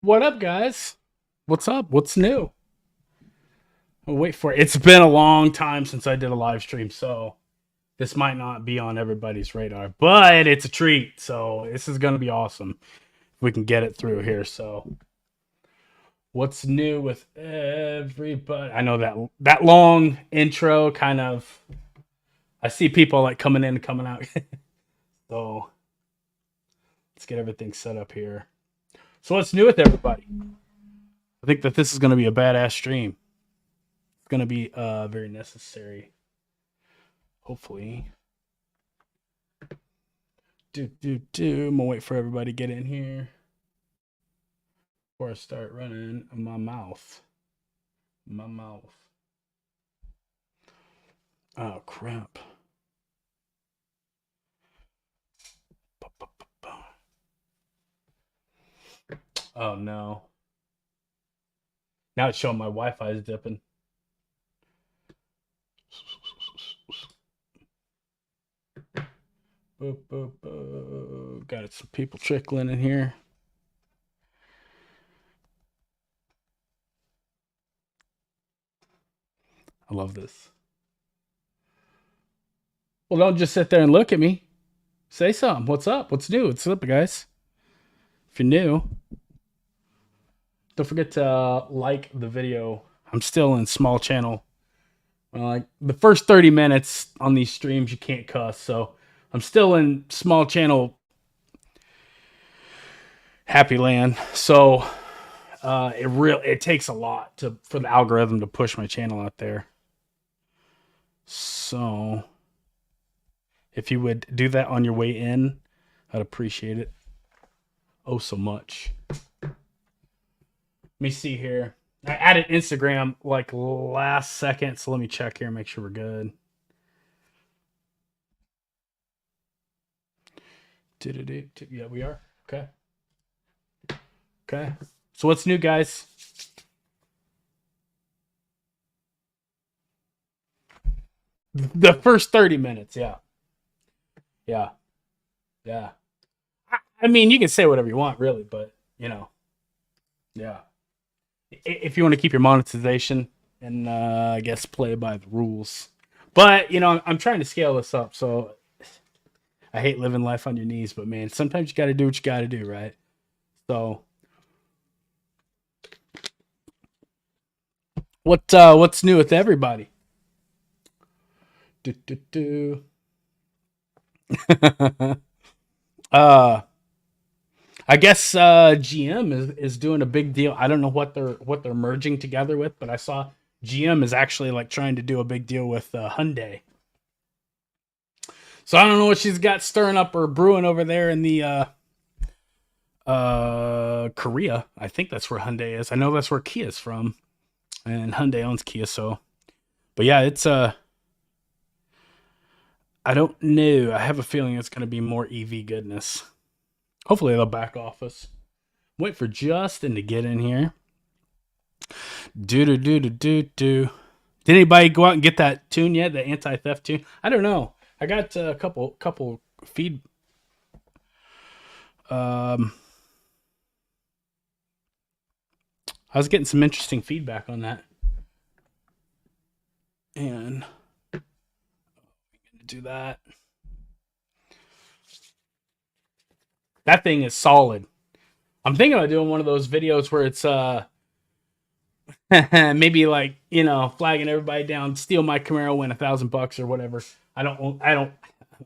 What up, guys? What's up? What's new? I'll wait for it. It's been a long time since I did a live stream, so this might not be on everybody's radar, but it's a treat. So this is gonna be awesome if we can get it through here. So what's new with everybody? I know that long intro kind of. I see people like coming in and coming out. So let's get everything set up here. So what's new with everybody? I think that this is gonna be a badass stream. It's gonna be very necessary. Hopefully. I'm gonna wait for everybody to get in here before I start running my mouth. My mouth. Oh crap. Oh no. Now it's showing my Wi-Fi is dipping. Boop, boop, boop. Got some people trickling in here. I love this. Well, don't just sit there and look at me. Say something. What's up? What's new? What's up, guys? If you're new, don't forget to like the video. I'm still in small channel. Like the first 30 minutes on these streams, you can't cuss. So I'm still in small channel happy land. So it takes a lot for the algorithm to push my channel out there. So if you would do that on your way in, I'd appreciate it. Oh, so much. Let me see here. I added Instagram like last second, so let me check here and make sure we're good. Yeah, we are. Okay. Okay. So what's new, guys? The first 30 minutes, yeah. Yeah. Yeah. I mean, you can say whatever you want, really, but, yeah. If you want to keep your monetization and, I guess, play by the rules. But, I'm trying to scale this up, so I hate living life on your knees, but, man, sometimes you got to do what you got to do, right? So, what's new with everybody? Do, do, do. I guess GM is doing a big deal. I don't know what they're merging together with, but I saw GM is actually like trying to do a big deal with Hyundai. So I don't know what she's got stirring up or brewing over there in the Korea. I think that's where Hyundai is. I know that's where Kia's from, and Hyundai owns Kia. So, but yeah, it's I don't know. I have a feeling it's going to be more EV goodness. Hopefully they'll back off us. Wait for Justin to get in here. Do. Did anybody go out and get that tune yet? The anti-theft tune? I don't know. I got a couple feed. I was getting some interesting feedback on that, and do that. That thing is solid. I'm thinking about doing one of those videos where it's maybe like flagging everybody down, steal my Camaro, win $1,000 or whatever. I don't.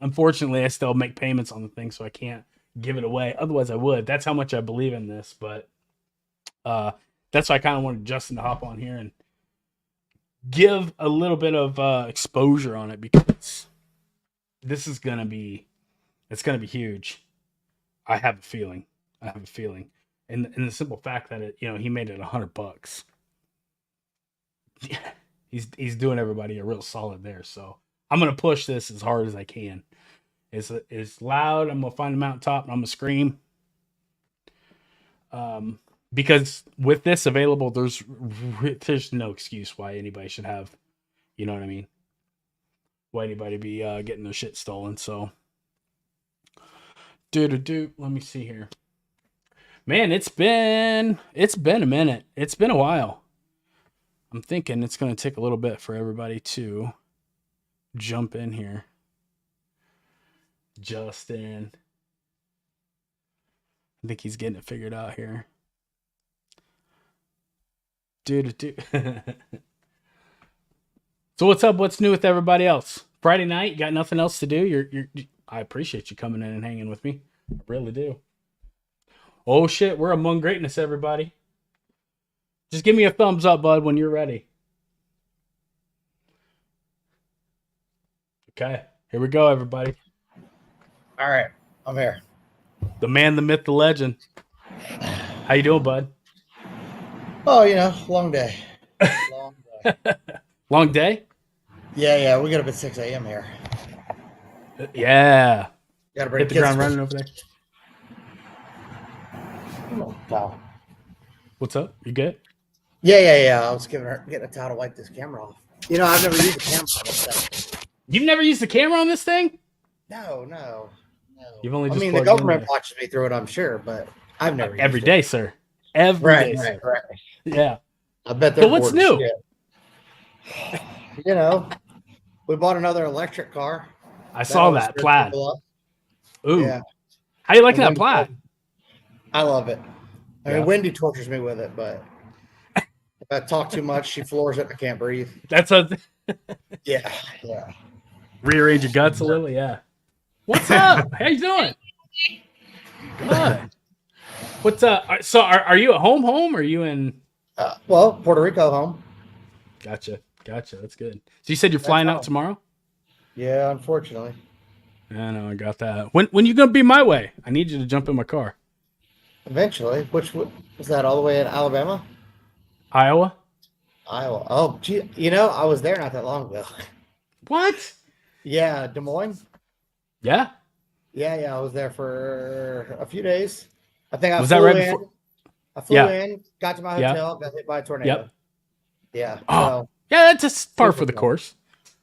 Unfortunately, I still make payments on the thing, so I can't give it away. Otherwise, I would. That's how much I believe in this. But that's why I kind of wanted Justin to hop on here and give a little bit of exposure on it, because this is gonna be huge. I have a feeling. And the simple fact that he made it $100. He's doing everybody a real solid there. So I'm gonna push this as hard as I can. It's loud. I'm gonna find the mountaintop and I'm gonna scream. Because with this available, there's no excuse why anybody should have, you know what I mean? Why anybody be getting their shit stolen? So, let me see here. Man, it's been a minute. It's been a while. I'm thinking it's going to take a little bit for everybody to jump in here. Justin, I think he's getting it figured out here. Dude. So what's up? What's new with everybody else? Friday night, you got nothing else to do? I appreciate you coming in and hanging with me. I really do. Oh shit, we're among greatness, everybody. Just give me a thumbs up, bud, when you're ready. Okay, here we go, everybody. All right, I'm here. The man, the myth, the legend. How you doing, bud? Oh, long day. Long day. Long day? Yeah, we got up at 6 a.m. here. Yeah. Got to bring Hit the ground running over there. Towel. What's up? You good? Yeah. I was getting a towel to wipe this camera off. I've never used a camera on this stuff. You've never used the camera on this thing? No. You've only just the government watches me through it, I'm sure, but I've never used every day, sir. Every day, sir. Right. Yeah. I bet they're But what's new? We bought another electric car. I saw that plaid. Ooh. Yeah. How you liking that plaid? I love it. I mean, Wendy tortures me with it, but if I talk too much, she floors it. I can't breathe. That's a yeah. Rearrange your guts a little, yeah. What's up? How you doing? Good. What's up? So are you at home? Or are you in? Puerto Rico home. Gotcha. That's good. So you said you're flying out tomorrow? Yeah, unfortunately. I know, I got that. When you gonna be my way? I need you to jump in my car. Eventually. Which was that? All the way in Alabama? Iowa. Oh, gee, I was there not that long ago. What? Yeah, Des Moines. Yeah. Yeah. I was there for a few days. I think I was flew that right in. before? I flew in, got to my hotel, got hit by a tornado. Yep. Yeah. Oh, yeah, that's just par for the course.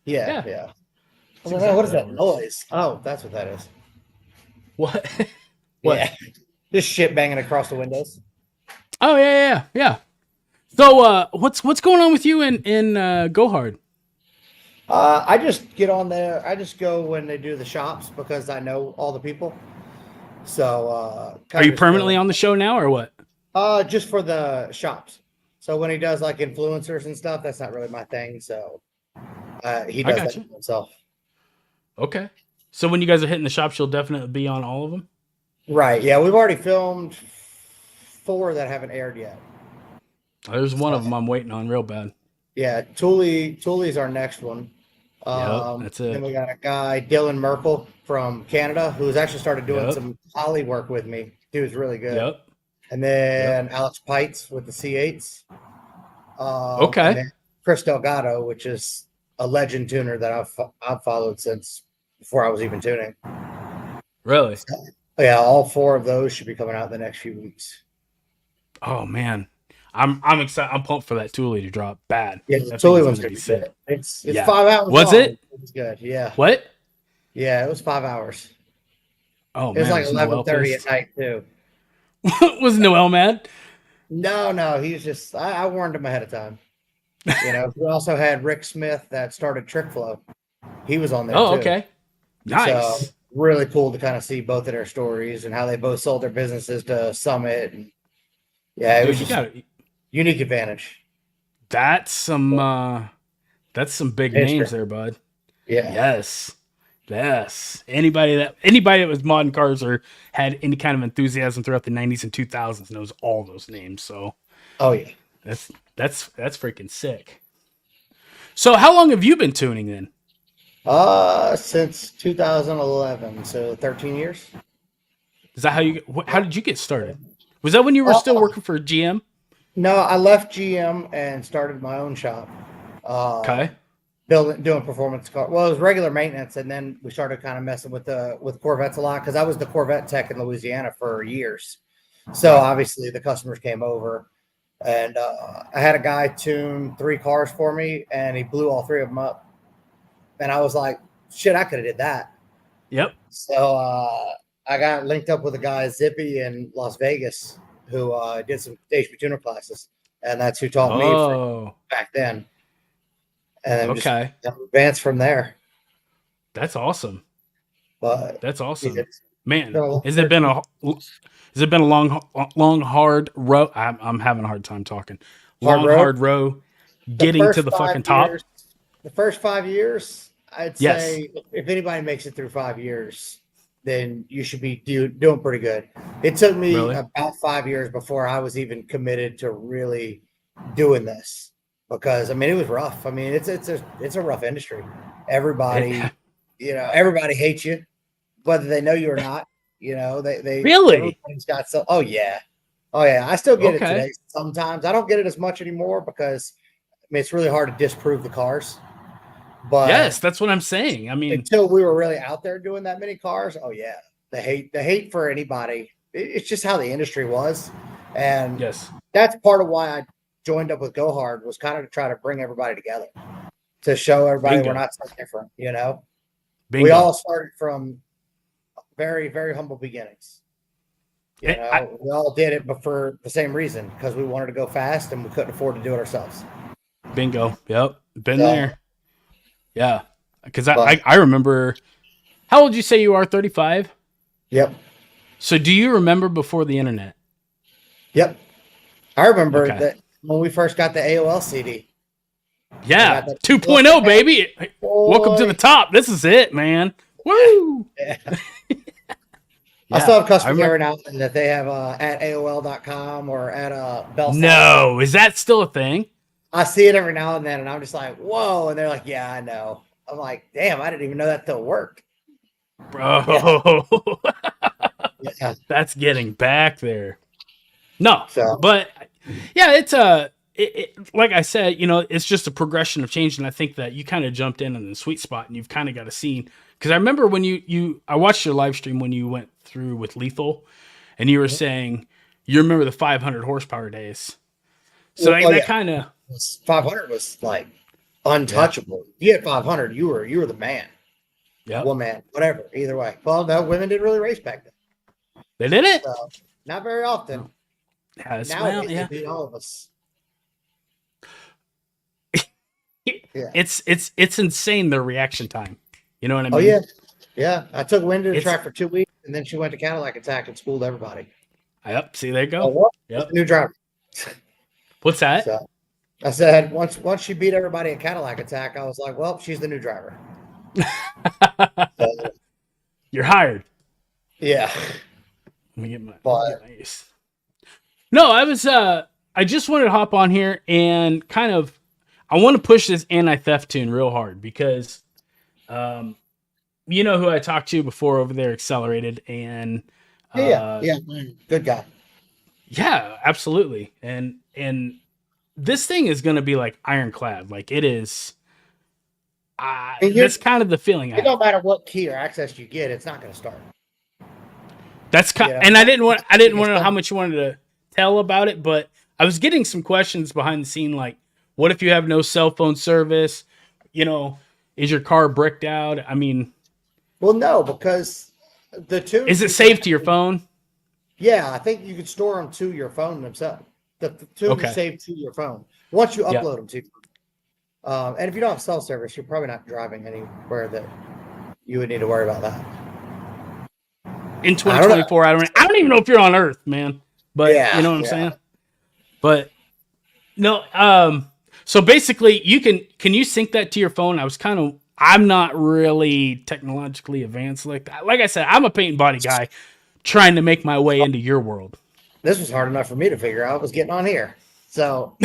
Yeah. Exactly what is that noise? Oh, that's what that is. What? Yeah. Just shit banging across the windows. Oh, yeah. So, what's going on with you in Go Hard? I just get on there. I just go when they do the shops because I know all the people. So, are you permanently on the show now or what? Just for the shops. So when he does like influencers and stuff, that's not really my thing. So he does that himself. Okay. So when you guys are hitting the shops, you'll definitely be on all of them? Right. Yeah. We've already filmed 4 that haven't aired yet. There's one of them I'm waiting on real bad. Yeah. Thule's our next one. That's it. Then we got a guy, Dylan Merkel from Canada, who's actually started doing some poly work with me. Dude's really good. Yep. And then Alex Pites with the C8s. Okay. And then Chris Delgado, which is a legend tuner that I've followed since before I was even tuning. Really? So, yeah, all 4 of those should be coming out in the next few weeks. Oh man, I'm excited. I'm pumped for that Thule to drop. Bad. Yeah, the Thule one's gonna be sick. It's 5 hours. Was long. it? It was good. Yeah. What? Yeah, it was 5 hours. Oh man, it was like 11:30 at night too. Was Noel mad? No, he was just. I warned him ahead of time. We also had Rick Smith that started Trick Flow. He was on there. Oh, too. Okay. Nice. So, really cool to kind of see both of their stories and how they both sold their businesses to Summit. And it was just a unique advantage. That's some big names there, bud. Yeah. Yes. Anybody that was modding cars or had any kind of enthusiasm throughout the 90s and 2000s knows all those names. So, oh yeah, that's freaking sick. So, how long have you been tuning then? Since 2011, so 13 years. Is that how did you get started? Was that when you were still working for GM? No, I left GM and started my own shop. Okay. Doing performance car. Well, it was regular maintenance, and then we started kind of messing with Corvettes a lot because I was the Corvette tech in Louisiana for years. So obviously the customers came over, and I had a guy tune 3 cars for me, and he blew all 3 of them up. And I was like, "Shit, I could have did that." Yep. So I got linked up with a guy Zippy in Las Vegas, who did some stage tuner classes, and that's who taught me from Oh, back then. And then just okay. advanced from there. That's awesome. But That's yeah, awesome, it's man. been a long Has it been 13 a has it been a long, hard row? I'm having a hard time talking. hard Long, road. hard row The getting to first the five fucking top. years, the first 5 years, I'd Yes. say if anybody makes it through 5 years, then you should be doing pretty good. It took me Really? about 5 years before I was even committed to really doing this because I mean it was rough. I mean it's a rough industry. It, Everybody hates you, whether they know you or not. They really? everybody's got so. Oh yeah. I still get it Okay. today. Sometimes I don't get it as much anymore because I mean it's really hard to disprove the cars. Yes, But that's what I'm saying. I mean, until we were really out there doing that many cars, oh yeah, the hate for anybody. It's just how the industry was, and yes. that's part of why I joined up with Go Hard was kind of to try to bring everybody together to show everybody we're Bingo. not so different. We Bingo. all started from very very humble beginnings. We all did it, but for the same reason because we wanted to go fast and we couldn't afford to do it ourselves. Bingo. Yep. Been So, there. Yeah. Because but I remember. How old did you say you are? 35. yep, So do you remember before the internet? yep. I remember Okay. that when we first got the AOL CD. Yeah. Got that 2.0, baby. Welcome to the boy. top. This is it, man. Woo. Yeah. I Yeah. still have I customers remember. every now and then that they have at AOL.com or at Bell. No. Is that still a thing? I see it every now and then, and I'm just like, whoa. And they're like, yeah, I know. I'm like, damn, I didn't even know that still worked. Yeah. Bro. Yeah. That's getting back there. No. So, But yeah, like I said, it's just a progression of change, and I think that you kind of jumped in the sweet spot, and you've kind of got a scene. Because I remember when I watched your live stream when you went through with Lethal, and you were saying you remember the 500 horsepower days. So that yeah. kind of 500 was like untouchable. If you had 500, you were the man, yeah, woman, whatever. Either way. Well, no, women didn't really race back then. they did it. So, not very often. Yes, Nowadays, well, yeah. they beat all of us. Yeah. It's insane their reaction time. You know what I mean? Oh yeah, yeah. I took Wendy to the It's track for 2 weeks, and then she went to Cadillac Attack and schooled everybody. yep. See, there you Oh, go. what? Yep. New driver. What's that? So I said once she beat everybody at Cadillac Attack, I was like, well, she's the new driver. So, You're hired. yeah, Let me get my but nice. No, I just wanted to hop on here and kind of I want to push this anti-theft tune real hard because you know who I talked to before over there, Accelerated, and yeah, good guy. yeah, absolutely. And this thing is going to be like ironclad. Like it is that's kind of the feeling I It have. don't matter what key or access you get, it's not going to start. That's Yeah. and I didn't want to know how much you wanted to tell about it, but I was getting some questions behind the scene like what if you have no cell phone service? Is your car bricked out? I mean, Well, no, because the two is it saved to your phone? Yeah, I think you could store them to your phone themselves. The tunes Okay. are saved to your phone once you Yeah. upload them to. And if you don't have cell service, you're probably not driving anywhere that you would need to worry about that. In 2024, I don't even know if you're on Earth, man. But Yeah, you know what I'm yeah. saying? But no, so basically can you sync that to your phone? I'm not really technologically advanced like that. Like I said, I'm a paint and body guy trying to make my way into your world. This was hard enough for me to figure out. I was getting on here, so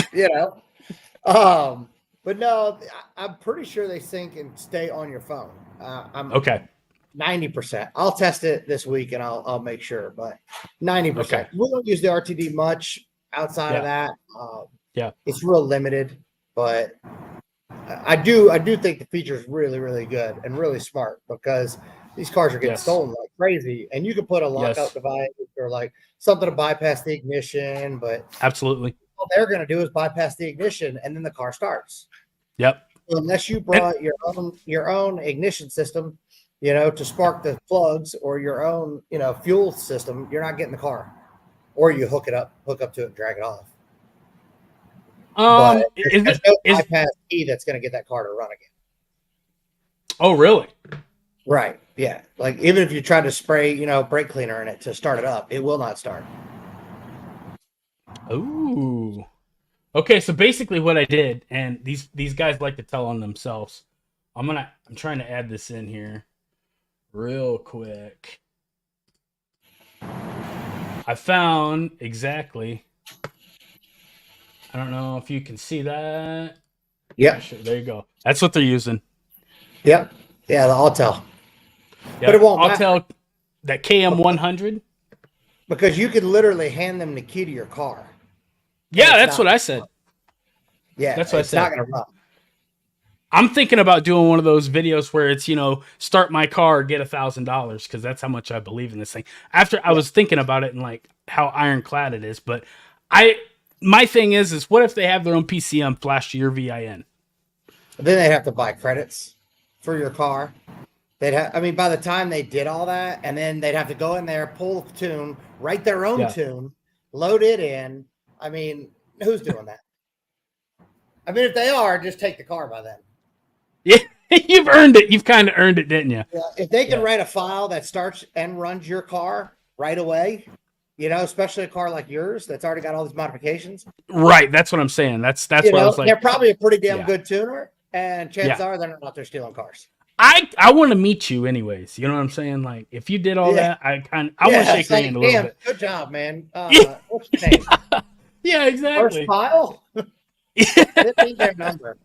but no, I'm pretty sure they sync and stay on your phone. I'm Okay. 90%. I'll test it this week and I'll make sure, but 90%. Okay. We don't use the RTD much outside of Yeah. that. Yeah. It's real limited, but I do think the feature is really, really good and really smart because these cars are getting Yes. stolen like crazy. And you can put a lockout Yes. device or like something to bypass the ignition, but Absolutely. all they're going to do is bypass the ignition and then the car starts. Yep. Unless you brought your own ignition system, to spark the plugs or your own, fuel system, you're not getting the car. or you hook up to it and drag it off. But there's no bypass key that's going to get that car to run again. Oh, really? Right. Yeah. Like even if you try to spray, brake cleaner in it to start it up, it will not start. Ooh. Okay, so basically what I did, and these guys like to tell on themselves. I'm trying to add this in here real quick. I found exactly. I don't know if you can see that. Yep. Sure, there you go. That's what they're using. Yep. Yeah, the Autel. Yep. But it won't Autel, that KM100. Because you could literally hand them the key to your car. Yeah, that's what I said. Yeah, that's what I said. It's not going to run. I'm thinking about doing one of those videos where it's, start my car, get $1,000, because that's how much I believe in this thing. After I was thinking about it and like how ironclad it is, but my thing is what if they have their own PCM flash to your VIN? Then they have to buy credits for your car. By the time they did all that, and then they'd have to go in there, pull the tune, write their own tune, load it in. I mean, who's doing that? If they are, just take the car by then. Yeah, you've earned it. You've kind of earned it, didn't you? Yeah, if they can write a file that starts and runs your car right away, especially a car like yours that's already got all these modifications. Right, that's what I'm saying. That's what I was like. They're probably a pretty damn good tuner, and chances are they're not out there stealing cars. I want to meet you anyways. You know what I'm saying? Like if you did all that, I want to shake your hand a little bit. Good job, man. What's your name? Yeah, exactly. First file? This ain't their number.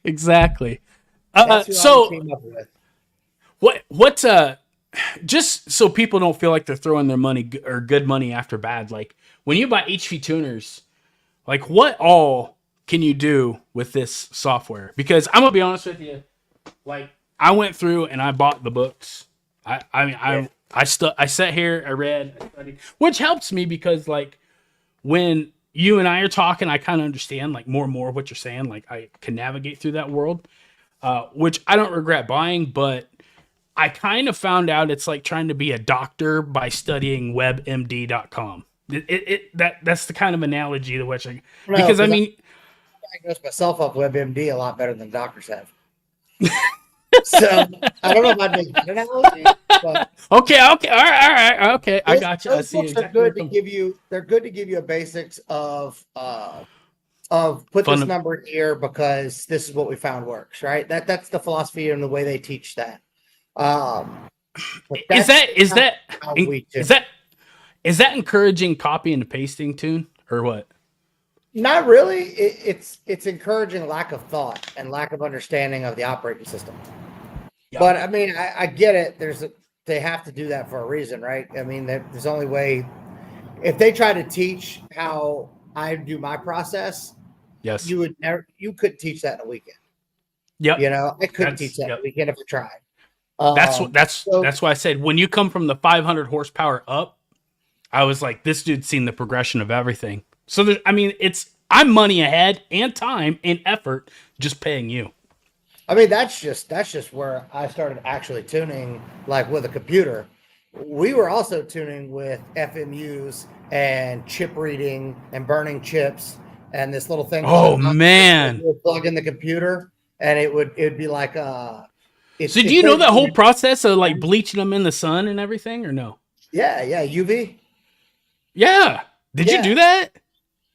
Exactly. So what's just so people don't feel like they're throwing their money or good money after bad, like when you buy HV tuners, like what all can you do with this software? Because I'm gonna be honest with you, like I went through and I bought the books. I sat here, I read, I studied, which helps me because like when you and I are talking, I kind of understand like more and more what you're saying. Like I can navigate through that world, which I don't regret buying, but I kind of found out it's like trying to be a doctor by studying webmd.com. That's the kind of analogy to which I diagnose myself off WebMD a lot better than doctors have. So I don't know if I'd make that analogy. But okay, all right, okay. I got you. Those I see books exactly are good to give you. They're good to give you a basics of put this number here because this is what we found works. Right. That's the philosophy and the way they teach that. Is that encouraging copy and pasting tune or what? Not really. It's encouraging lack of thought and lack of understanding of the operating system. Yep. But I get it. They have to do that for a reason, right? There's only way. If they try to teach how I do my process, yes, you couldn't teach that in a weekend. Yep. I couldn't teach that in a weekend if I tried. That's why I said when you come from the 500 horsepower up, I was like, this dude's seen the progression of everything. So I'm money ahead and time and effort just paying you. That's just where I started actually tuning, like with a computer. We were also tuning with FMUs and chip reading and burning chips and this little thing. Oh man! You would plug in the computer and it'd be like so do you know that whole process of like bleaching them in the sun and everything or no? Yeah, UV. Yeah. Did you do that?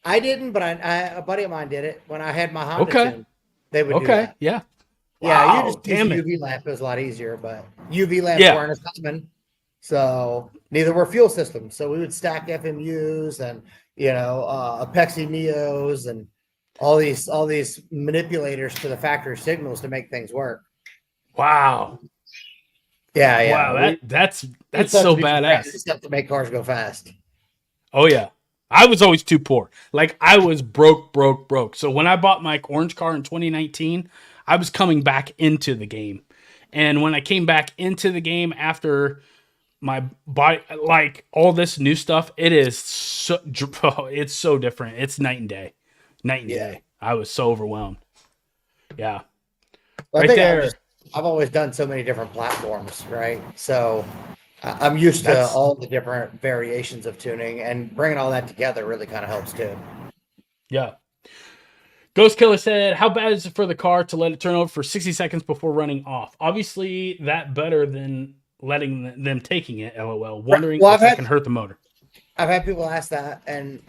I didn't, but a buddy of mine did it when I had my Honda tune. They would do that. Yeah. Yeah, wow, you just use a UV lamp. It was a lot easier, but UV lamps weren't as common. So neither were fuel systems. So we would stack FMUs and Apexi Neos and all these manipulators to the factory signals to make things work. Wow. Yeah. Wow, that's so badass. Stuff to make cars go fast. Oh yeah. I was always too poor. Like I was broke. So when I bought my orange car in 2019, I was coming back into the game. And when I came back into the game after my body, like all this new stuff, it's so different. It's night and day. Day. I was so overwhelmed. Yeah. Well, right there. I've always done so many different platforms, right? So I'm used to That's all the different variations of tuning, and bringing all that together really kind of helps too. yeah. Ghost Killer said, "How bad is it for the car to let it turn over for 60 seconds before running off? Obviously, that better than letting them taking it. LOL. Right. Wondering Well, if that can hurt the motor." I've had people ask that, and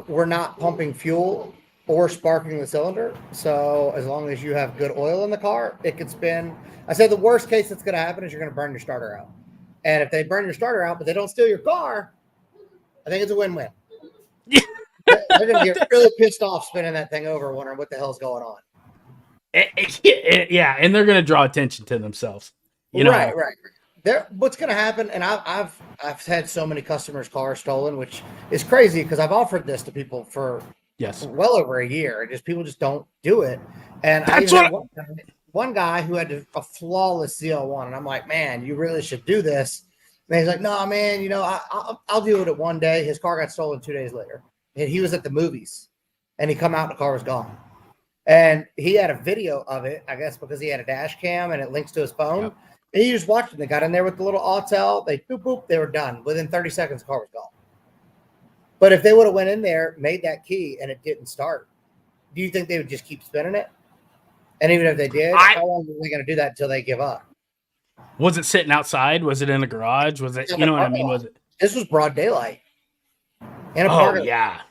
we're not pumping fuel or sparking the cylinder. So as long as you have good oil in the car, it can spin. I said the worst case that's going to happen is you're going to burn your starter out. And if they burn your starter out, but they don't steal your car, I think it's a win-win. Yeah. They're going to get really pissed off spinning that thing over, wondering what the hell's going on. Yeah, and they're gonna draw attention to themselves. You know, Right. What's going to happen? And I've had so many customers' cars stolen, which is crazy because I've offered this to people for yes, well over a year. Just people just don't do it. And I that's even had what. one guy who had a flawless ZL1, and I'm like, man, you really should do this. And he's like, no, man, I'll do it at one day. His car got stolen 2 days later, and he was at the movies, and he come out and the car was gone. And he had a video of it, I guess, because he had a dash cam and it links to his phone. Yep. And he just watched it. They got in there with the little autel. They boop, boop. They were done. Within 30 seconds, the car was gone. But if they would have went in there, made that key, and it didn't start, do you think they would just keep spinning it? And even if they did, how long were they going to do that until they give up? Was it sitting outside? Was it in a garage? Was it, you know what I mean? Was it? This was broad daylight. In a Oh, yeah.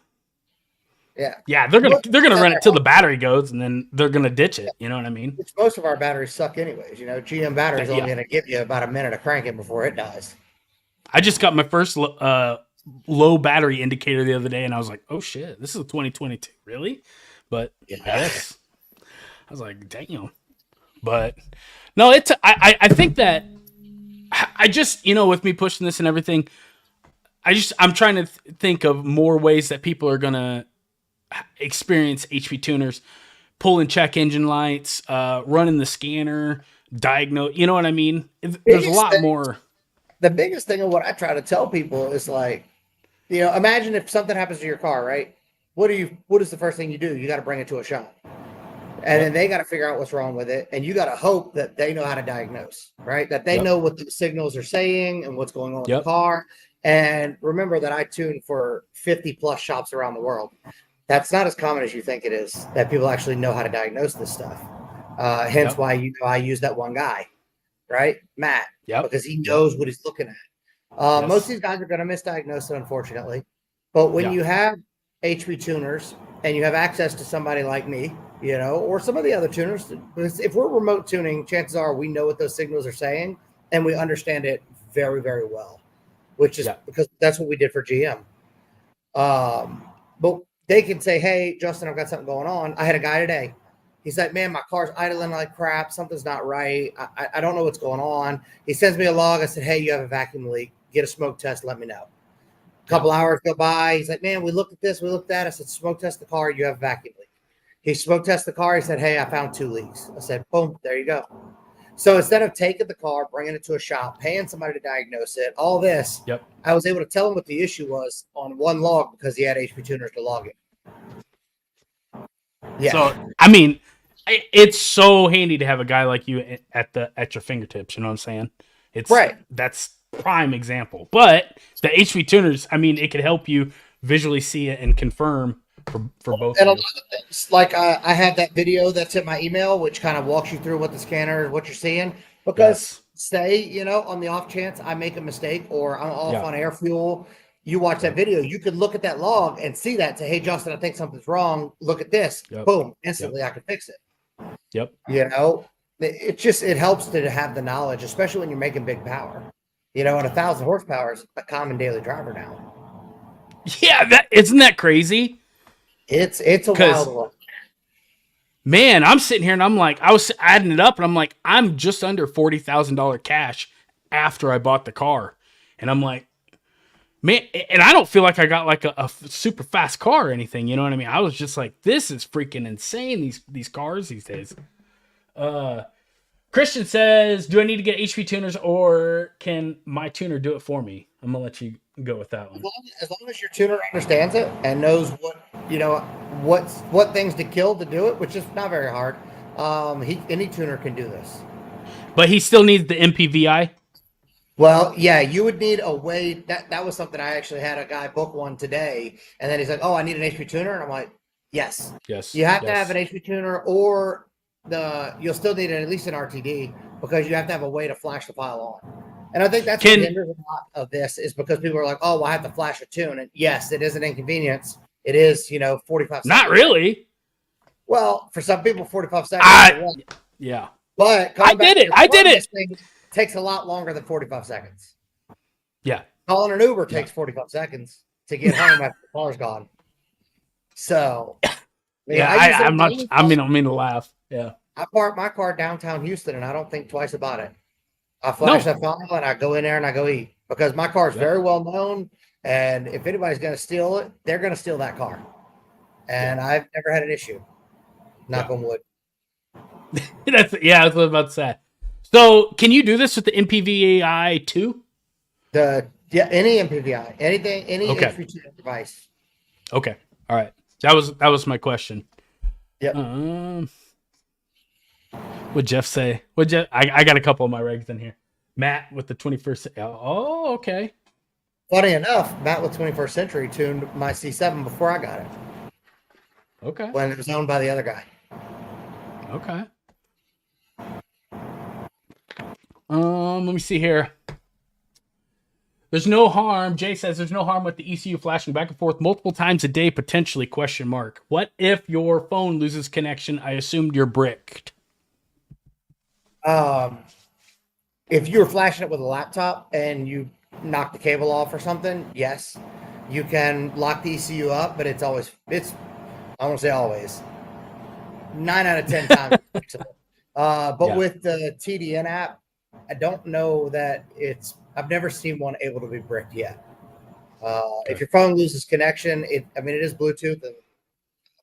Yeah. They're gonna run it till the battery goes, and then they're gonna ditch it. You know what I mean? Which most of our batteries suck, anyways. GM batteries only going to give you about a minute of cranking before it dies. I just got my first low battery indicator the other day, and I was like, "Oh shit, this is a 2022, really?" But I guess I was like, "Damn." But no, it's I think that I just with me pushing this and everything, I'm trying to think of more ways that people are gonna experience HP tuners, pulling check engine lights, running the scanner, diagnose. You know what I mean? There's a lot more. The biggest thing of what I try to tell people is like, imagine if something happens to your car, right? What is the first thing you do? You got to bring it to a shop. And then they got to figure out what's wrong with it. And you got to hope that they know how to diagnose, right? That they know what the signals are saying and what's going on with the car. And remember that I tune for 50 plus shops around the world. That's not as common as you think it is, that people actually know how to diagnose this stuff. Hence why I use that one guy, right? Matt, because he knows what he's looking at. Most of these guys are going to misdiagnose it, unfortunately. But when you have HP tuners and you have access to somebody like me, or some of the other tuners, if we're remote tuning, chances are we know what those signals are saying and we understand it very, very well, which is because that's what we did for GM. But they can say, hey, Justin, I've got something going on. I had a guy today. He's like, man, my car's idling like crap. Something's not right. I don't know what's going on. He sends me a log. I said, hey, you have a vacuum leak. Get a smoke test. Let me know. A couple hours go by. He's like, man, we looked at this. We looked at it. I said, smoke test the car. You have a vacuum leak. He smoke tested the car. He said, hey, I found 2 leaks. I said, boom, there you go. So instead of taking the car, bringing it to a shop, paying somebody to diagnose it, all this, I was able to tell him what the issue was on one log because he had HP tuners to log it. Yeah. So, I mean, it's so handy to have a guy like you at your fingertips. You know what I'm saying? It's that's prime example. But the HP tuners, I mean, it could help you visually see it and confirm for both. And a lot of things, like I have that video that's in my email, which kind of walks you through what the scanner, what you're seeing. Because say, on the off chance I make a mistake or I'm off on air fuel, you watch that video, you could look at that log and see that. Say, hey, Justin, I think something's wrong. Look at this. Boom. Instantly, I can fix it. It helps to have the knowledge, especially when you're making big power. And 1,000 horsepower is a common daily driver now. Yeah, isn't that crazy? It's a wild one. Man, I'm sitting here and I'm like, I was adding it up and I'm like, I'm just under $40,000 cash after I bought the car. And I'm like, man, and I don't feel like I got like a super fast car or anything. You know what I mean? I was just like, this is freaking insane, these cars these days. Christian says, do I need to get HP tuners or can my tuner do it for me? I'm going to let you go with that one. As long as your tuner understands it and knows what things to kill to do it, which is not very hard. Any tuner can do this. But he still needs the MPVI? Well, yeah, you would need a way that was something I actually had a guy book one today, and then he's like, "Oh, I need an HP tuner," and I'm like, "Yes, Yes. you have to have Yes. an HP tuner, or you'll still need at least an RTD because you have to have a way to flash the file on." And I think that's what Can hinders a lot of this is because people are like, "Oh, well, I have to flash a tune," and yes, it is an inconvenience. It is, 45 not seconds. really. Well, for some people, 45 seconds is a I lot. yeah. But I coming back did to it. your I did point, it. this thing takes a lot longer than 45 seconds. Yeah. Calling an Uber Yeah. takes 45 seconds to get home after the car's gone. So, Yeah. I use it I'm on my not. own I mean, car. I mean to laugh. Yeah. I park my car downtown Houston and I don't think twice about it. I flash No. that file and I go in there and I go eat because my car is Yep. very well known. And if anybody's going to steal it, they're going to steal that car. And I've never had an issue. Knock on wood. That's what I was about to say. So, can you do this with the MPVI 2? Any MPVI, anything, any Okay. HV2 device. Okay. All right. That was my question. Yep. What Jeff say? What Jeff? I got a couple of my regs in here. Matt with the 21st. Oh, okay. Funny enough, Matt with 21st Century tuned my C7 before I got it. Okay. When it was owned by the other guy. Okay. Let me see here. There's no harm. Jay says there's no harm with the ECU flashing back and forth multiple times a day, potentially, question mark. What if your phone loses connection? I assumed you're bricked. If you're flashing it with a laptop and you knock the cable off or something, yes, you can lock the ECU up, but I won't say always, 9 out of 10 times. But with the TDN app, I don't know that I've never seen one able to be bricked yet. If your phone loses connection, it is Bluetooth. And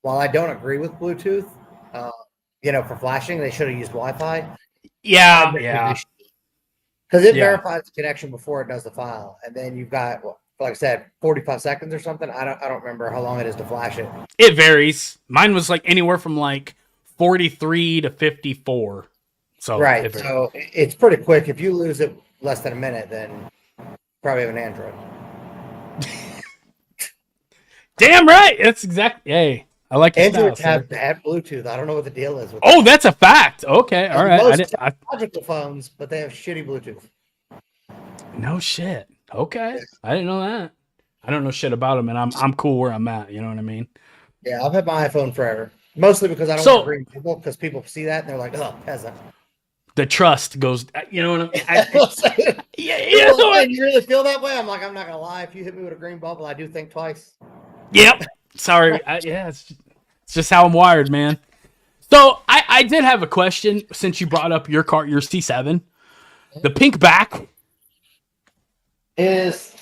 while I don't agree with Bluetooth, for flashing, they should have used Wi-Fi. Yeah. Because it verifies the connection before it does the file. And then you've got, like I said, 45 seconds or something. I don't remember how long it is to flash it. It varies. Mine was like anywhere from like 43 to 54. So right. So it's pretty quick. If you lose it less than a minute, then probably have an Android. Damn right. That's exactly. Hey, I like your Androids style, have bad Bluetooth. I don't know what the deal is with that's a fact. Okay. All right. Most technological phones, but they have shitty Bluetooth. No shit. Okay. I didn't know that. I don't know shit about them, and I'm cool where I'm at. You know what I mean? Yeah, I've had my iPhone forever. Mostly because I don't want to green people, because people see that and they're like, "Oh, peasant." The trust goes. You know what I mean? You really feel that way? I'm like, I'm not gonna lie. If you hit me with a green bubble, I do think twice. Yep. Sorry. It's just how I'm wired, man. So I did have a question since you brought up your car, your C7, the pink back it's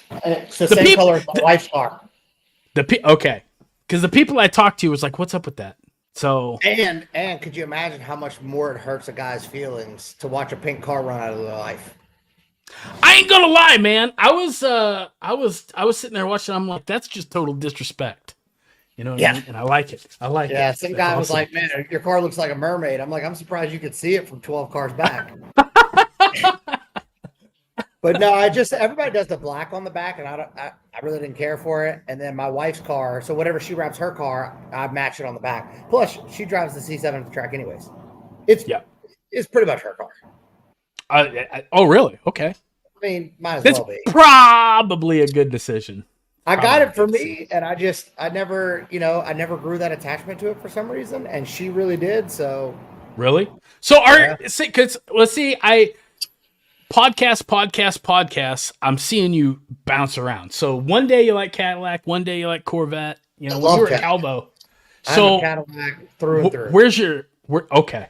the same color as my wife's car. Okay, because the people I talked to was like, "What's up with that?" So and could you imagine how much more it hurts a guy's feelings to watch a pink car run out of their life? I ain't gonna lie, man. I was sitting there watching. I'm like, that's just total disrespect. You know what I mean? And I like it. Yeah, some guy was like, "Man, your car looks like a mermaid." I'm like, I'm surprised you could see it from 12 cars back. But no, everybody does the black on the back, and I really didn't care for it. And then my wife's car, so whatever she wraps her car, I match it on the back. Plus, she drives the C7 at the track anyways. It's pretty much her car. Oh, really? Okay. I mean, might as well be. Probably a good decision. I got it for me, and I never grew that attachment to it for some reason, and she really did. So really, because let's see, podcast. I'm seeing you bounce around. So one day you like Cadillac, one day you like Corvette. You know, when you were at Calvo. So I'm a Cadillac through and through. Okay.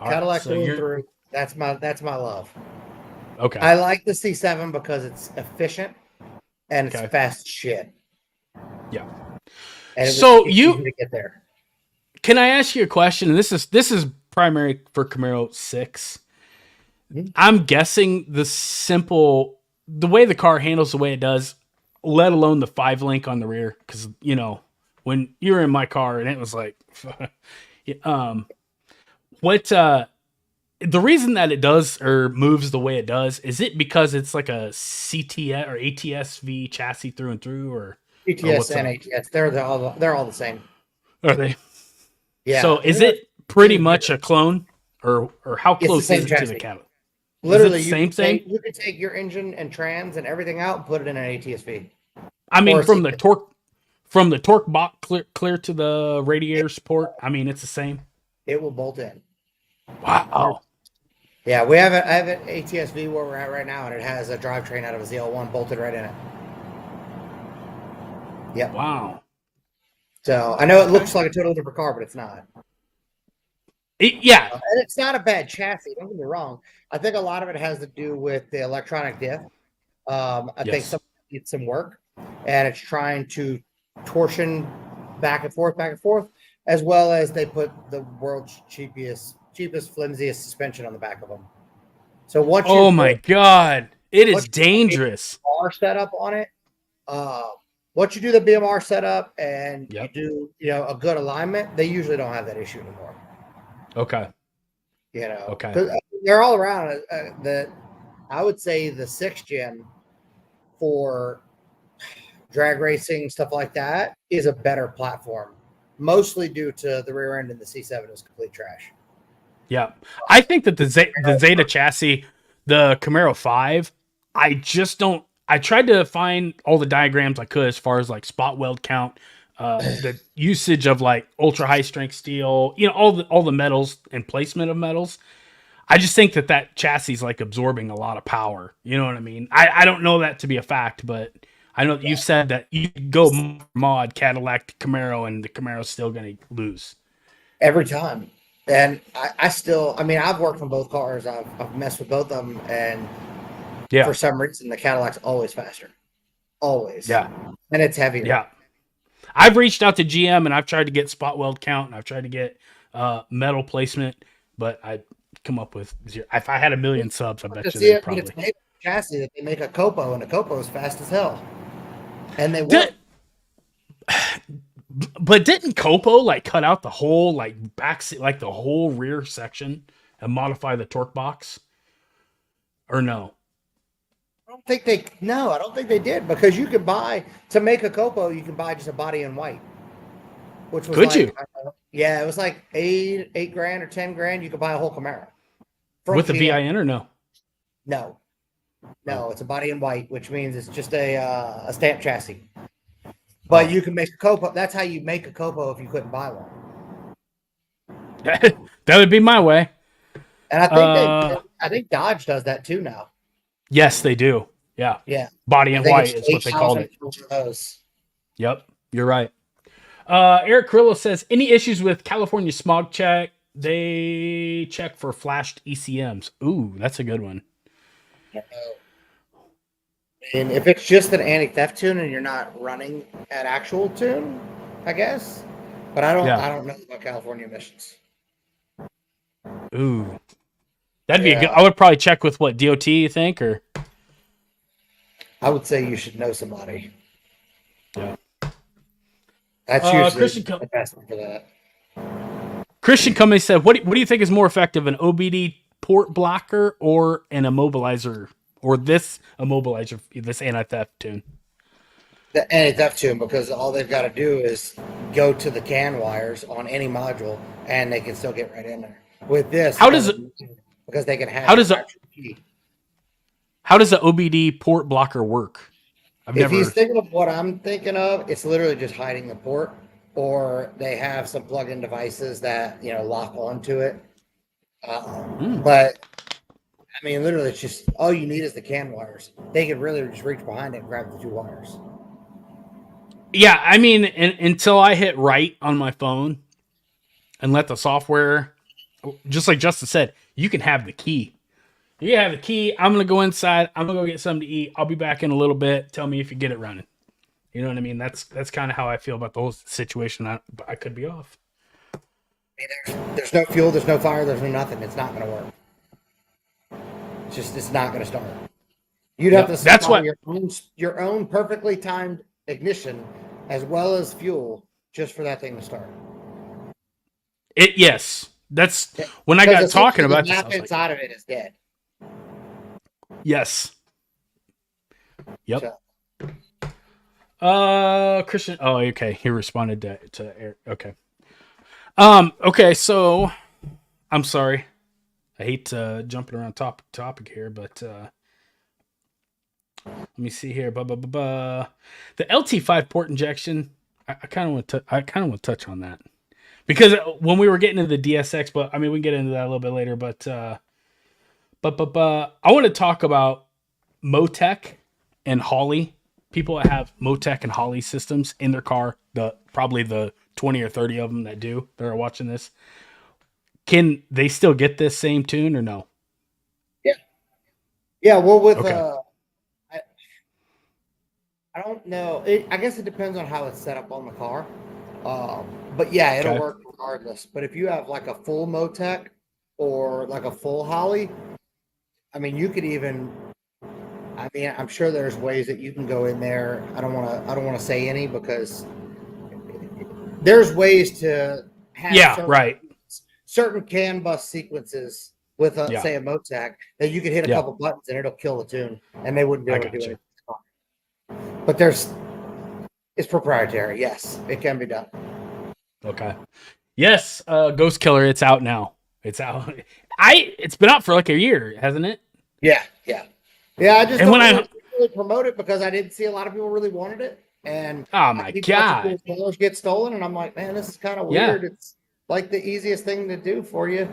Cadillac through and through. That's my love. Okay. I like the C7 because it's efficient and it's fast as shit. Yeah. And it's you easy to get there. Can I ask you a question? And this is primary for Camaro 6. Mm-hmm. I'm guessing the way the car handles the way it does, let alone the 5-link on the rear, because when you were in my car and it was like, the reason that it does or moves the way it does, is it because it's like a CTS or ATSV chassis through and through, or ETS what's and up? ATS, they're all the same. Are they? Yeah, So is it pretty much a clone, or how it's the close is same it to the chassis. Catalog? Is it Literally, the same thing? you could take your engine and trans and everything out and put it in an ATSV I or mean, a CS. from the torque box clear to the radiator support. I mean, it's the same. It will bolt in. Wow. Yeah, I have an ATSV where we're at right now, and it has a drivetrain out of a ZL1 bolted right in it. Yep. Wow. So I know it Okay. looks like a totally different car, but it's not. Yeah. And it's not a bad chassis. Don't get me wrong. I think a lot of it has to do with the electronic diff. I think some needs some work, and it's trying to torsion back and forth, as well as they put the world's cheapest, flimsiest suspension on the back of them. So Oh my God. It is once you put dangerous. BMR setup on it, once you do the BMR setup and you Yep. do a good alignment, they usually don't have that issue anymore. Okay. Okay. 'Cause They're all around. I would say the 6th gen for drag racing, stuff like that, is a better platform, mostly due to the rear end, and the C7 is complete trash. Yeah. I think that the Zeta chassis, the Camaro 5, I just don't. I tried to find all the diagrams I could as far as like spot weld count, the usage of like ultra high strength steel, all the metals and placement of metals. I just think that chassis is like absorbing a lot of power. You know what I mean? I don't know that to be a fact, but I know that you've said that you go mod Cadillac to Camaro and the Camaro's still going to lose. Every time. And I've worked on both cars. I've messed with both of them. And Yeah. for some reason, the Cadillac's always faster. Always. Yeah. And it's heavier. Yeah. I've reached out to GM and I've tried to get spot weld count and I've tried to get metal placement, but I come up with zero. If I had 1 million subs, I bet you they probably. It's made a chassis that they make a Copo, and a Copo is fast as hell. And they But didn't Copo like cut out the whole like back like the whole rear section and modify the torque box? Or no? I don't think they did, because you could buy, to make a Copo, you can buy just a body in white. Which was Could you? Yeah, it was like $8 grand or 10 grand. You could buy a whole Camaro. With the VIN or no? No, it's a body in white, which means it's just a stamp chassis. But you can make a Copo. That's how you make a Copo if you couldn't buy one. That would be my way. And I think Dodge does that too now. Yes, they do. Yeah. Yeah. Body in white is what they called it. Those. Yep, you're right. Eric Carrillo says, any issues with California smog check? They check for flashed ECMs. Ooh, that's a good one. And if it's just an anti-theft tune and you're not running an actual tune, I guess. But I don't know about California emissions. Ooh. That'd be a good. I would probably check with what DOT you think, or I would say you should know somebody. Yeah. That's usually the best one for that. Christian Cummings said, what do you think is more effective, an OBD port blocker or an immobilizer, or this immobilizer, this anti-theft tune? The anti-theft tune, because all they've got to do is go to the CAN wires on any module, and they can still get right in there. With this, how does it? Because they can have. How does the OBD port blocker work? If he's thinking of what I'm thinking of, it's literally just hiding the port, or they have some plug-in devices that lock onto it. But I mean, literally, it's just all you need is the CAN wires. They can really just reach behind it and grab the 2 wires. Yeah, I mean, until I hit right on my phone and let the software, just like Justin said, you can have the key. You have the key. I'm going to go inside. I'm going to go get something to eat. I'll be back in a little bit. Tell me if you get it running. You know what I mean? That's kind of how I feel about the whole situation. I could be off. I mean, there's no fuel, there's no fire, there's no nothing. It's not going to work. It's not going to start. You'd have to supply your own perfectly timed ignition as well as fuel just for that thing to start. Yes. That's when I Because got talking essentially the about this. I map was like, inside of it is dead. yes, yep. So, Christian. Oh, okay. He responded to Eric. Okay. Okay. So I'm sorry. I hate jumping around topic here, but let me see here. The LT5 port injection. I kind of want to touch on that because when we were getting into the DSX, but I mean we can get into that a little bit later. But I want to talk about Motec and Holley. People that have Motec and Holley systems in their car. Probably the 20 or 30 of them that are watching this. Can they still get this same tune or no? yeah. Yeah. Well, with Okay. I don't know. I guess it depends on how it's set up on the car. But yeah, it'll Okay. work regardless. But if you have like a full Motec or like a full Holly, I mean, you could even. I mean, I'm sure there's ways that you can go in there. I don't want to say any because there's ways to have Yeah. Right. certain CAN bus sequences with Yeah. say a Motec that you could hit a Yeah. couple buttons and it'll kill the tune, and they wouldn't be I able to do got you. anything. But it's proprietary. Yes, it can be done. Okay. Yes. Ghost Killer. It's out now. It's out. It's been out for like a year, hasn't it? Yeah, yeah, yeah. I just And don't when I really promote it because I didn't see a lot of people really wanted it, and oh I my keep watching god. people's cars get stolen, and I'm like, man, this is kind of Yeah. weird. It's like the easiest thing to do for you.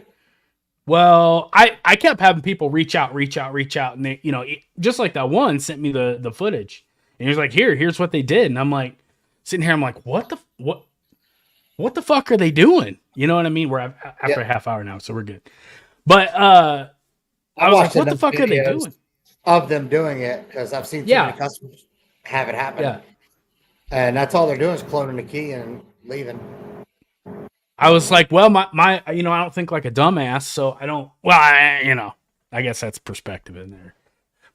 Well, I kept having people reach out, and they, just like that one sent me the footage, and he was like, here's what they did, and I'm like, sitting here, I'm like, what the fuck are they doing? You know what I mean? We're Yeah, after a half hour now, so we're good. But I I was like, watched what the enough fuck are they videos doing? of them doing it because I've seen too many Yeah, customers have it happen, yeah. and that's all they're doing is cloning the key and leaving. I was like, well, my I don't think like a dumbass, so I don't. Well, I guess that's perspective in there.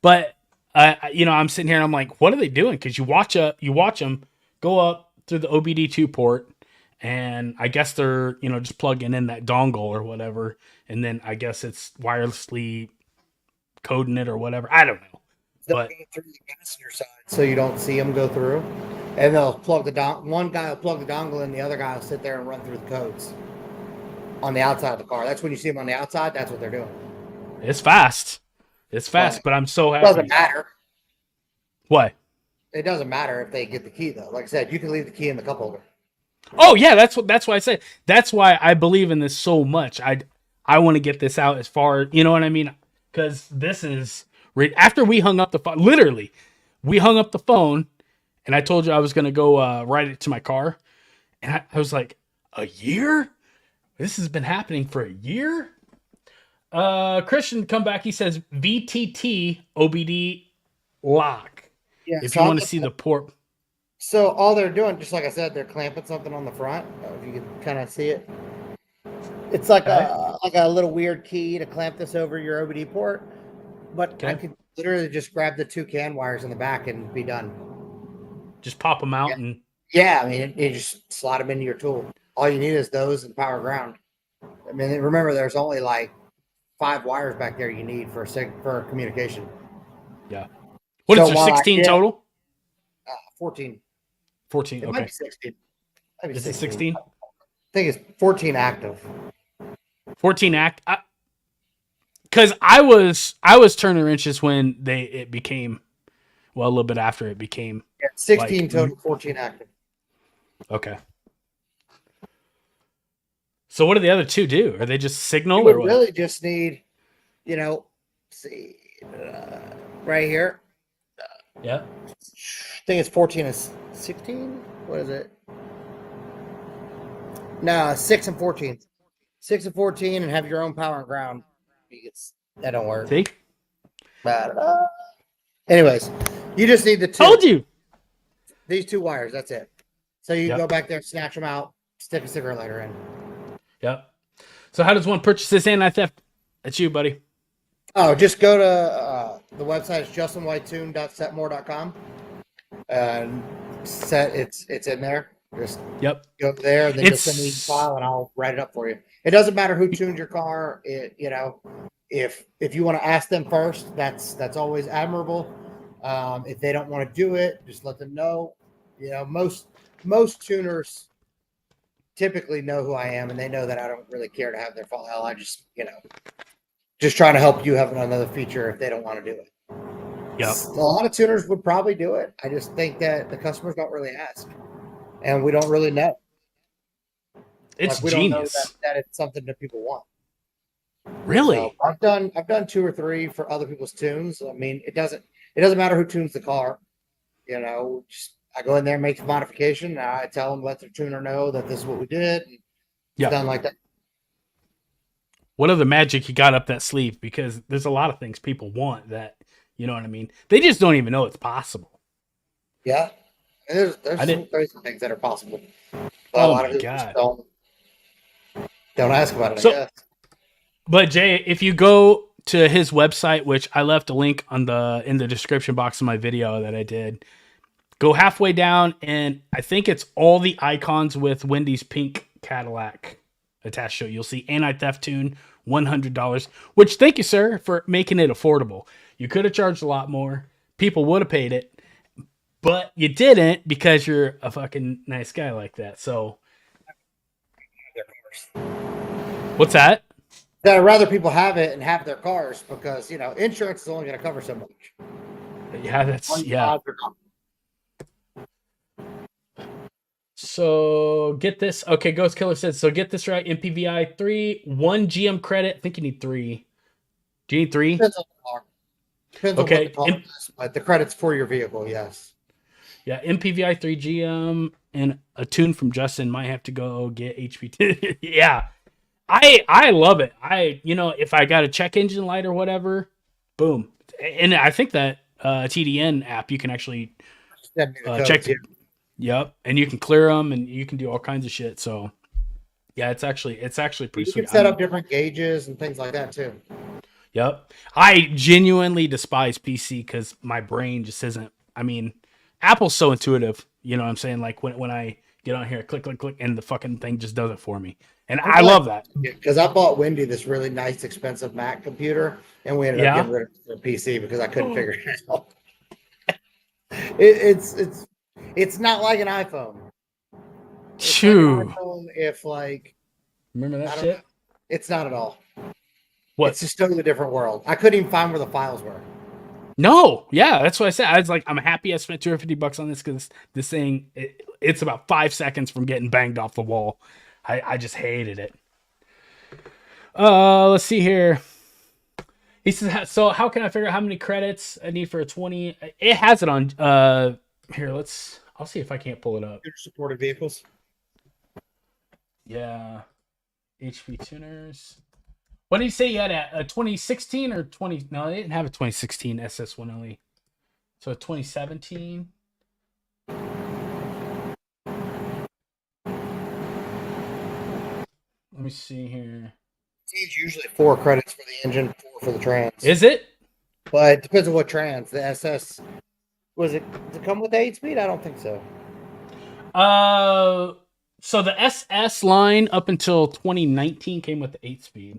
But I'm sitting here and I'm like, what are they doing? Because you watch them go up through the OBD2 port, and I guess they're just plugging in that dongle or whatever, and then I guess it's wirelessly coding it or whatever. I don't know, They'll but go through the passenger side so you don't see them go through, and they'll plug the one guy will plug the dongle in, the other guy will sit there and run through the codes on the outside of the car. That's when you see them on the outside. That's what they're doing. it's fast. It's But fast, but I'm so it doesn't happy. matter. What? It doesn't matter if they get the key though. Like I said, you can leave the key in the cup holder. Oh yeah, that's why I say that's why I believe in this so much. I want to get this out as far, you know what I mean? Because this is after we hung up the phone. Literally, we hung up the phone, and I told you I was gonna go ride it to my car, and I was like, a year? This has been happening for a year. Christian come back. He says VTT OBD lock. Yeah. If So you want to see the port. so all they're doing, just like I said, they're clamping something on the front. If you can kind of see it, it's like Okay. a little weird key to clamp this over your OBD port. But I Okay. could literally just grab the two CAN wires in the back and be done. Just pop them out Yeah. and Yeah, I mean, you just slot them into your tool. All you need is those and power ground. I mean, remember, there's only like 5 wires back there you need for communication. yeah. What is So there? while 16 total? 14, 14. it might Okay. be 16. Maybe Is it 16. 16? I think it's 14 active. 14 act. Because I was turning wrenches when it became, well, a little bit after it became Yeah, 16 like, total, 14 active. okay. So what do the other two do? Are they just You signal would or what? really just need, see, right here. Yeah. I think it's 14 and 16. What is it? No, 6 and 14. 6 and 14 and have your own power and ground. That don't work. See? But, anyways, you just need the two. Told you. These 2 wires. That's it. So you Yep. go back there, snatch them out, stick a cigarette lighter in. Yep. So how does one purchase this anti-theft? That's you, buddy. Oh, just go to the website. It's justinwhitetune.setmore.com. And it's in there. Just Yep. go there and then just send me the It's file and I'll write it up for you. It doesn't matter who tuned your car. If you want to ask them first, that's always admirable. If they don't want to do it, just let them know. Most tuners typically know who I am, and they know that I don't really care to have their file. I just trying to help you have another feature if they don't want to do it. yep. A lot of tuners would probably do it. I just think that the customers don't really ask, and we don't really know. It's We don't know genius. that it's something that people want. Really? So I've done 2 or 3 for other people's tunes. I mean, it doesn't matter who tunes the car. I go in there and make a modification. I tell them, let the tuner know that this is what we did. And Yeah. it's done like that. What other magic you got up that sleeve? Because there's a lot of things people want that, you know what I mean? They just don't even know it's possible. Yeah, and there's I some didn't. crazy things that are possible, but a Oh lot of my people just God. don't ask about it. I So, guess. but Jay, if you go to his website, which I left a link in the description box of my video that I did, go halfway down, and I think it's all the icons with Wendy's pink Cadillac attached to it. You'll see Anti-Theft Tune, $100, which thank you, sir, for making it affordable. You could have charged a lot more. People would have paid it, but you didn't because you're a fucking nice guy like that. So, what's that? That I'd rather people have it and have their cars because insurance is only going to cover so much. Yeah, yeah. Odds are not. So get this. Okay, Ghost Killer says, so get this right. MPVI 3, 1 GM credit. I think you need 3. Do you need 3? Depends on the car. Depends on Okay. what the car is, but the credit's for your vehicle, yes. Yeah, MPVI 3 GM and a tune from Justin might have to go get HP. Yeah. I love it. If I got a check engine light or whatever, boom. And I think that TDN app, you can actually Send me the codes, check. yeah. Yep, and you can clear them, and you can do all kinds of shit. So, yeah, it's actually pretty You sweet. can set up different gauges and things like that too. Yep, I genuinely despise PC because my brain just isn't. I mean, Apple's so intuitive. You know what I'm saying? Like when I get on here, click, click, click, and the fucking thing just does it for me, and I love that. Because I bought Wendy this really nice, expensive Mac computer, and we ended up getting rid of the PC because I couldn't figure it out. It's not like an iPhone. It's like an iPhone if Remember that I don't shit? know. It's not at all. What? It's just totally different world. I couldn't even find where the files were. No, yeah, that's what I said. I was like, I'm happy I spent $250 on this because this thing, it's about 5 seconds from getting banged off the wall. I just hated it. Let's see here. He says, so how can I figure out how many credits I need for a 20? It has it on. Here, I'll see if I can't pull it up. Supported vehicles. Yeah, HP tuners. What did he say? You had a 2016 or 20? No, they didn't have a 2016 SS1LE. So 2017. Let me see here. It's usually 4 credits for the engine, 4 for the trans. Is it? But it depends on what trans. The SS does it come with the 8-speed? I don't think so. So the SS line up until 2019 came with the 8-speed.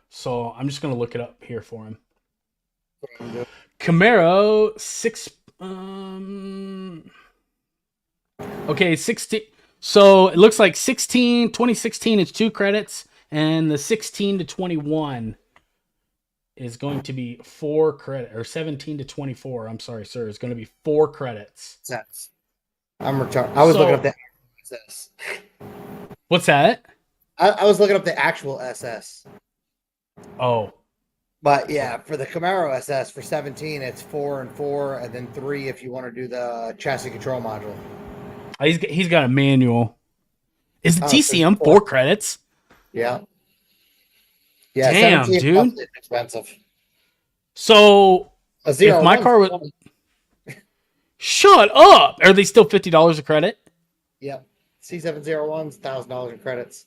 So I'm just gonna look it up here for him. Camaro 6. Okay, 16. So it looks like 2016 is 2 credits, and the 16 to 21 is going to be 4 credit, or 17 to 24. I'm sorry, sir. It's going to be 4 credits. I'm retarded. I was looking up the SS. What's that? I was looking up the actual SS. Oh. But yeah, for the Camaro SS for 17, it's 4 and 4, and then 3 if you want to do the chassis control module. He's got a manual. Is the TCM 4 credits? Yeah. Yeah. Damn, dude. Is expensive. So if my car was, shut up. Are they still $50 a credit? Yep. C701's $1,000 in credits.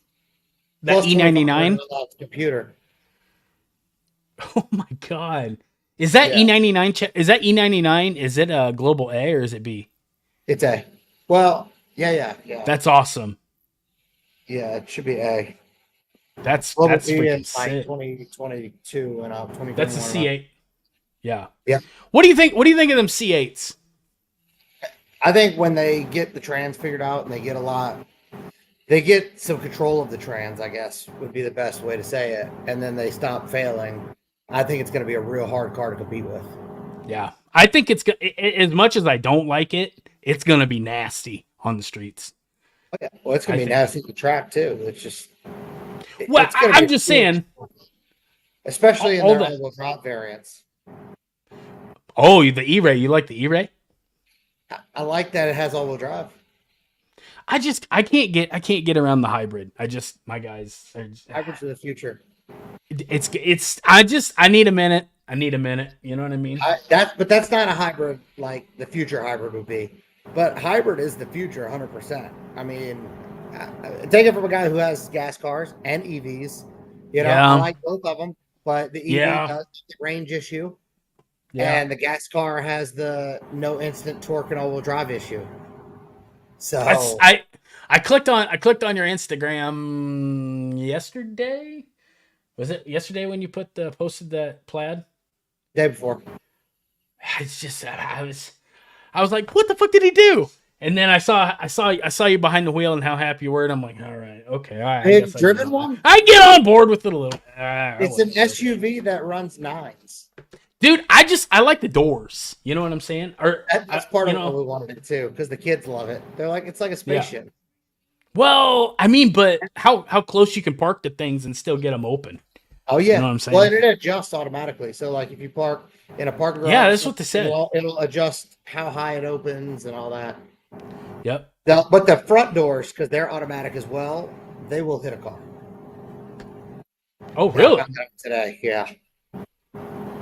That E99 computer. Oh my god. Is that Yeah, E99? Is that E99? Is it a global A or is it B? it's A. Well, yeah. That's awesome. Yeah, it should be A. Global That's B freaking is like sick. 2022 and That's a 2021 and up. C8. Yeah. Yeah. What do you think? What do you think of them C8s? I think when they get the trans figured out and they get some control of the trans, I guess would be the best way to say it. And then they stop failing. I think it's going to be a real hard car to compete with. Yeah, I think as much as I don't like it, it's gonna be nasty on the streets. Okay. Well, it's going I to be think. nasty to track too. It's just, Well, it's going to I'm be, just saying. especially in All their the all-wheel drive variants. Oh, the E-Ray. You like the E-Ray? I like that it has all-wheel drive. I can't get around the hybrid. My guys. Hybrids of the future. I need a minute. I need a minute. You know what I mean? But that's not a hybrid like the future hybrid would be. But hybrid is the future, 100%. I mean, take it from a guy who has gas cars and EVs. You know, I like both of them, but the EV does have the range issue, and the gas car has the no instant torque and all-wheel drive issue. So I clicked on your Instagram yesterday. Was it yesterday when you posted that plaid? Day before. It's just I was like, what the fuck did he do? And then I saw you behind the wheel and how happy you were, and I'm like, all right, okay, all right. Have you driven one? I get on board with it a little. It's an SUV that runs nines. Dude, I like the doors. You know what I'm saying? Or that's part of what we wanted it too, because the kids love it. They're like, it's like a spaceship. Yeah. Well, I mean, but how close you can park to things and still get them open? Oh yeah, you know what I'm saying? Well, it adjusts automatically. So like if you park in a parking garage, yeah, that's what they said. It'll adjust how high it opens and all that. Yep. But the front doors, because they're automatic as well, they will hit a car. Oh really? Today, yeah.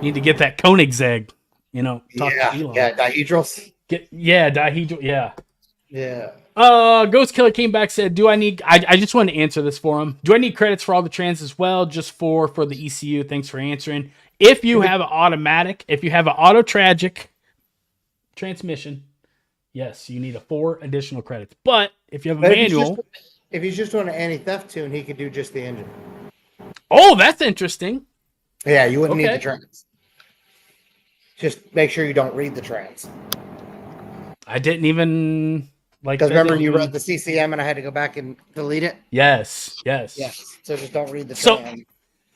Need to get that Koenigsegg. You know, talk to Elon. Yeah, dihedrals. Dihedral. Yeah. Ghost Killer came back, said, I just wanted to answer this for him. Do I need credits for all the trans as well? Just for the ECU? Thanks for answering. If you have an automatic, if you have an auto tragic transmission, yes, you need 4 additional credits. But if you have a manual. If he's just doing an anti-theft tune, he could do just the engine. Oh, that's interesting. Yeah, you wouldn't need the trans. Just make sure you don't read the trans. I didn't even because remember you read the CCM and I had to go back and delete it. Yes. So just don't read the trans.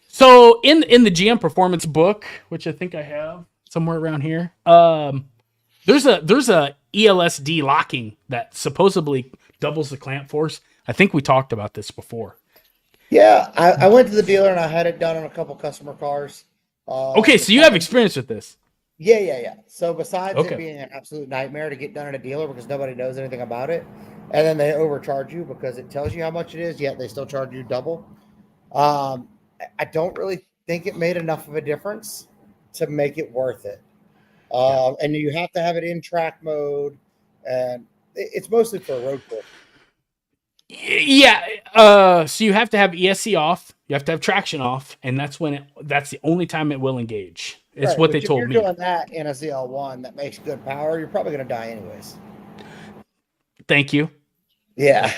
So in the GM Performance book, which I think I have somewhere around here, there's a ELSD locking that supposedly doubles the clamp force. I think we talked about this before. Yeah, I went to the dealer and I had it done on a couple customer cars. Okay, so you have experience with this. Yeah. So besides it being an absolute nightmare to get done at a dealer because nobody knows anything about it, and then they overcharge you because it tells you how much it is, yet they still charge you double. I don't really think it made enough of a difference to make it worth it. And you have to have it in track mode, and it's mostly for a road course. Yeah. So you have to have ESC off. You have to have traction off, and that's the only time it will engage. It's right, what they told me. If you're doing that in a ZL1 that makes good power, you're probably going to die anyways. Thank you. Yeah.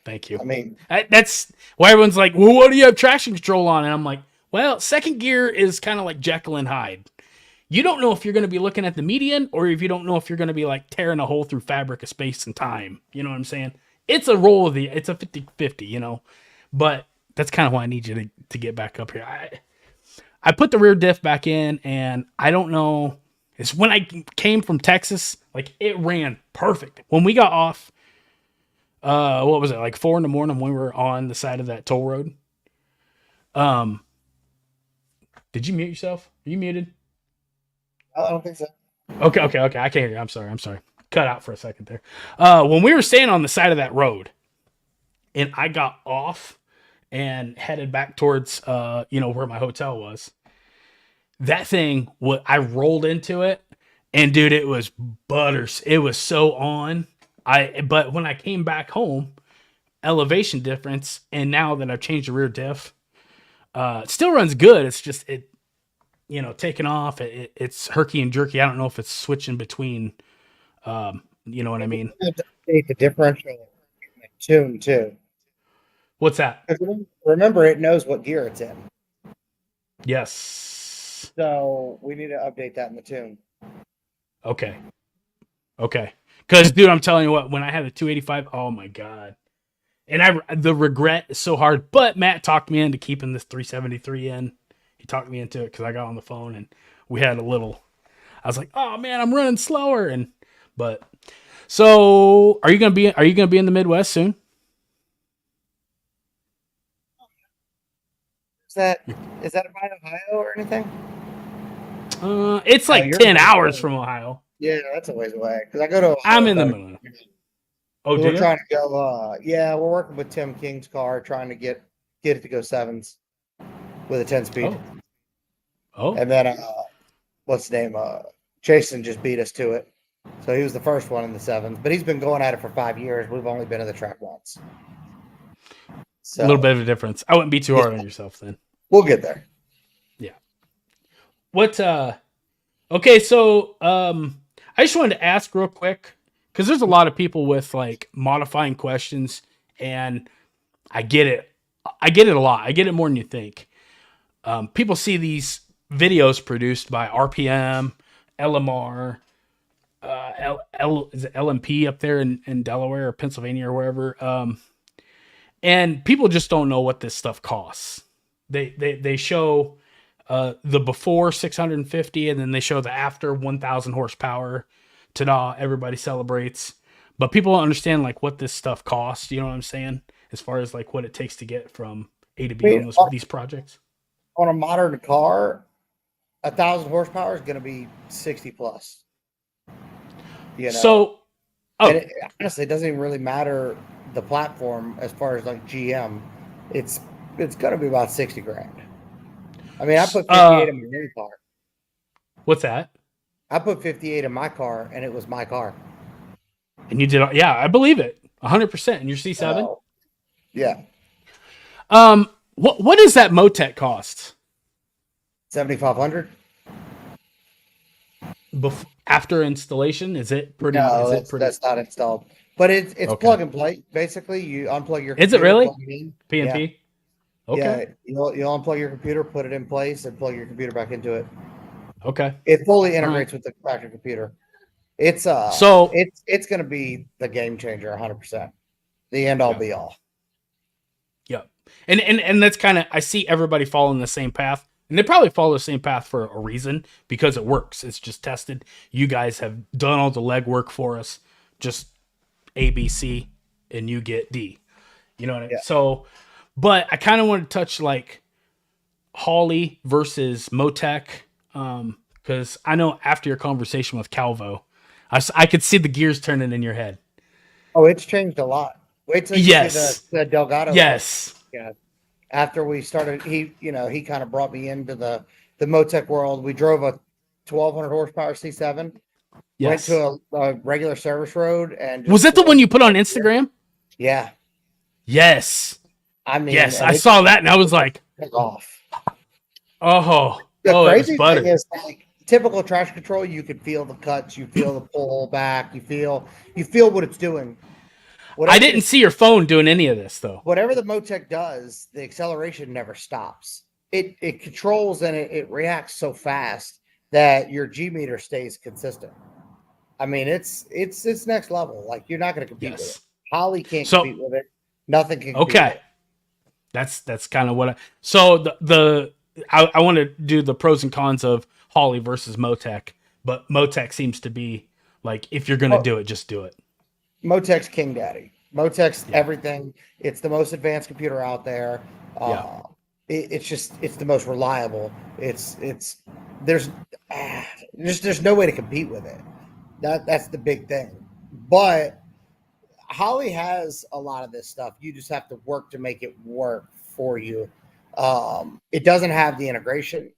Thank you. I mean, that's why everyone's like, well, what do you have traction control on? And I'm like, well, second gear is kind of like Jekyll and Hyde. You don't know if you're going to be looking at the median or if you don't know if you're going to be like tearing a hole through fabric of space and time. You know what I'm saying? It's a roll it's a 50-50, you know, but that's kind of why I need you to get back up here. I put the rear diff back in, and I don't know. It's when I came from Texas, like it ran perfect. When we got off, what was it, like 4 a.m. when we were on the side of that toll road? Did you mute yourself? Are you muted? I don't think so. Okay. I can't hear you. I'm sorry. Cut out for a second there. When we were staying on the side of that road, and I got off and headed back towards, where my hotel was. That thing, I rolled into it, and dude, it was butters. It was so on. But when I came back home, elevation difference, and now that I've changed the rear diff, it still runs good. It's just taking off. It's herky and jerky. I don't know if it's switching between. You know what I mean? You have to update the differential in the tune too. What's that? 'Cause remember, it knows what gear it's in. Yes. So we need to update that in the tune. Okay. Because, dude, I'm telling you what, when I had the 285, oh my god, and the regret is so hard. But Matt talked me into keeping this 373 in. He talked me into it because I got on the phone and we had a little. I was like, oh man, I'm running slower, but so are you gonna be in the Midwest soon? Is that by Ohio or anything? It's like you're 10 in hours Ohio. from Ohio. Yeah, that's a ways away. Because I go to Ohio. I'm in the middle. Oh, we're trying to go. Yeah, we're working with Tim King's car, trying to get it to go sevens with a 10-speed. Oh. And then what's his name? Jason just beat us to it. So he was the first one in the sevens, but he's been going at it for 5 years. We've only been to the track once. So a little bit of a difference. I wouldn't be too hard on yourself then. We'll get there. Yeah. What okay, so I just wanted to ask real quick, because there's a lot of people with like modifying questions, and I get it. I get it a lot. I get it more than you think. People see these videos produced by RPM, LMR, is it LMP up there in Delaware or Pennsylvania or wherever. And people just don't know what this stuff costs. They show the before 650, and then they show the after 1,000 horsepower. Ta-da! Everybody celebrates, but people don't understand like what this stuff costs. You know what I'm saying? As far as like what it takes to get from A to B on these projects. On a modern car, 1,000 horsepower is going to be 60 plus. So, and honestly, it doesn't even really matter the platform as far as like GM. It's going to be about 60 grand. I mean, I put 58 in my new car. What's that? I put 58 in my car, and it was my car. And you did, yeah, I believe it, 100%. In your C7. Yeah. What does that Motec cost? 7,500. After installation, is it pretty? No, that's not installed. But it's okay. Plug and play. Basically, you unplug your computer. Is it really? PNP? Yeah. Okay. Yeah, you'll unplug your computer, put it in place, and plug your computer back into it. Okay. It fully integrates with the factory computer. It's going to be the game changer, 100%. The end all be all. Yep. And that's kind of, I see everybody following the same path, and they probably follow the same path for a reason, because it works. It's just tested. You guys have done all the legwork for us. Just A, B, C, and you get D. You know what I mean? Yeah. So, but I kind of want to touch like Holley versus Motec, because I know after your conversation with Calvo, I could see the gears turning in your head. Oh, it's changed a lot. Wait till you see the Delgado. Yes. Yeah. After we started, he kind of brought me into the Motec world. We drove a 1,200 horsepower C7. Yes. Went to a regular service road, and was that the one you put on Instagram? Yeah. Yes. I mean, yes, I saw that, and I was like, off. The crazy thing is, like, typical traction control, you can feel the cuts, you feel the pull back, you feel what it's doing. I didn't see your phone doing any of this, though. Whatever the Motec does, the acceleration never stops. It controls and it reacts so fast that your G meter stays consistent. I mean, it's next level. Like, you're not going to compete with it. Holley can't compete with it. Nothing can compete with it. That's kind of what I want to do the pros and cons of Holley versus Motec, but Motec seems to be like, if you're going to do it, just do it. Motec's king daddy. Motec's everything. It's the most advanced computer out there. It's the most reliable. There's no way to compete with it. That's the big thing. But Holley has a lot of this stuff. You just have to work to make it work for you. It doesn't have the integration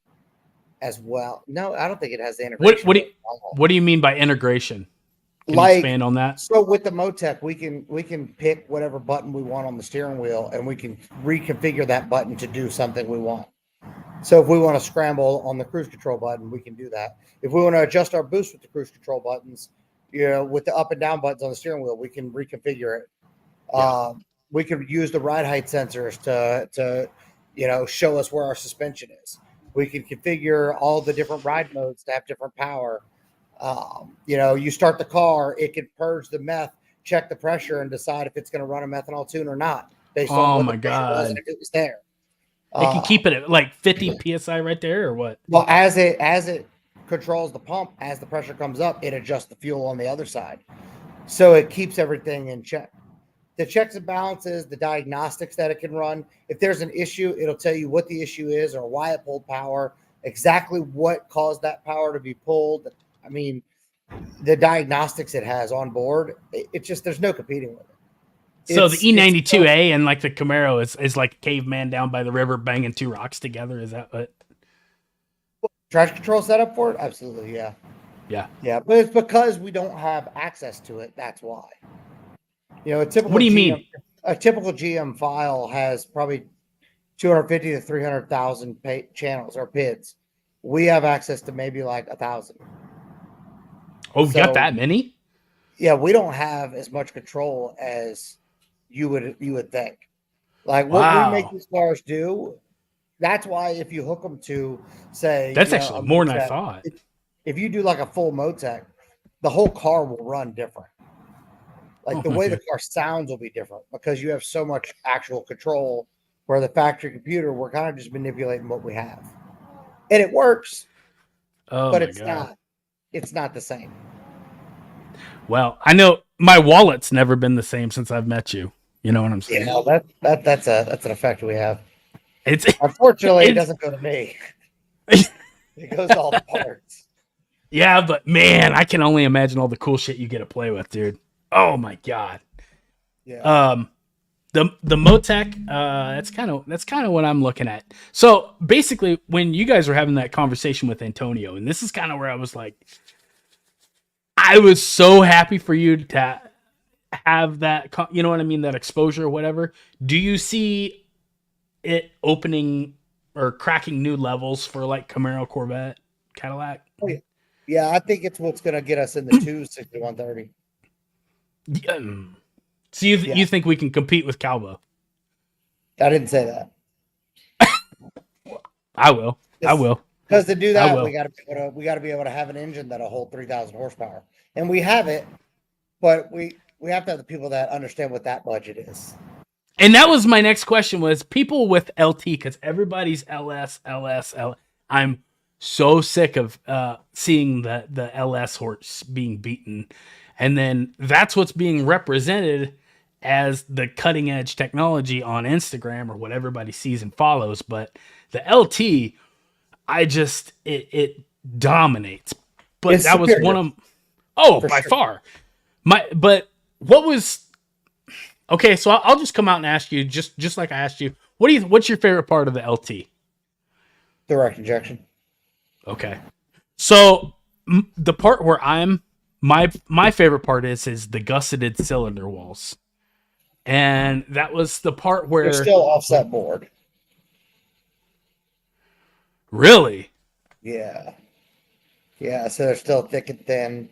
as well. No, I don't think it has the integration. What do you mean by integration? Can you expand on that? So with the Motec, we can pick whatever button we want on the steering wheel, and we can reconfigure that button to do something we want. So if we want to scramble on the cruise control button, we can do that. If we want to adjust our boost with the cruise control buttons, with the up and down buttons on the steering wheel, we can reconfigure it. Yeah. We could use the ride height sensors to show us where our suspension is. We can configure all the different ride modes to have different power. You start the car, it can purge the meth, check the pressure, and decide if it's going to run a methanol tune or not based on Oh what the my pressure was and god. if it was there. It can Uh, keep it at like 50 psi right there, or what? well, as it controls the pump, as the pressure comes up, it adjusts the fuel on the other side, so it keeps everything in check. The checks and balances, the diagnostics that it can run. If there's an issue, it'll tell you what the issue is or why it pulled power, exactly what caused that power to be pulled. I mean, the diagnostics it has on board, it's just there's no competing with it. So the It's E92A and like the Camaro is like a caveman down by the river banging two rocks together. Is that what? traction control setup for it. Absolutely, yeah, Yeah. yeah. But it's because we don't have access to it. That's why. A What typical do you GM, mean? a typical GM file has probably 250 to 300,000 channels or PIDs. We have access to maybe like 1,000. Oh, we got So that many? yeah, we don't have as much control as you would think. Like what we make Wow. these cars do. That's why if you hook them to say That's a actually more than I Motec, thought. if you do like a full Motec, the whole car will run different. Like Oh the my way the god. car sounds will be different because you have so much actual control. Where the factory computer, we're kind of just manipulating what we have, and it works, Oh but my it's god. not. It's not the same. Well, I know my wallet's never been the same since I've met you. You know what I'm saying? That's an effect we have. It's Unfortunately, it it's doesn't go to me. It goes to all the parts. yeah, but man, I can only imagine all the cool shit you get to play with, dude. Oh my god. Yeah. Um, the Motec, that's kind of what I'm looking at. So basically, when you guys were having that conversation with Antonio, and this is kind of where I was like, I was so happy for you to have that, you know what I mean, that exposure or whatever. Do you see it opening or cracking new levels for like Camaro, Corvette, Cadillac? Oh, yeah. Yeah, I think it's what's going to get us in the 26130. So you Yeah, you think we can compete with Calvo? I didn't say that. I will. I will. Because to do I that, we will. got to be able to have an engine that'll hold 3,000 horsepower, and we have it, but we have to have the people that understand what that budget is. And that was my next question was people with LT because everybody's LS. I'm so sick of seeing the LS horse being beaten. And then that's what's being represented as the cutting edge technology on Instagram or what everybody sees and follows. But the LT, it dominates. But It's that was superior one of for by sure. far. But what was okay, so I'll just come out and ask you, just like I asked you, what's your favorite part of the LT? Direct injection. Okay, so the part where my favorite part is the gusseted cylinder walls, and that was the part They're where still offset board. really, Yeah, yeah. So they're still thick and thin.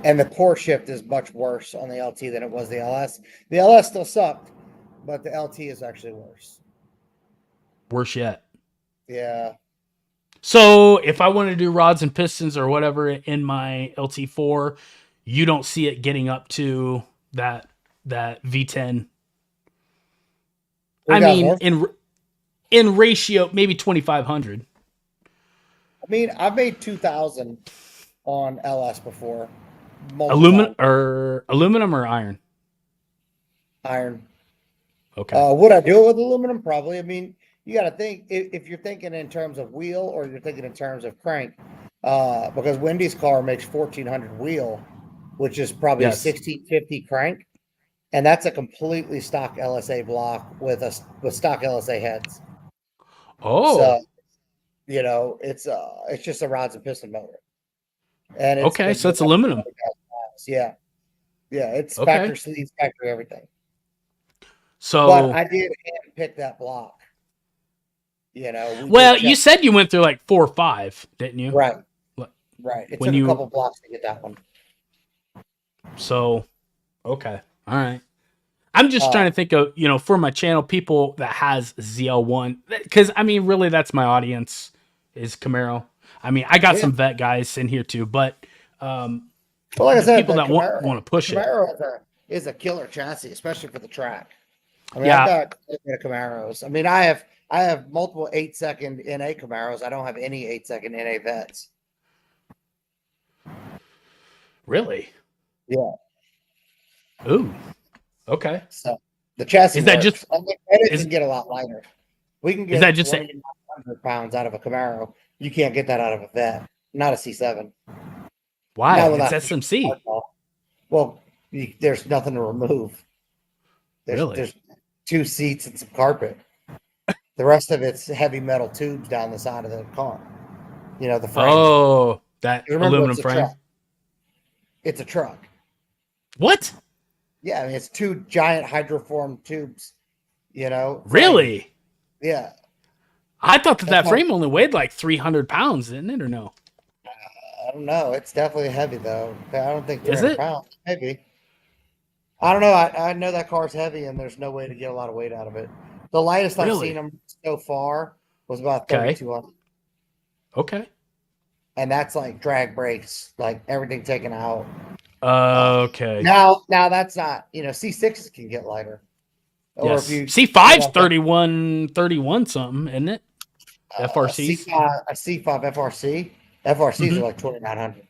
And the core shift is much worse on the LT than it was the LS. The LS still sucked, but the LT is actually worse. worse yet. Yeah. So if I want to do rods and pistons or whatever in my LT4, you don't see it getting up to that V10. I 3,000 mean, horse. in ratio, maybe 2,500. I mean, I've made 2,000 on LS before, multiple Aluminum times. or iron. Iron. Okay. Would I do it with aluminum? Probably. I mean, you got to think if you're thinking in terms of wheel or you're thinking in terms of crank, because Wendy's car makes 1,400 wheel, which is probably Yes. 1,650 crank, and that's a completely stock LSA block with stock LSA heads. Oh. So it's just a rods and piston motor, and it's Okay. been So doing it's that for aluminum. 20,000 miles. Yeah, yeah, it's Okay. factory sleeves, factory everything. But So I did hand pick that block. You know, we Well, did you check. said you went through like 4 or 5, didn't you? Right, Like, right. It when took a you couple blocks to get that one. so okay, all right. I'm just Uh, trying to think of, for my channel, people that has ZL1, because I mean, really, that's my audience is Camaro. I mean, I got yeah. some vet guys in here too, but um, Well, like I the said, people that want to The push it, Camaro is a killer chassis, especially for the track. I mean, I've yeah, got a bit of Camaros. I mean, I have multiple 8-second NA Camaros. I don't have any 8-second NA vets. really, Yeah. ooh, okay. So the chassis Is that just works. I mean, and it is can get a lot lighter. We can is that get just a, 2,900 pounds out of a Camaro. You can't get that out of a vet, not a C7. why? Not It's without SMC, well, there's nothing to remove. really? There's 2 seats and some carpet. The rest of it's heavy metal tubes down the side of the car. You know, the frame. Oh, that You remember, aluminum it's a frame. truck. It's a truck. What? Yeah, I mean, it's 2 giant hydroform tubes. Frame. Really? Yeah, I thought that that's that how. frame only weighed like 300 pounds, didn't it, or no? I don't know. It's definitely heavy though. I don't think Is 300 it pounds. Maybe. I don't know. I know that car's heavy, and there's no way to get a lot of weight out of it. The lightest I've seen really? them so far was about Okay. 3,200, Okay. and that's like drag brakes, like everything taken out. Okay. Now that's not. C6s can get lighter, or if Yes. you C5's want that 31 something, isn't it? a FRCs. C5 FRCs are Hmm. like 2,900.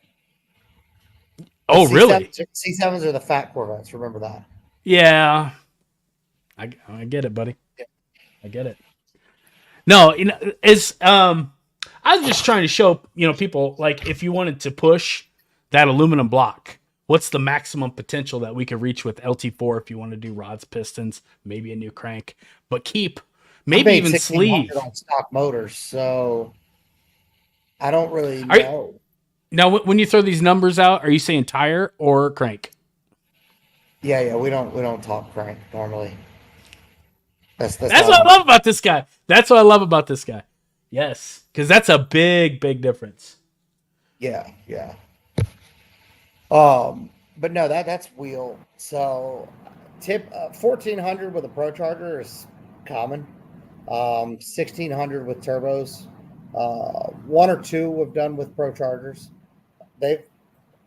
But Oh, really? C7s are the fat Corvettes. Remember that. Yeah. I get it, buddy. I get it. No, it's I was just trying to show, people like if you wanted to push that aluminum block, what's the maximum potential that we could reach with LT4 if you want to do rods, pistons, maybe a new crank, but keep I maybe made even 1,600 sleeve. on stock motors, so I don't really Are know. now when you throw these numbers out, are you saying tire or crank? Yeah, we don't talk crank normally. That's That's not what on. I love about this guy. That's what I love about this guy. Yes, because that's a big difference. Yeah, yeah. But no, that's wheel. So tip 1,400 with a Pro Charger is common. 1,600 with turbos. One or two we've done with Pro Chargers. They've,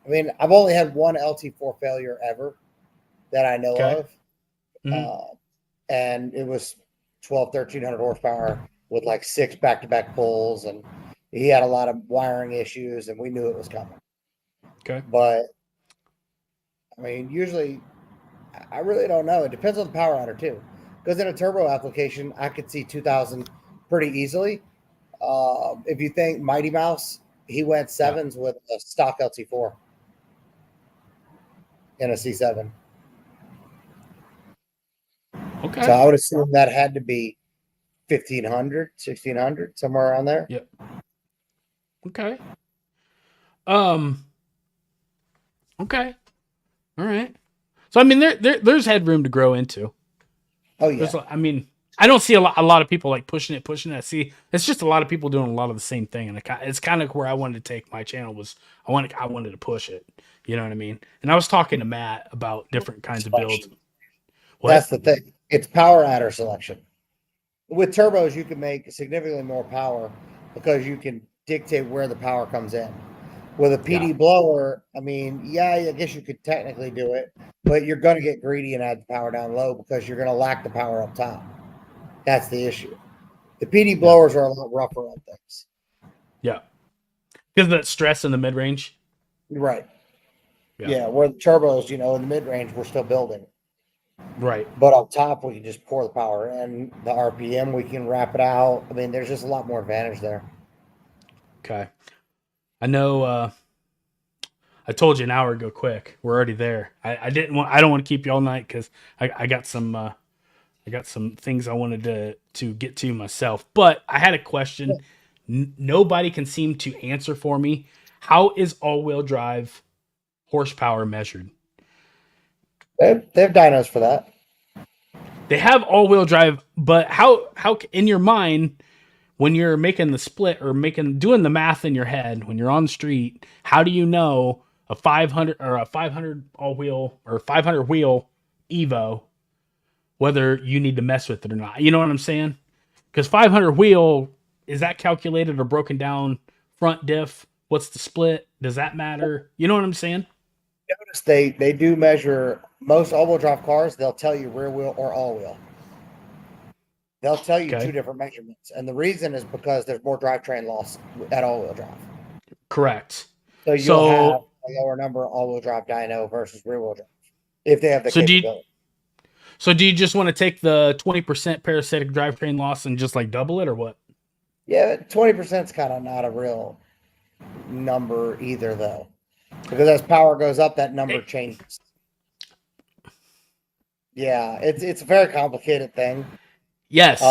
I mean, I've only had one LT4 failure ever that I know Okay. of. Hmm. And it was 1,300 horsepower with like 6 back-to-back pulls, and he had a lot of wiring issues, and we knew it was coming. Okay. But I mean, usually, I really don't know. It depends on the power adder too, because in a turbo application, I could see 2,000 pretty easily. If you think Mighty Mouse, he went Yeah. sevens with a stock LT4 in a C7. So Okay. I would assume that had to be 1,500, 1,600, somewhere around there. Yep. Okay. Um. Okay. All right. So I mean, there's headroom to grow into. Oh yeah. I mean, I don't see a lot of people like pushing it. I see it's just a lot of people doing a lot of the same thing, and it's kind of where I wanted to take my channel was I wanted to push it. You know what I mean? And I was talking to Matt about different kinds of builds. Selection. What? That's the thing. It's power adder selection. With turbos, you can make significantly more power because you can dictate where the power comes in. With a Yeah. PD blower, I mean, yeah, I guess you could technically do it, but you're going to get greedy and add the power down low because you're going to lack the power up top. That's the issue. The PD Yeah. blowers are a lot rougher on things. Yeah. Because of that stress in the mid range. Right. Yeah. Yeah. Where the turbos, in the mid range, we're still building. Right. But up top, we can just pour the power in. The RPM, we can wrap it out. I mean, there's just a lot more advantage there. Okay. I know. I told you an hour ago. Quick, we're already there. I didn't want. I don't want to keep you all night because I got some. I got some things I wanted to get to myself. But I had a question. Nobody can seem to answer for me. How is all-wheel drive horsepower measured? They have dynos for that. They have all-wheel drive, but how in your mind when you're making the split or doing the math in your head when you're on the street, how do you know a 500 or a 500 all wheel or 500 wheel Evo whether you need to mess with it or not? You know what I'm saying? Because 500 wheel, is that calculated or broken down front diff? What's the split? Does that matter? You know what I'm saying? Notice they do measure most all-wheel drive cars. They'll tell you rear wheel or all-wheel. They'll tell you two Okay. different measurements, and the reason is because there's more drivetrain loss at all-wheel drive. Correct. So you'll have a lower number of all-wheel drive dyno versus rear-wheel drive if they have the so do you, capability. so do you just want to take the 20% parasitic drivetrain loss and just like double it or what? Yeah, 20% is kind of not a real number either, though, because as power goes up, that number changes. Yeah, it's a very complicated thing. Yes.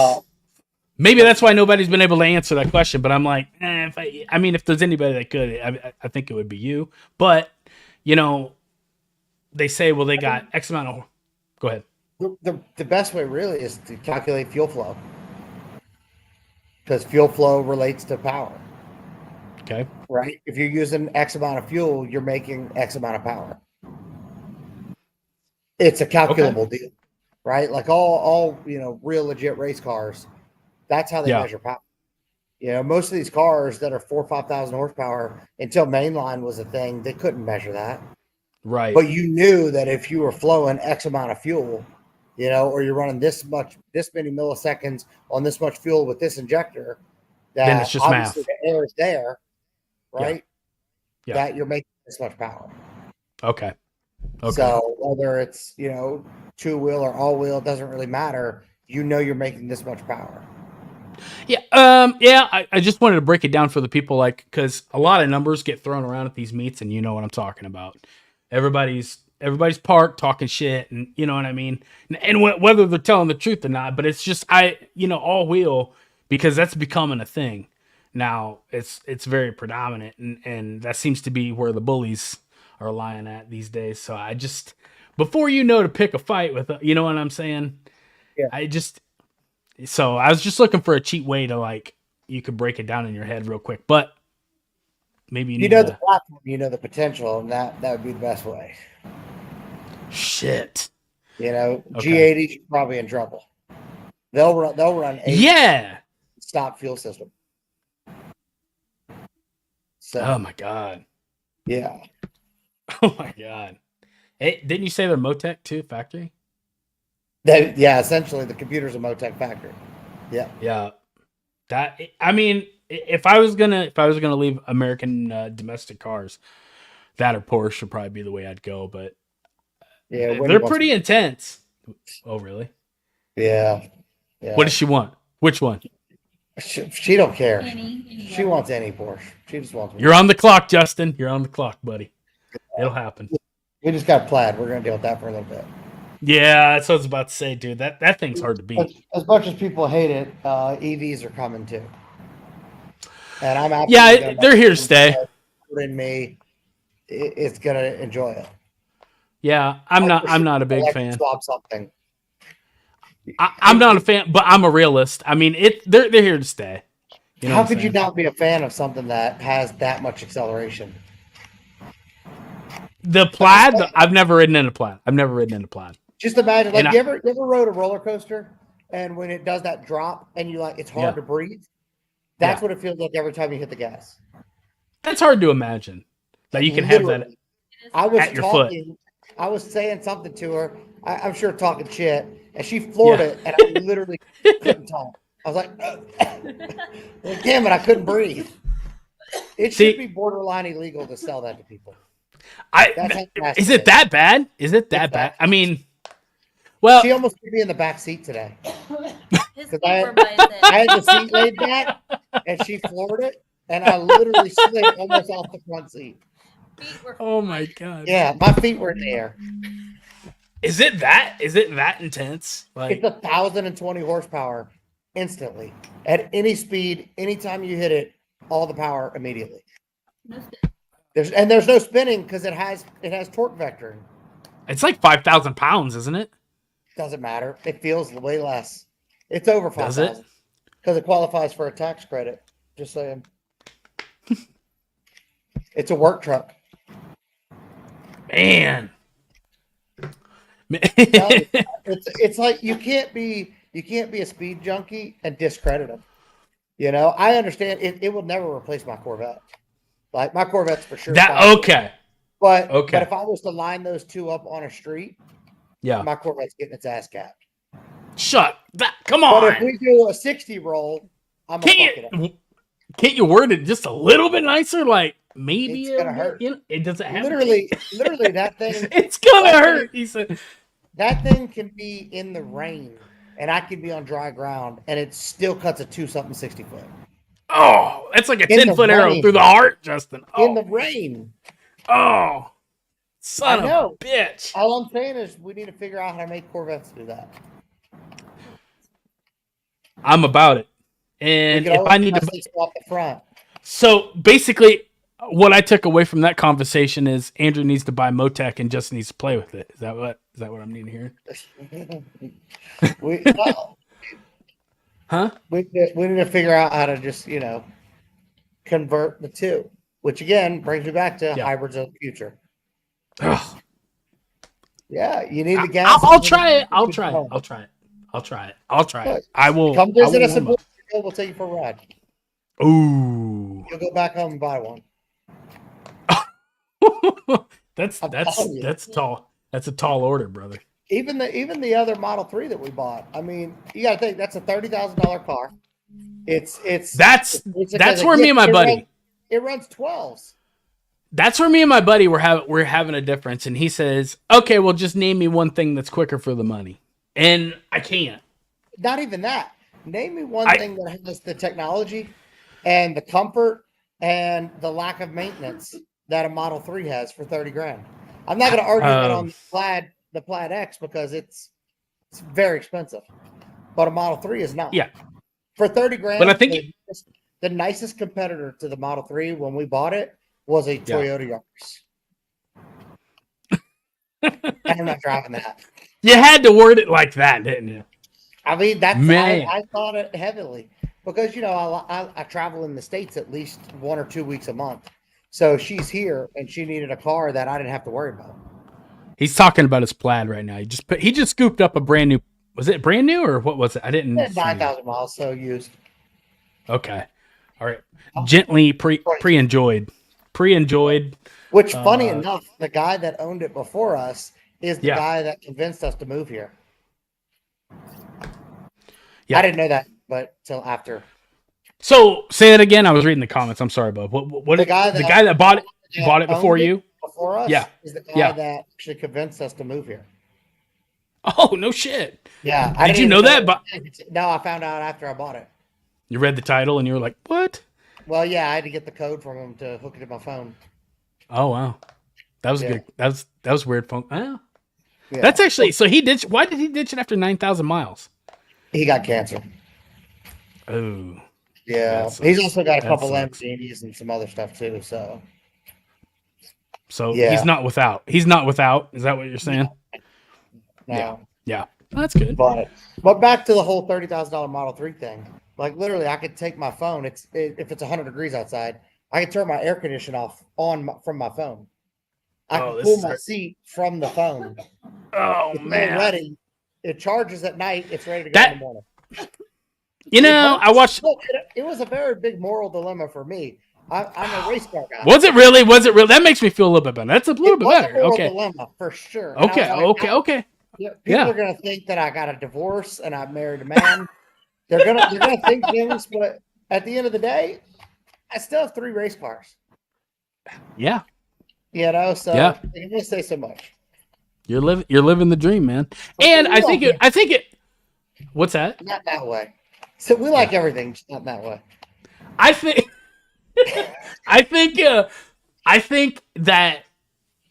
Maybe that's why nobody's been able to answer that question. But I'm like, if there's anybody that could, I think it would be you. But you know, they say, well, they got X amount of. Go ahead. The best way really is to calculate fuel flow, because fuel flow relates to power. Okay. Right. If you're using X amount of fuel, you're making X amount of power. It's a calculable deal, right? Like all real legit race cars, that's how they measure power. You know, most of these cars that are 4,000 or 5,000 horsepower, until mainline was a thing, they couldn't measure that. Right. But you knew that if you were flowing X amount of fuel, or you're running this many milliseconds on this much fuel with this injector, that then it's just obviously math. the air is there, right? Yeah. That you're making this much power. Okay. So whether it's, two-wheel or all-wheel, it doesn't really matter. You're making this much power. Yeah. I just wanted to break it down for the people, because a lot of numbers get thrown around at these meets, and you know what I'm talking about. Everybody's parked talking shit, and you know what I mean. And whether they're telling the truth or not, but it's just all wheel, because that's becoming a thing now. It's very predominant, and that seems to be where the bullies are lying at these days. So I just, before to pick a fight with, you know what I'm saying? Yeah. So I was just looking for a cheap way to you could break it down in your head real quick, but maybe the platform, the potential, and that would be the best way. Shit. G80's probably in trouble. They'll run stop fuel system. So. Oh my god. Yeah. Oh my god. Hey, didn't you say they're Motec too, factory? Essentially the computer's a Motec factory. Yeah. Yeah. If I was gonna leave American domestic cars, that or Porsche would probably be the way I'd go. But they're pretty intense. Oh really? Yeah. What does she want? Which one? She don't care. She wants any Porsche. She just wants. You're on the clock, Justin. You're on the clock, buddy. It'll happen. We just got Plaid. We're gonna deal with that for a little bit. Yeah, that's what I was about to say, dude. That thing's hard to beat. As much as people hate it, EVs are coming too. And I'm absolutely they're here to stay. In me, it's gonna enjoy it. Yeah, I'm not a big fan. Swap something. I'm not a fan, but I'm a realist. They're here to stay. How could you not be a fan of something that has that much acceleration? The Plaid, I've never ridden in a Plaid. Just imagine, you ever rode a roller coaster, and when it does that drop, and it's hard to breathe. That's what it feels like every time you hit the gas. That's hard to imagine that you can have that at your foot. I was saying something to her. I'm sure talking shit, and she floored it, and I literally couldn't talk. I was like, damn it, I couldn't breathe. It should be borderline illegal to sell that to people. Is it that bad? Is it that bad? Well, she almost put me in the back seat today. Because I had the seat laid back, and she floored it, and I literally slid almost off the front seat. Oh my god! Yeah, my feet were in the air. Is it that intense? It's 1,020 horsepower instantly at any speed, anytime you hit it, all the power immediately. There's no spinning because it has torque vectoring. It's like 5,000 pounds, isn't it? Doesn't matter. It feels way less. It's over 5,000. because it qualifies for a tax credit. Just saying. It's a work truck. Man. It's like you can't be a speed junkie and discredit them. You know, I understand it will never replace my Corvette. Like my Corvette's for sure. Okay. But if I was to line those two up on a street, yeah, my Corvette's getting its ass capped. Come on. But if we do a 60 roll, I'm gonna fuck it up. Can't you word it just a little bit nicer? Like maybe it's gonna hurt. You know, it doesn't have literally that thing. It's gonna hurt. He said that thing can be in the rain, and I can be on dry ground, and it still cuts a 2-something 60 foot. Oh, that's like a 10-foot arrow through the heart, Justin. Oh. In the rain. Oh, son of a bitch! All I'm saying is we need to figure out how to make Corvettes do that. I'm about it. And if I need to off the front. So basically, what I took away from that conversation is Andrew needs to buy Motec and just needs to play with it. Is that what I'm needing to hear? Huh? We need to figure out how to just convert the two, which again brings me back to hybrids of the future. Ugh. Yeah, you need the gas. I'll try it. I'll try it. I will come visit us in Portugal. We'll take you for a ride. Ooh. You'll go back home and buy one. that's tall. That's a tall order, brother. Even the other Model 3 that we bought. I mean, you got to think that's a $30,000 car. That's where me and my buddy. It runs 12s. That's where me and my buddy we're having a difference, and he says, "Okay, well, just name me one thing that's quicker for the money," and I can't. Not even that. Name me one thing that has the technology and the comfort and the lack of maintenance that a Model 3 has for 30 grand. I'm not going to argue that on the Plaid X because it's very expensive, but a Model 3 is not. Yeah, for 30 grand. But I think the nicest competitor to the Model 3 when we bought it was a Toyota Yaris. I'm not driving that. You had to word it like that, didn't you? I mean, I thought it heavily because I travel in the States at least 1 or 2 weeks a month. So she's here and she needed a car that I didn't have to worry about. He's talking about his Plaid right now. He just scooped up a brand new. Was it brand new or what was it? I didn't. 9,000 miles, so used. Okay, all right. Gently pre-enjoyed. Which, funny enough, the guy that owned it before us is the guy that convinced us to move here. Yeah. I didn't know that, but till after. So say that again. I was reading the comments. I'm sorry, bub. What the guy that bought it before you? Before us, is the guy that actually convinced us to move here. Oh, no shit. Yeah. Did you know that? No, I found out after I bought it. You read the title and you were like, what? Well, yeah, I had to get the code from him to hook it to my phone. Oh, wow. That was good. That was weird. Yeah. That's actually, so why did he ditch it after 9,000 miles? He got cancer. Oh. Yeah. He's also got a couple Lamborghinis and some other stuff too, so. So he's not without. He's not without. Is that what you're saying? No. Yeah. That's good. But back to the whole $30,000 Model 3 thing. Like literally, I could take my phone. If it's 100 degrees outside, I could turn my air conditioner off from my phone. I can pull my seat from the phone. Oh, it's man. Ready. It charges at night. It's ready to go in the morning. I watched. It was a very big moral dilemma for me. I'm a race car guy. Was it really? That makes me feel a little bit better. That's a little bit better. Okay. Dilemma for sure. Okay. Okay. People are gonna think that I got a divorce and I married a man. they're gonna think things, but at the end of the day, I still have 3 race cars. Yeah. So I can only say so much. You're living the dream, man. And I think it. What's that? Not that way. So we like everything, just not that way. I think. I think that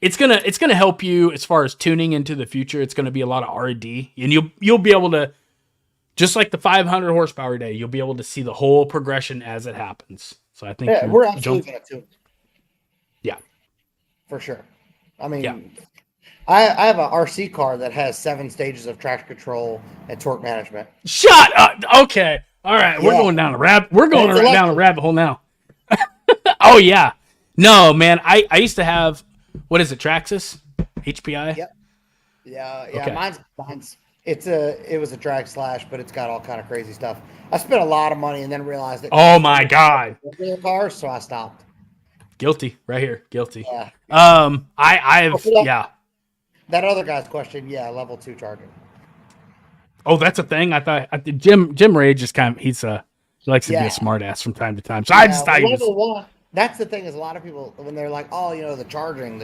it's gonna help you as far as tuning into the future. It's gonna be a lot of R&D, and you'll be able to, just like the 500 horsepower day, you'll be able to see the whole progression as it happens. So I think we're absolutely gonna tune. Yeah, for sure. I mean, I have an RC car that has 7 stages of traction control and torque management. Shut up. Okay. All right, we're Yeah. going down a rabbit. We're going It's down a rabbit hole now. Oh yeah, no man. I used to have, what is it? Traxxas, HPI. Yep. Yeah. Okay. Mine's. It was a drag slash, but it's got all kind of crazy stuff. I spent a lot of money and then realized that. Oh my god. Cars, so I stopped. Guilty, right here. Guilty. Yeah. I've yeah. That other guy's question, yeah, level 2 charging. Oh, that's a thing. I thought Jim Ray just kind of he likes to be a smart ass from time to time. So I just thought he was. Level 1. That's the thing is a lot of people when they're like, oh, the charging,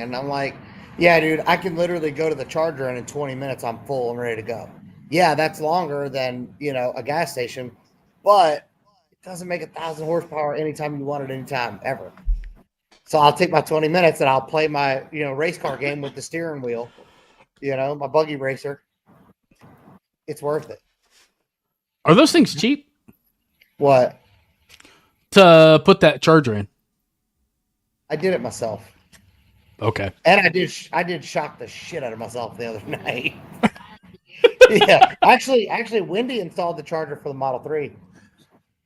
and I'm like, yeah, dude, I can literally go to the charger and in 20 minutes I'm full and ready to go. Yeah, that's longer than a gas station, but it doesn't make 1,000 horsepower anytime you want it, anytime ever. So I'll take my 20 minutes and I'll play my race car game with the steering wheel, my buggy racer. It's worth it. Are those things cheap? What? To put that charger in. I did it myself. Okay. And I did shock the shit out of myself the other night. Yeah. Actually, Wendy installed the charger for the Model 3.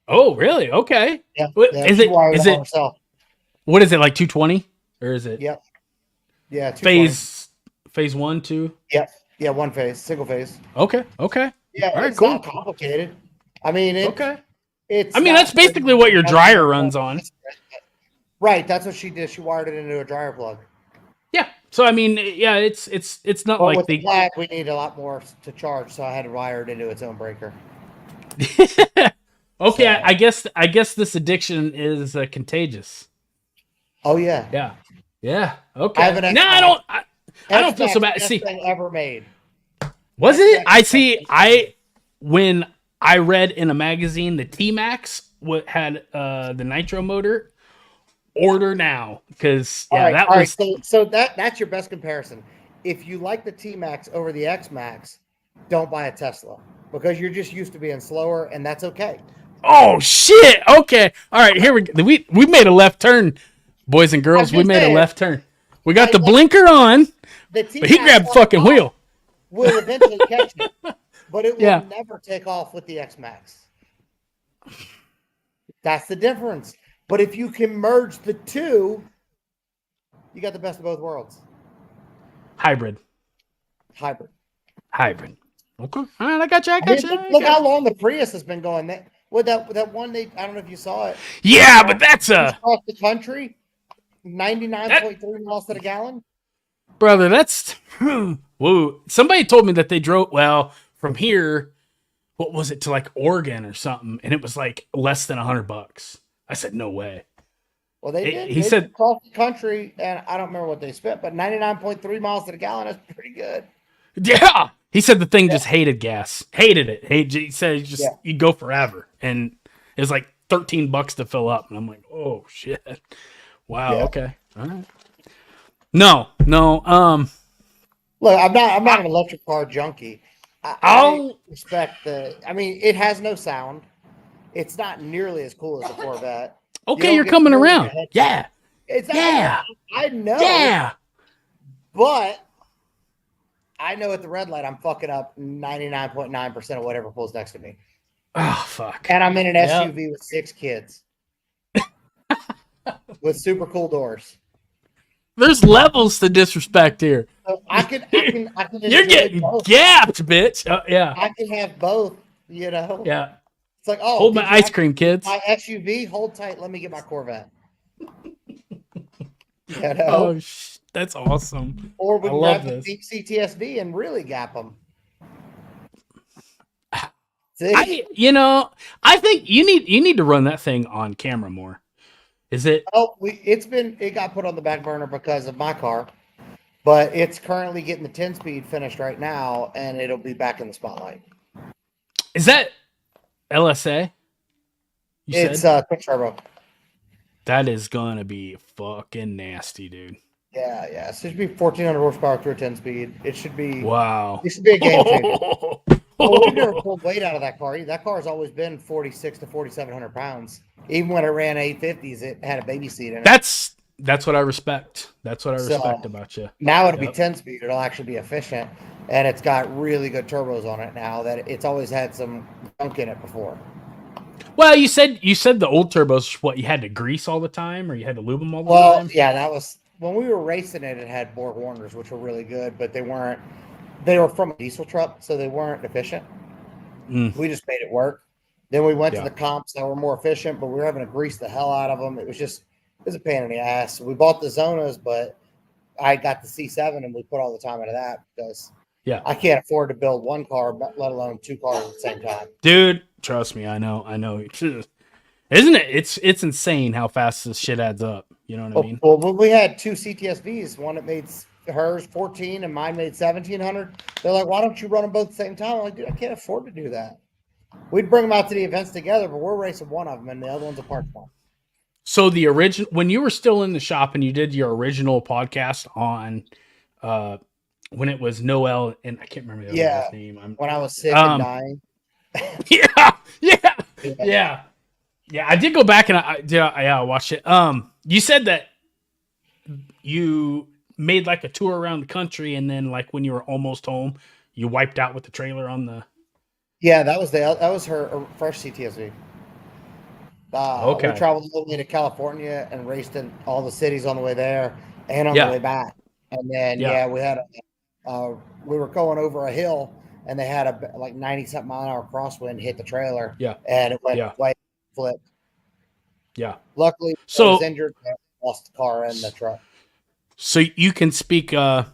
Oh, really? Okay. Yeah. Is it herself. What is it, like 220? Or is it? Yep. Yeah. Phase 1, 2? Yep. Yeah, one phase, single phase. Okay. Yeah, all right, it's cool. not complicated. I mean, that's basically what your dryer runs on. Right, that's what she did. She wired it into a dryer plug. Yeah. So I mean, yeah, it's not like with the flag, we need a lot more to charge, so I had to wire it into its own breaker. Okay, So. I guess this addiction is contagious. Oh yeah. Yeah. Okay. I have an no, I don't feel so bad. Best See, thing ever made. was it? I see. When I read in a magazine the T-Max had the nitro motor. Order now, because so that's your best comparison. If you like the T-Max over the X-Max, don't buy a Tesla because you're just used to being slower, and that's okay. Oh shit! Okay, all right. Here we go. We made a left turn, boys and girls. We made a left turn. We got the blinker on, but he grabbed the fucking wheel. Will eventually catch it, but it will never take off with the X-Max. That's the difference. But if you can merge the two, you got the best of both worlds. Hybrid. Okay. All right, I got you. Look how long the Prius has been going. That one I don't know if you saw it. Yeah, but that's across the country, 99.3 miles to the gallon. Brother, that's whoa. Somebody told me that they drove from here. What was it to like Oregon or something, and it was like less than $100. I said, no way. Well, they did. He said across the country, and I don't remember what they spent, but 99.3 miles to the gallon is pretty good. Yeah. He said the thing just hated gas. Hated it. He said you'd go forever. And it was like $13 to fill up. And I'm like, oh shit. Wow. Yeah. Okay. All right. No. Look, I'm not an electric car junkie. I respect it has no sound. It's not nearly as cool as a Corvette. Okay, you're coming around. Yeah. I know. Yeah. But I know at the red light I'm fucking up 99.9% of whatever pulls next to me. Oh, fuck. And I'm in an SUV with 6 kids. With super cool doors. There's levels to disrespect here. So I can You're getting gapped, bitch. Yeah. I can have both, Yeah. It's like, hold my ice cream, kids. My SUV, hold tight. Let me get my Corvette. Oh, that's awesome. Or we can grab the deep CTSV and really gap them. I think you need to run that thing on camera more. Is it? Oh, it got put on the back burner because of my car, but it's currently getting the 10-speed finished right now, and it'll be back in the spotlight. Is that LSA? It's quick turbo. That is gonna be fucking nasty, dude. Yeah. So it should be 1,400 horsepower through a 10-speed. It should be. Wow. It should be a game changer. Well, we've never pulled weight out of that car. That car has always been 4,600 to 4,700 pounds. Even when it ran 850s, it had a baby seat in it. That's what I respect. That's what I respect about you. Now it'll be 10-speed. It'll actually be efficient, and it's got really good turbos on it now. That it's always had some gunk in it before. Well, you said the old turbos. What, you had to grease all the time, or you had to lube them all the Well, time? yeah, that was when we were racing it. It had Borg Warners, which were really good, but they weren't. They were from a diesel truck, so they weren't efficient. Mm, We just made it work. Then we went to yeah. the comps that were more efficient, but we were having to grease the hell out of them. It was a pain in the ass. We bought the Zonas, but I got the C7 and we put all the time into that because Yeah. I can't afford to build one car, let alone two cars at the same time. Dude, trust me, I know. Isn't it? It's insane how fast this shit adds up. You know what I mean? Well, when we had two CTSVs, one that made hers 14 and mine made 1700. They're like, why don't you run them both at the same time? I'm like, dude, I can't afford to do that. We'd bring them out to the events together, but we're racing one of them and the other one's a parts one. So the original, when you were still in the shop and you did your original podcast on, when it was Noel and I can't remember the other guy's name. When I was sick and dying. Yeah, yeah. I did go back and I watched it. You said that you made like a tour around the country, and then like when you were almost home, you wiped out with the trailer on the. Yeah, that was her first CTSV. Okay. We traveled all the way to California and raced in all the cities on the way there and on Yeah. the way back. And then we had we were going over a hill and they had a like 90-something mile an hour crosswind hit the trailer. Yeah. And it went way flipped. Yeah. Luckily, I was injured and I lost the car and the truck. So you can speak from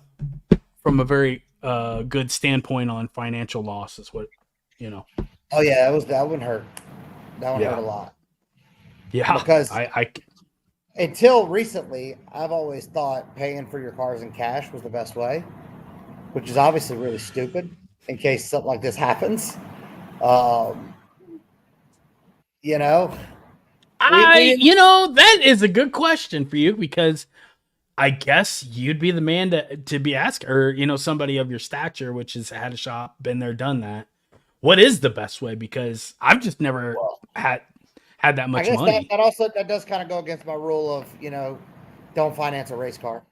a very good standpoint on financial loss, is what you know. Oh yeah, that one hurt. That one hurt a lot. Yeah, because I until recently, I've always thought paying for your cars in cash was the best way, which is obviously really stupid in case something like this happens. You know, that is a good question for you, because I guess you'd be the man to be asked, or somebody of your stature, which has had a shop, been there, done that. What is the best way? Because I've just never had that much money. That does kind of go against my rule of don't finance a race car.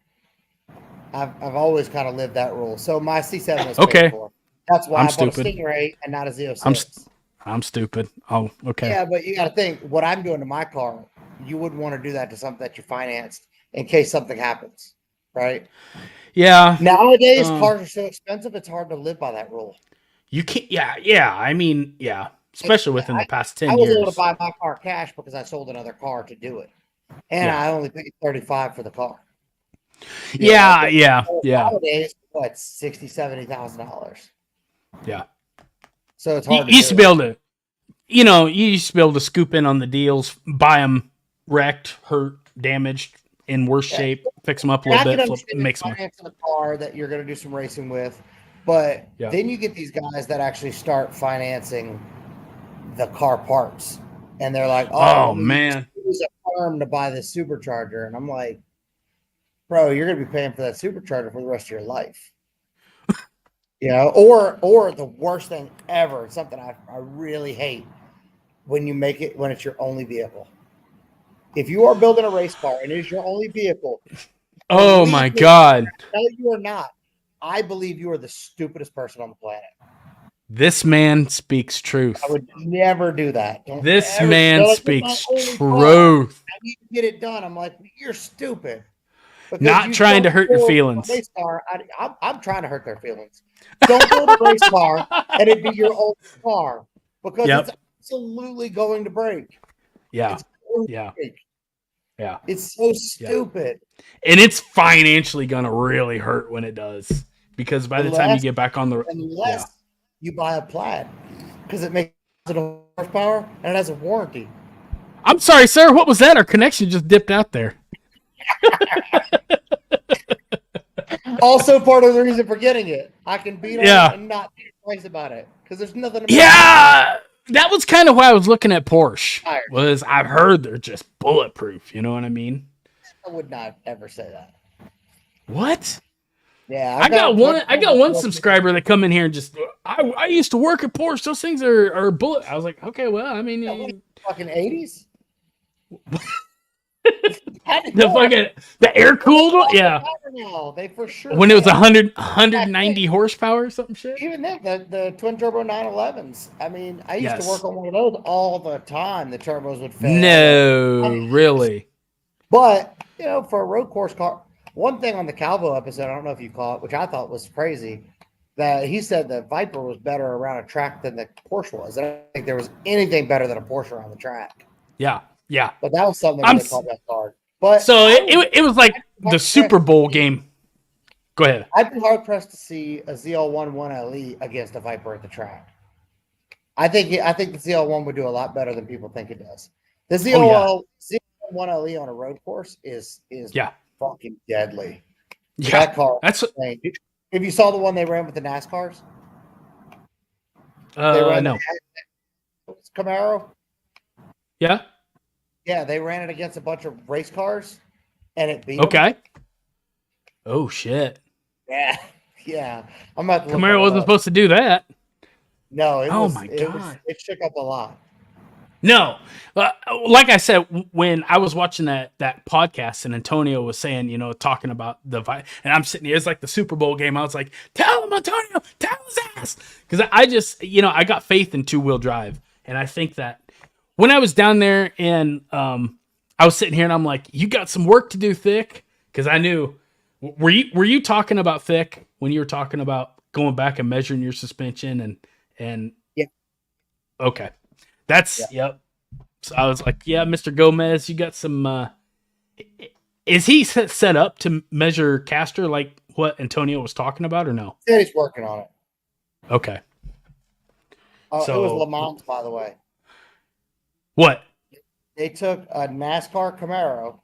I've always kind of lived that rule. So my C7 is paid for. That's why I bought a Stingray and not a Z06. I'm stupid. Oh, okay. Yeah, but you got to think what I'm doing to my car. You wouldn't want to do that to something that you financed in case something happens, right? Yeah. Nowadays, cars are so expensive; it's hard to live by that rule. You can't. Yeah. I mean, yeah. Especially within the past 10 years. I was able to buy my car cash because I sold another car to do it, and I only paid $35 for the car. Yeah. Nowadays, what, $60,000-$70,000? Yeah. So it's hard. You used to be able to, you used to be able to scoop in on the deals, buy them wrecked, hurt, damaged, in worse shape, fix them up a little bit, make some money. The car that you're going to do some racing with, but then you get these guys that actually start financing the car parts, and they're like, "Oh man, use a firm to buy this supercharger," and I'm like, "Bro, you're going to be paying for that supercharger for the rest of your life." Or the worst thing ever, something I really hate, when it's your only vehicle. If you are building a race car and it is your only vehicle, oh my God. No, you are not. I believe you are the stupidest person on the planet. This man speaks truth. I would never do that. This man speaks truth. I need to get it done. I'm like, you're stupid. Not trying to hurt your feelings. Race car, I'm trying to hurt their feelings. Don't build a race car and it be your old car, because it's absolutely going to break. Yeah. It's so stupid. And it's financially going to really hurt when it does, because by the time you get back on the unless you buy a Plaid, because it makes it a horsepower and it has a warranty. I'm sorry, sir. What was that? Our connection just dipped out there. Also, part of the reason for getting it, I can beat on it and not be nice about it, because there's nothing. That was kind of why I was looking at Porsche. Was I've heard they're just bulletproof. You know what I mean? I would not ever say that. What? Yeah, I got one subscriber that come in here and just I used to work at Porsche. Those things are bullet. I was like, okay, well, I mean, fucking 80s. the air cooled one. Yeah, No, they for sure. when it was can. 190 horsepower or something shit. Even then, the twin turbo 911s. I mean, I used to work Yes. on one of those all the time. The turbos would fail. No, really. But, for a road course car, one thing on the Calvo episode, I don't know if you caught, which I thought was crazy, that he said the Viper was better around a track than the Porsche was. I don't think there was anything better than a Porsche around the track. Yeah. But that was something that really caught that card. But so it was like the Super Bowl game. Go ahead. I'd be hard pressed to see a ZL1 1LE against a Viper at the track. I think the ZL1 would do a lot better than people think it does. The ZL1 LE on a road course is fucking deadly. Yeah, that car. That's if you saw the one they ran with the NASCARs. They ran no Camaro. Yeah. Yeah, they ran it against a bunch of race cars, and it beat them. Oh shit. Yeah. I'm about to Camaro wasn't supposed to do that. No, God. It shook up a lot. No, like I said, when I was watching that podcast and Antonio was saying, talking about and I'm sitting here, it's like the Super Bowl game. I was like, tell him, Antonio, tell his ass. Because I just, I got faith in two-wheel drive. And I think that when I was down there and I was sitting here and I'm like, you got some work to do, Thick. Because I knew, were you talking about Thick when you were talking about going back and measuring your suspension and yeah. Okay. Yep. So I was like, yeah, Mr. Gomez, you got some, is he set up to measure caster like what Antonio was talking about or no? Yeah, he's working on it. Okay. It was Le Mans, by the way. What? They took a NASCAR Camaro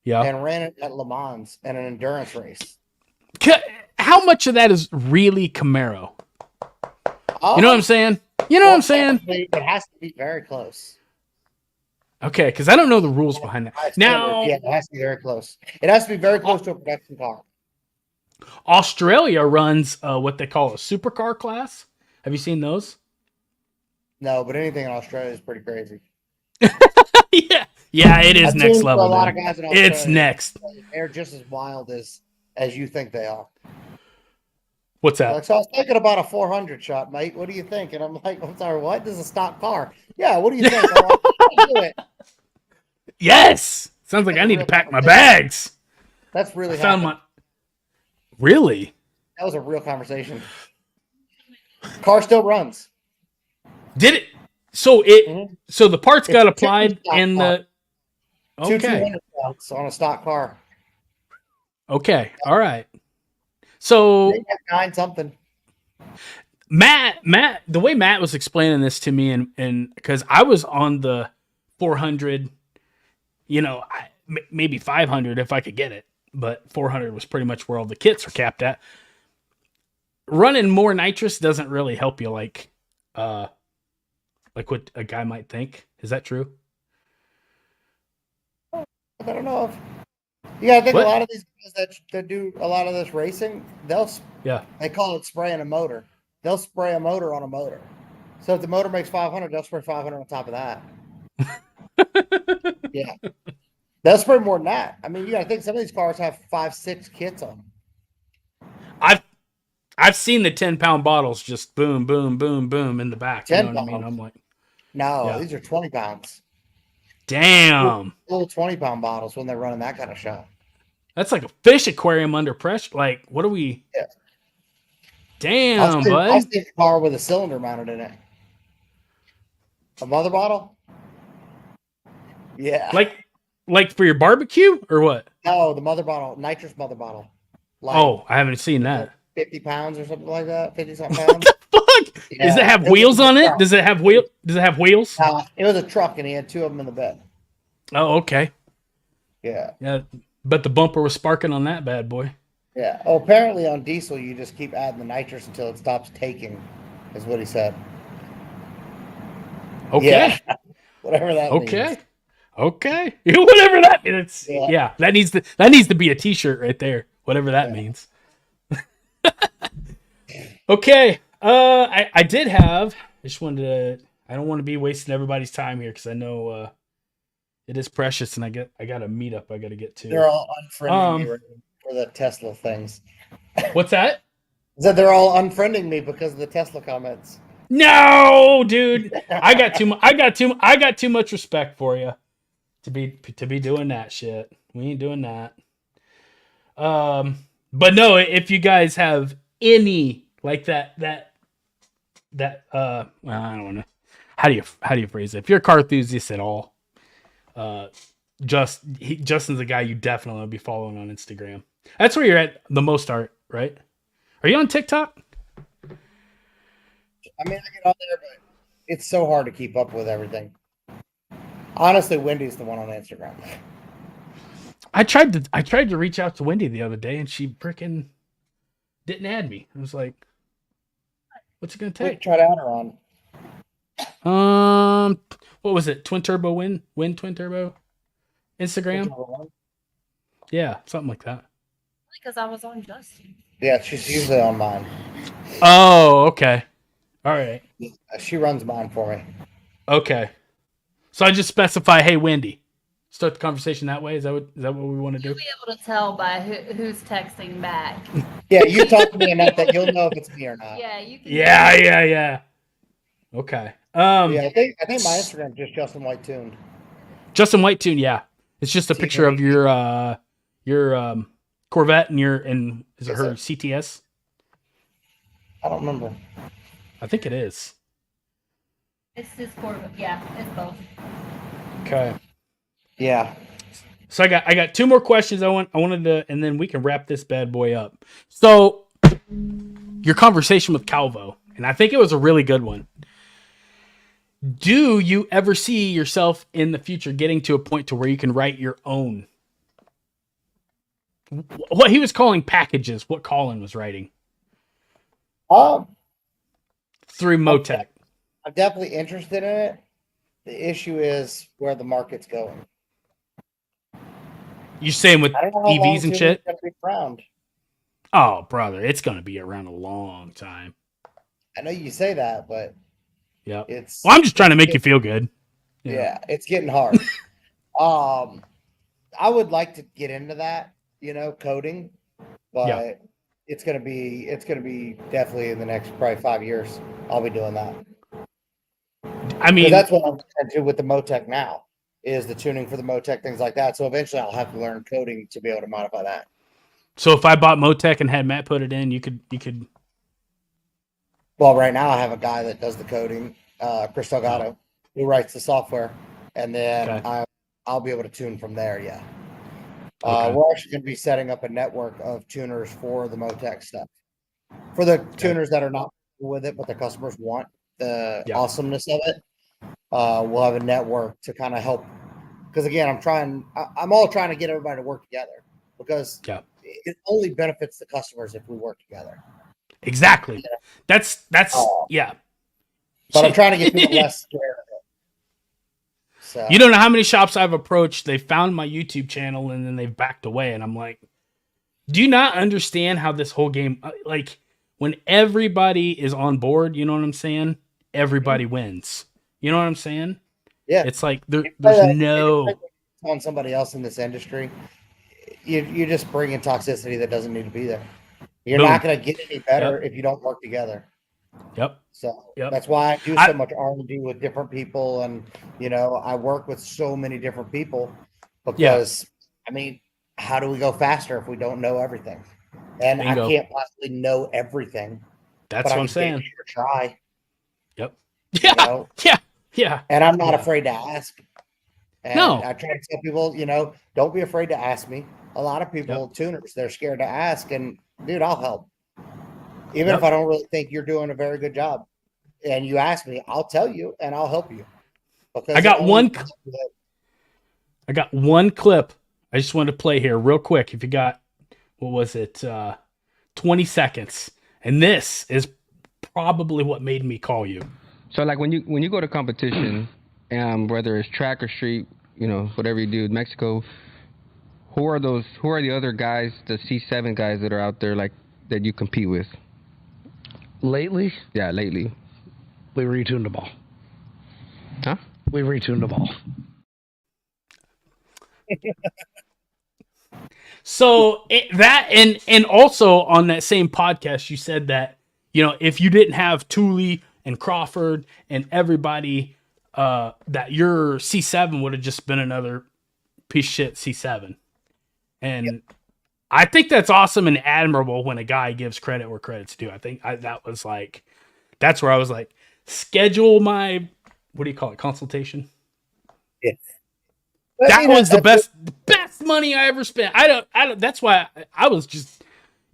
and ran it at Le Mans in an endurance race. How much of that is really Camaro? You know what I'm saying? What I'm saying? It has to be very close. Okay, because I don't know the rules behind that. Now, it has to be very close. It has to be very close to a production car. Australia runs what they call a supercar class. Have you seen those? No, but anything in Australia is pretty crazy. Yeah, it is next level. A lot of guys in Australia, it's next. They're just as wild as you think they are. What's that? Like, so I was thinking about a 400 shot, mate. What do you think? And I'm like, I'm sorry, what? This is a stock car. Yeah, what do you think? I'm like, do it. Yes. Sounds like I need to pack my bags. That's really Really? That was a real conversation. Car still runs. Did it? So so the parts got applied in the Two 200 shots on a stock car. Okay. All right. So 9 something. Matt, the way Matt was explaining this to me, and because I was on the 400, maybe 500 if I could get it, but 400 was pretty much where all the kits are capped at. Running more nitrous doesn't really help you like what a guy might think. Is that true? I don't know if. Yeah, I think a lot of these guys that do a lot of this racing, they call it spraying a motor. They'll spray a motor on a motor. So if the motor makes 500, they'll spray 500 on top of that. Yeah. They'll spray more than that. I mean, I think some of these cars have 5-6 kits on them. I've seen the 10-pound bottles just boom, boom, boom, boom in the back. You know what I mean? I'm like, no, these are 20 pounds. Damn. Little 20-pound bottles when they're running that kind of shot. That's like a fish aquarium under pressure. Like, what are we? Yeah. Damn, bud. I'll see a car with a cylinder mounted in it. A mother bottle? Yeah. Like for your barbecue or what? No, the mother bottle, nitrous mother bottle. I haven't seen that. 50 pounds or something like that. 50-something pounds. What the fuck? Yeah, does it have wheels on it? Does it have wheels? It was a truck, and he had 2 of them in the bed. Oh, okay. Yeah. Yeah, but the bumper was sparking on that bad boy. Yeah. Oh, apparently on diesel, you just keep adding the nitrous until it stops taking, is what he said. Okay. Yeah. Whatever that means. Okay. Whatever that means. Yeah. That needs to be a t-shirt right there. Whatever that means. Okay. I did have. I just wanted to. I don't want to be wasting everybody's time here because I know It is precious, and I got a meetup I got to get They're to. all unfriending me right now for the Tesla things. What's that? So they're all unfriending me because of the Tesla comments. No, dude. I got too much respect for you to be doing that shit. We ain't doing that. But no, if you guys have any like well, I don't know. How do you phrase it? If you're a car enthusiast at all, uh Justin's a guy you definitely want to be following on Instagram. That's where you're at the most art, right? Are you on TikTok? I mean, I get on there, but it's so hard to keep up with everything. Honestly, Wendy's the one on Instagram. I tried to reach out to Wendy the other day and she freaking didn't add me. I was like, what's it gonna Wait, take? try to add her on. What was it? Twin Turbo Win Twin Turbo Instagram? Yeah, something like that. Because I was on Justin. Yeah, she's usually on mine. Oh, okay. All right. She runs mine for me. Okay. So I just specify, hey Wendy. Start the conversation that way. Is that what we want to do? You'll be able to tell by who's texting back. Yeah, you talk to me enough that you'll know if it's me or not. Yeah, you can. Yeah. Okay. Yeah, I think my Instagram is just Justin White tuned. Justin White Tune, yeah. It's just a picture of your Corvette and is it her CTS? I don't remember. I think it is. It's this Corvette. Yeah, it's both. Okay. Yeah. So I got two more questions I wanted to, and then we can wrap this bad boy up. So your conversation with Calvo, and I think it was a really good one. Do you ever see yourself in the future getting to a point to where you can write your own? What he was calling packages, what Colin was writing through Motec. I'm definitely interested in it. The issue is where the market's going. You saying with I don't know how long EVs and shit? it's gonna be around. Oh, brother, it's gonna be around a long time. I know you say that, but yeah, it's. Well, I'm just trying to make you feel good. Yeah, it's getting hard. I would like to get into that, coding, but it's gonna be definitely in the next probably 5 years. I'll be doing that. I mean, that's what I'm into with the Motec now. Is the tuning for the Motec, things like that. So eventually I'll have to learn coding to be able to modify that. So if I bought Motec and had Matt put it in, you could. Well, right now I have a guy that does the coding, Chris Delgado, who writes the software, and then I'll be able to tune from there. Yeah. We're actually going to be setting up a network of tuners for the Motec stuff. For the tuners that are not with it, but the customers want the awesomeness of it. We'll have a network to kind of help, because again, I'm all trying to get everybody to work together, because it only benefits the customers if we work together. Exactly. That's yeah. But I'm trying to get people less scared of it. So you don't know how many shops I've approached. They found my YouTube channel and then they've backed away, and I'm like, do you not understand how this whole game, like when everybody is on board, you know what I'm saying? Everybody wins. You know what I'm saying? Yeah. It's like there's no on somebody else in this industry. You just bring in toxicity that doesn't need to be there. You're not going to get any better if you don't work together. Yep. So that's why I do so much R&D with different people, and I work with so many different people because I mean, how do we go faster if we don't know everything? And Bingo. I can't possibly know everything. That's what I'm saying. Try. Yep. Yeah. Yeah. And I'm not afraid to ask. And no. I try to tell people, don't be afraid to ask me. A lot of people, tuners, they're scared to ask, and dude, I'll help. Even if I don't really think you're doing a very good job, and you ask me, I'll tell you and I'll help you. Because I got one clip I just wanted to play here real quick. If you got, 20 seconds, and this is probably what made me call you. So like when you go to competition, whether it's track or street, whatever you do in Mexico, who are the other guys, the C7 guys that are out there like that you compete with? Lately? Yeah, lately. We retuned them all. Huh? We retuned them all. So that and also on that same podcast, you said that if you didn't have Thule and Crawford and everybody, that your C7 would have just been another piece of shit C7. And I think that's awesome and admirable when a guy gives credit where credit's due. I think that was like, that's where I was like, schedule my, what do you call it, consultation. Yeah. That was the best money I ever spent. I don't. That's why I was just,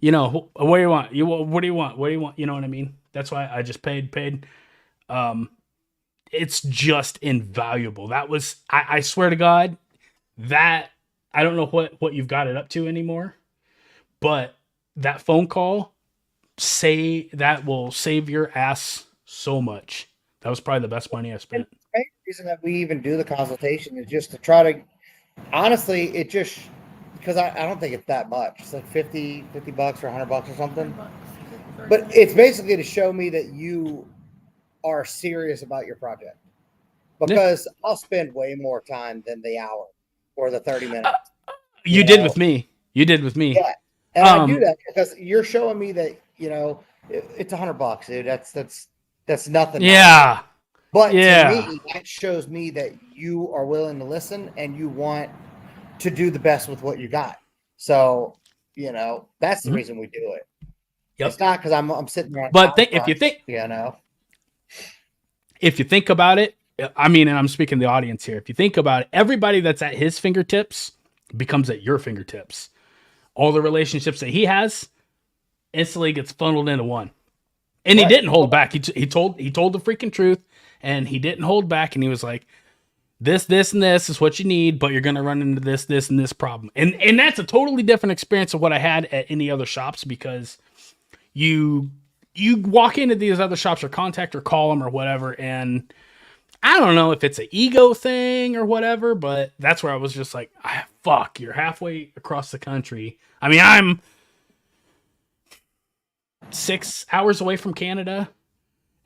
what do you want? What do you want? What do you want? You know what I mean? That's why I just paid. It's just invaluable. That was, I swear to God, that I don't know what you've got it up to anymore, but that phone call that will save your ass so much. That was probably the best money I spent. The main reason that we even do the consultation is just to try to, honestly, it just, because I don't think it's that much. It's like 50 bucks or $100 or something. But it's basically to show me that you are serious about your project. Because I'll spend way more time than the hour or the 30 minutes. You did with me. You did with me. Yeah. And I do that because you're showing me that, it's $100, dude. That's nothing. Yeah. But to me, that shows me that you are willing to listen and you want to do the best with what you got. So, that's the reason we do it. Yep. It's not because I'm sitting there. But if you think, if you think about it, I mean, and I'm speaking to the audience here. If you think about it, everybody that's at his fingertips becomes at your fingertips. All the relationships that he has instantly gets funneled into one. And he didn't hold back. He told the freaking truth, and he didn't hold back. And he was like, this, and this is what you need, but you're going to run into this, and this problem. And that's a totally different experience of what I had at any other shops, because you walk into these other shops or contact or call them or whatever, and I don't know if it's an ego thing or whatever, but that's where I was just like, fuck, you're halfway across the country. I mean, I'm 6 hours away from Canada,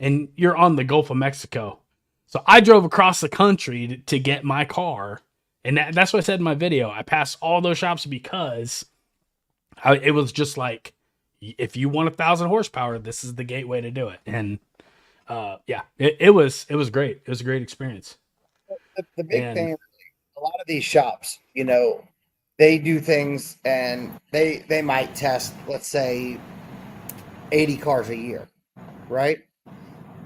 and you're on the Gulf of Mexico. So I drove across the country to get my car, and that's what I said in my video. I passed all those shops because it was just like, if you want 1,000 horsepower, this is the gateway to do it. And it was great. It was a great experience. The big thing, a lot of these shops, they do things and they might test, let's say, 80 cars a year, right?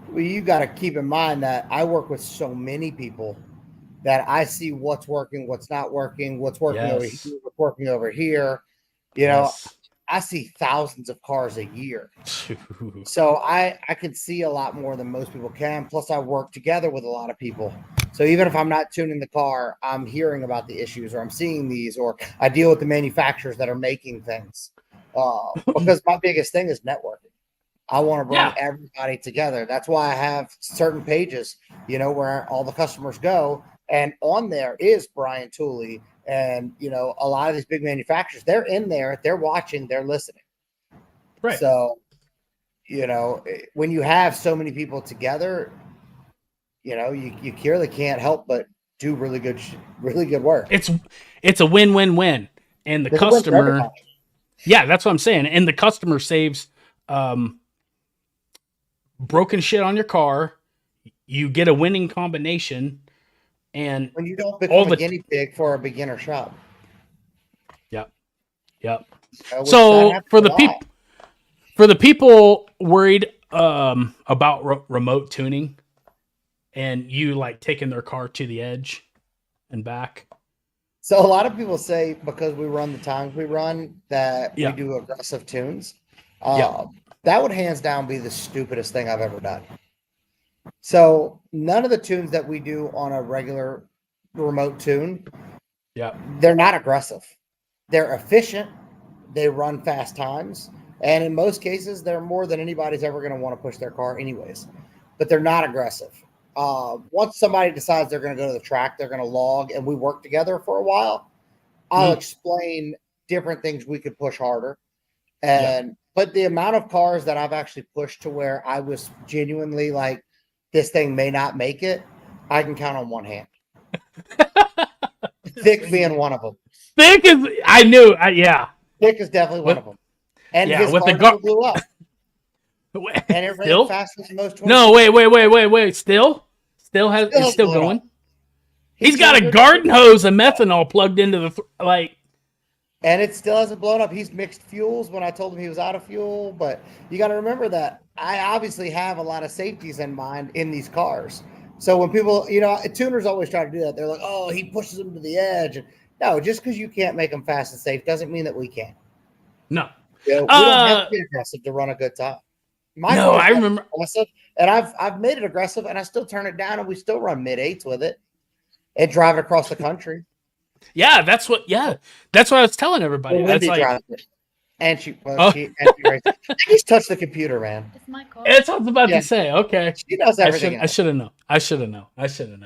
Well, you got to keep in mind that I work with so many people that I see what's working, what's not working, what's working over here, what's working over here. I see thousands of cars a year. So I can see a lot more than most people can. Plus, I work together with a lot of people. So even if I'm not tuning the car, I'm hearing about the issues, or I'm seeing these, or I deal with the manufacturers that are making things. Because my biggest thing is networking. I want to bring everybody together. That's why I have certain pages, where all the customers go. And on there is Brian Thule. And, a lot of these big manufacturers, they're in there, they're watching, they're listening. Right. So, when you have so many people together, you clearly can't help but do really good work. It's a win-win-win. And the customer, that's what I'm saying. And the customer saves broken shit on your car. You get a winning combination. And when you don't become a guinea pig for a beginner shop. Yep. So for the people worried about remote tuning, and you like taking their car to the edge and back. So a lot of people say, because we run the times we run, that we do aggressive tunes. That would hands down be the stupidest thing I've ever done. So none of the tunes that we do on a regular remote tune, they're not aggressive. They're efficient. They run fast times. And in most cases, they're more than anybody's ever going to want to push their car anyways. But they're not aggressive. Once somebody decides they're going to go to the track, they're going to log, and we work together for a while, I'll explain different things we could push harder. But the amount of cars that I've actually pushed to where I was genuinely like, this thing may not make it, I can count on one hand. Thick being one of them. Thick is, I knew, yeah. Thick is definitely one With- of them. And yeah, his with the car gar- never blew up. And it ran Still? faster than most 20. No, wait. Still has, Still it's still blown going. up. He's got a doing garden hose of methanol plugged into the, like, And it still hasn't blown up. He's mixed fuels when I told him he was out of fuel. But you got to remember that I obviously have a lot of safeties in mind in these cars. So when people, tuners always try to do that. They're like, oh, he pushes them to the edge. And no, just because you can't make them fast and safe doesn't mean that we can't. no. We don't have to be aggressive to run a good time. No, I remember. Aggressive, and I've made it aggressive, and I still turn it down, and we still run mid-8s with it and drive it across the country. Yeah, that's what I was telling everybody. Well, That's Wendy like, drives it. And she races. I just touched the computer, man. It's my car. that's what I was about Yeah. to say. Okay. She knows everything. I should have known.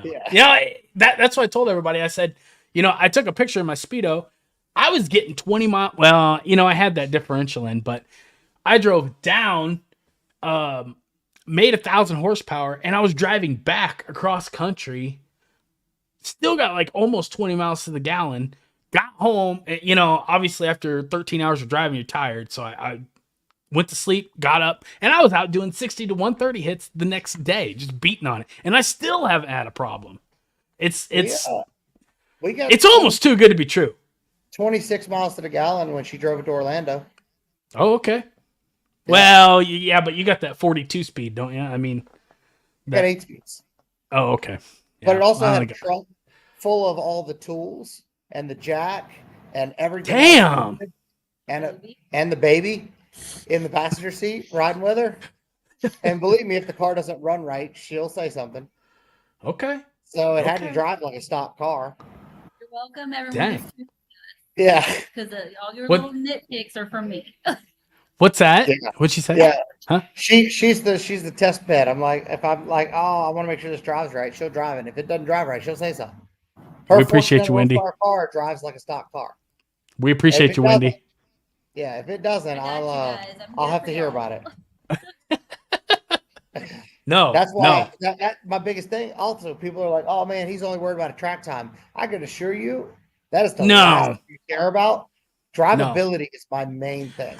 Yeah. Yeah, that's what I told everybody. I said, I took a picture of my Speedo. I was getting 20 miles. Well, I had that differential in, but I drove down, made 1,000 horsepower, and I was driving back across country. Still got like almost 20 miles to the gallon. Got home, and, obviously after 13 hours of driving, you're tired. So I went to sleep, got up, and I was out doing 60 to 130 hits the next day, just beating on it. And I still haven't had a problem. It's we got it's almost too good to be true. 26 miles to the gallon when she drove it to Orlando. Oh, okay. Well, yeah, but you got that 42 speed, don't you? I mean, Got 8 speeds. oh, okay. But Yeah, it also I had a got- trunk full of all the tools and the jack and everything. Damn. And the baby in the passenger seat riding with her. And believe me, if the car doesn't run right, she'll say something. Okay. So it had to Okay. drive like a stock car. You're welcome, everyone. Dang. Yeah. Because all your What- little nitpicks are from me. What's that? Yeah. What'd she say? Yeah. Huh? She's the test bed. I'm like, if I'm like, oh, I want to make sure this drives right, she'll drive it. If it doesn't drive right, she'll say something. We appreciate you, Wendy. Our car drives like a stock car. We appreciate If it you, Wendy. doesn't- Yeah, if it doesn't, I got you guys. I'm I'll here have for to hear y'all. about it. No, That's why no. that my biggest thing. Also, people are like, "Oh man, he's only worried about a track time." I can assure you, that is the No. last thing you care about. Drivability is my main thing.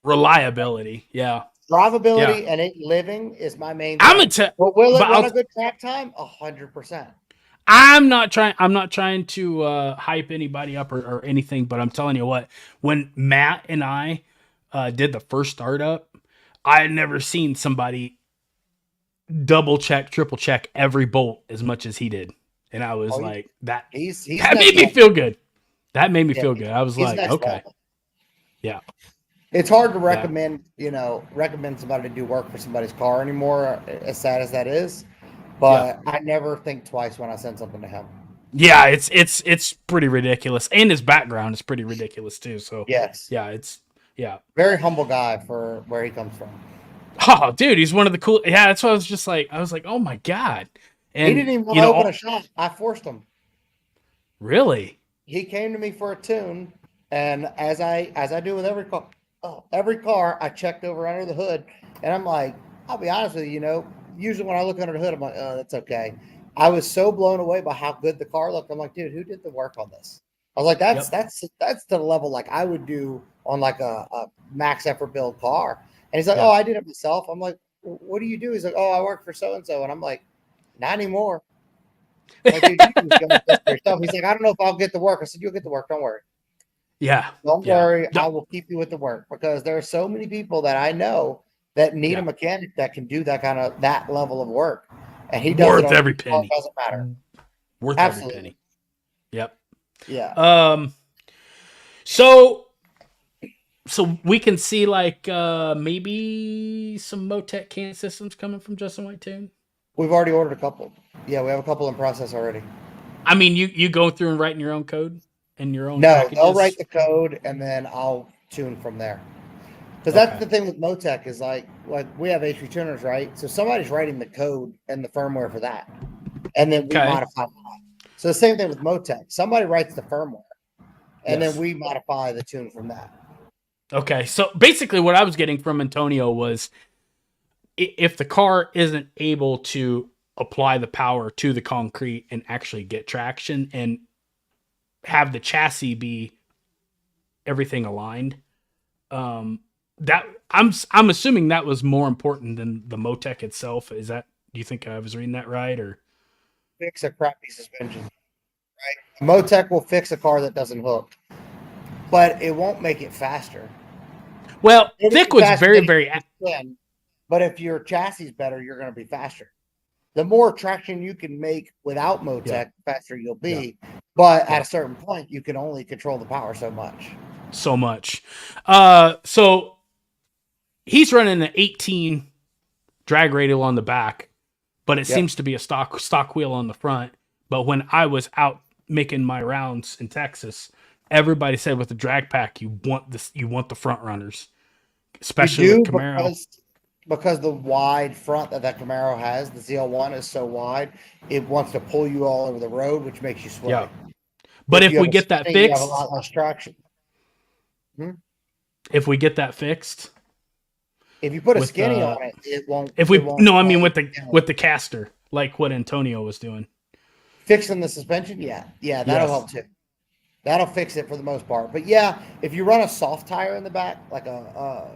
Reliability. Yeah. Drivability and it living is my main. I'm thing. gonna But will it but run I'll- a good track time? 100%. I'm not trying to hype anybody up or anything, but I'm telling you what, when Matt and I did the first startup, I had never seen somebody double check, triple check every bolt as much as he did. And I was Oh, like, that He's made next me level. feel good. That made me Yeah, feel good. I was He's like, next okay. level. Yeah. It's hard to recommend somebody to do work for somebody's car anymore, as sad as that is. But I never think twice when I send something to him. Yeah, it's pretty ridiculous. And his background is pretty ridiculous too. So Yes. yeah. Very humble guy for where he comes from. Oh, dude, he's one of the cool. Yeah, that's what I was just like. I was like, oh my god. And He didn't even want to open a shop. I forced him. Really? He came to me for a tune, and as I do with every car, I checked over under the hood, and I'm like, I'll be honest with you, usually when I look under the hood, I'm like, oh, that's okay. I was so blown away by how good the car looked. I'm like, dude, who did the work on this? I was like, that's the level like I would do on like a max effort build car. And he's like, Yeah. oh, I did it myself. I'm like, what do you do? He's like, oh, I work for so and so, and I'm like, not anymore. I'm like, dude, you can go with this for yourself. He's like, I don't know if I'll get the work. I said, you'll get the work. Don't worry. Yeah. Don't Yeah. worry. No. I will keep you with the work because there are so many people that I know that need Yeah. a mechanic that can do that level of work. And he does Worth it on every his car, penny. doesn't matter. Worth Absolutely. every penny. Yep. Yeah. So we can see like maybe some Motec can systems coming from Justin White Tune. We've already ordered a couple. Yeah, we have a couple in process already. I mean, you go through and writing your own code and your own. No, packages? they'll write the code and then I'll tune from there. Because that's Okay. the thing with Motec is like we have HP tuners, right? So somebody's writing the code and the firmware for that, and then we Okay. modify that. So the same thing with Motec. Somebody writes the firmware, and Yes. then we modify the tune from that. Okay, so basically, what I was getting from Antonio was, if the car isn't able to apply the power to the concrete and actually get traction and have the chassis be everything aligned. That I'm assuming that was more important than the Motec itself. Is that, do you think I was reading that right, or Fix a crappy suspension, right? Motec will fix a car that doesn't hook, but it won't make it faster. well, It'll Thick be was faster very than very it can, but if your chassis is better, you're going to be faster. The more traction you can make without Motec, Yeah. faster you'll be. But Yeah. at a certain point, you can only control the power so much. so much. So he's running an 18 drag radial on the back, but it Yep. seems to be a stock wheel on the front. But when I was out making my rounds in Texas, everybody said with the drag pack, you want the front runners, especially You with do, Camaro. because the wide front that Camaro has, the ZL1 is so wide, it wants to pull you all over the road, which makes you sway. Yeah. But if you we have a get that Skinny, you have a fixed, lot less traction. if we get that fixed, If you put a With, skinny on it, it won't. if we it won't no, I mean sway. with the caster, like what Antonio was doing. Fixing the suspension, yeah, that'll Yes. help too. That'll fix it for the most part. But yeah, if you run a soft tire in the back, like a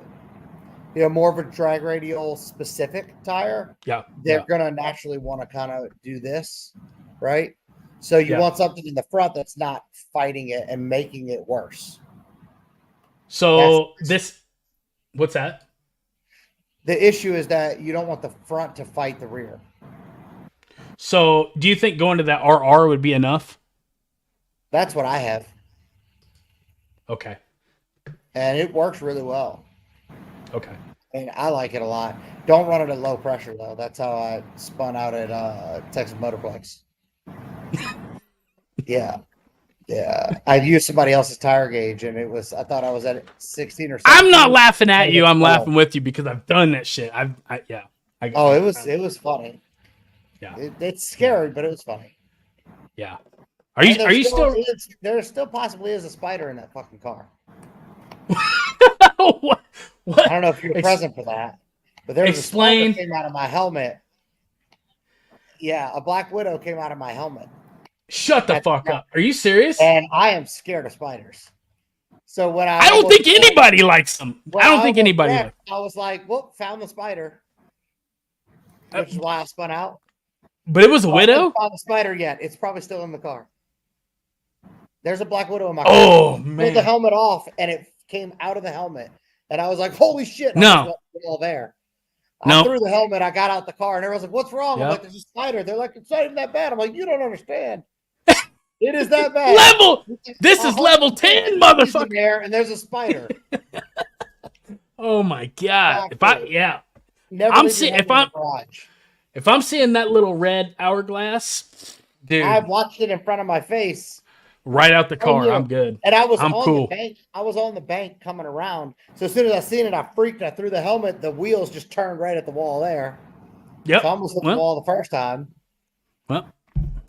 more of a drag radial specific tire, Yeah. they're Yeah. gonna naturally want to kind of do this, right? So you Yeah. want something in the front that's not fighting it and making it worse. So what's that? The issue is that you don't want the front to fight the rear. So do you think going to that RR would be enough? That's what I have, Okay. and it works really well. Okay. And I like it a lot. Don't run it at low pressure though. That's how I spun out at Texas Motorplex. Yeah. I used somebody else's tire gauge, and I thought I was at 16 or 17. I'm not laughing at you. I'm Oh. laughing with you because I've done that shit. It was funny. Yeah. It's scary, but it was funny. Yeah. And Are you still? there still possibly is a spider in that fucking car. what? I don't know if you were present for that, but there was Explain. a spider came out of my helmet. Yeah, a Black Widow came out of my helmet. Shut the fuck up. Are you serious? And I am scared of spiders. So when I don't think anybody likes them. I don't think anybody likes them. I was like, "Whoop! Found the spider," which is why I spun out. But it was a I widow? haven't found the spider yet. It's probably still in the car. There's a Black Widow in my car. Oh, Pulled the man. helmet off, and it came out of the helmet, and I was like, "Holy shit!" And No. I was all there. No. I threw the helmet. I got out the car, and everyone's like, "What's wrong?" I'm Yep. like, "There's a spider." They're like, "It's not even that bad." I'm like, "You don't understand. It is that bad." Level! This is level 10, motherfucker. There, and there's a spider. Oh, my God. Never I'm leave your seeing- helmet if in I'm- the garage. If I'm seeing that little red hourglass, dude, I've watched it in front of my face. right out the car, yeah. I'm good. And I was I'm on cool. the bank. I was on the bank coming around. So as soon as I seen it, I freaked. I threw the helmet. The wheels just turned right at the wall there. Yep. So I almost hit the Well, wall the first time. well,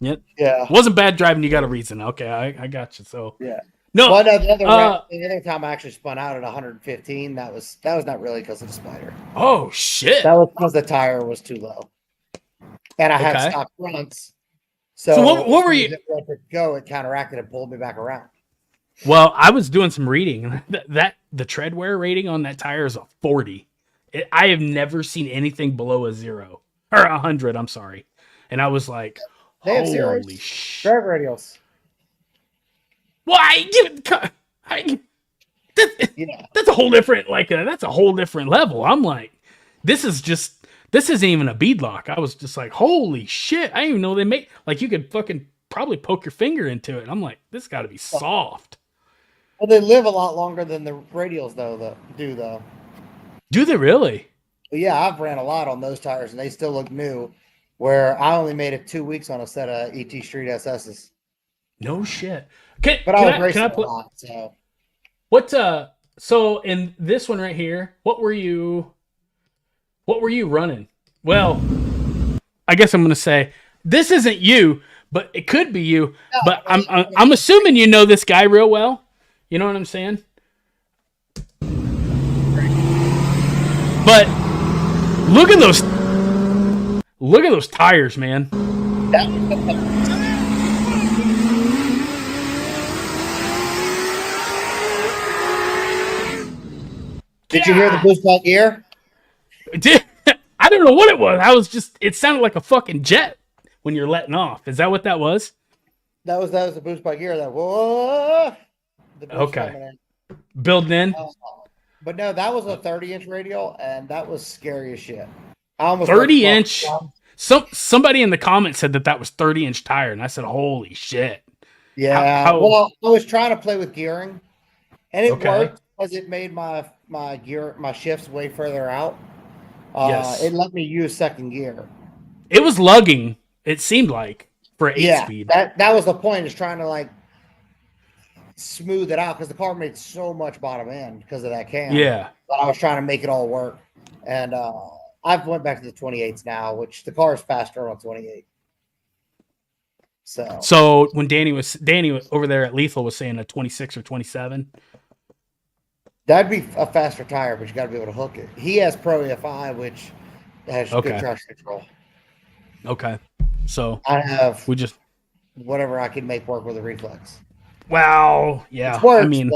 yep. Yeah. Wasn't bad driving. You got a reason. Okay, I got you. So Yeah. no, Well, no, the other time I actually spun out at 115. That was not really because of the spider. oh shit. That was because the tire was too low, and I had Okay. stock fronts. So, So what were as you- soon as it let it go? It counteracted and pulled me back around. Well, I was doing some reading. That the tread wear rating on that tire is a 40. I have never seen anything below a 0 or 100. I'm sorry, and I was like, They have holy zeros. shit. Drag radials. Well, Yeah. that's a whole different that's a whole different level. I'm like, this isn't even a beadlock. I was just like, holy shit! I didn't even know they make you could fucking probably poke your finger into it. I'm like, this got to be soft. Well, they live a lot longer than the radials though. Do they really? But yeah, I've ran a lot on those tires, and they still look new. Where I only made it 2 weeks on a set of ET Street SSs, No shit. but I was racing a lot. So What so in this one right here, what were you running? Well, I guess I'm gonna say this isn't you, but it could be you. No, But I'm assuming you know this guy real well. You know what I'm saying? But look at those tires, man. Did you hear the boost ball gear? Dude, I don't know what it was. I was just, it sounded like a fucking jet when you're letting off. Is that what that was? That was the boost by gear. That whoa, the boost Okay. coming in. Building in. But no, that was a 30-inch radial, and that was scary as shit. I almost 30-inch. Somebody in the comments said that was 30-inch tire, and I said, "Holy shit!" Yeah. Well, I was trying to play with gearing, and it Okay. worked because it made my shifts way further out. Yes. It let me use second gear. It was lugging. It seemed like for 8-speed. That was the point, is trying to like smooth it out because the car made so much bottom end because of that cam. Yeah. But I was trying to make it all work, and I've went back to the 28s now, which the car is faster on 28. So when Danny over there at Lethal was saying a 26 or 27, that'd be a faster tire, but you got to be able to hook it. He has Pro EFI, which has good traction control. Okay. So I have whatever I can make work with a reflex. Wow. Yeah. Works, I mean,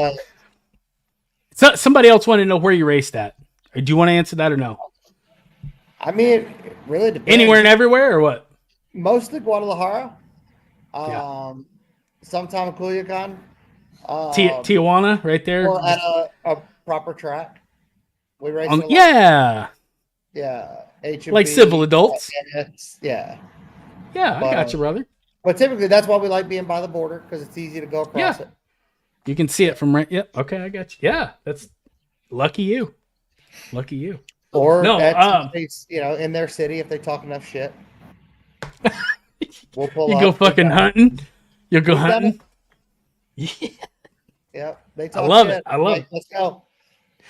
somebody else wanted to know where you raced at. Do you want to answer that or no? I mean, it really depends. Anywhere and everywhere, or what? Mostly Guadalajara. Sometime in Culiacan. Tijuana, right there. Or at a proper track. We race a lot. Yeah. Yeah. H&B, like civil adults. Yeah. Yeah, I got you, brother. But typically, that's why we like being by the border, because it's easy to go across it. You can see it from right. Yep. Okay, I got you. Yeah, that's lucky you. Lucky you. Or in their city, if they talk enough shit, we'll pull. You go fucking hunting. You'll go hunting. Yeah. Yep. They talk. I love shit. it. I love it. Let's go.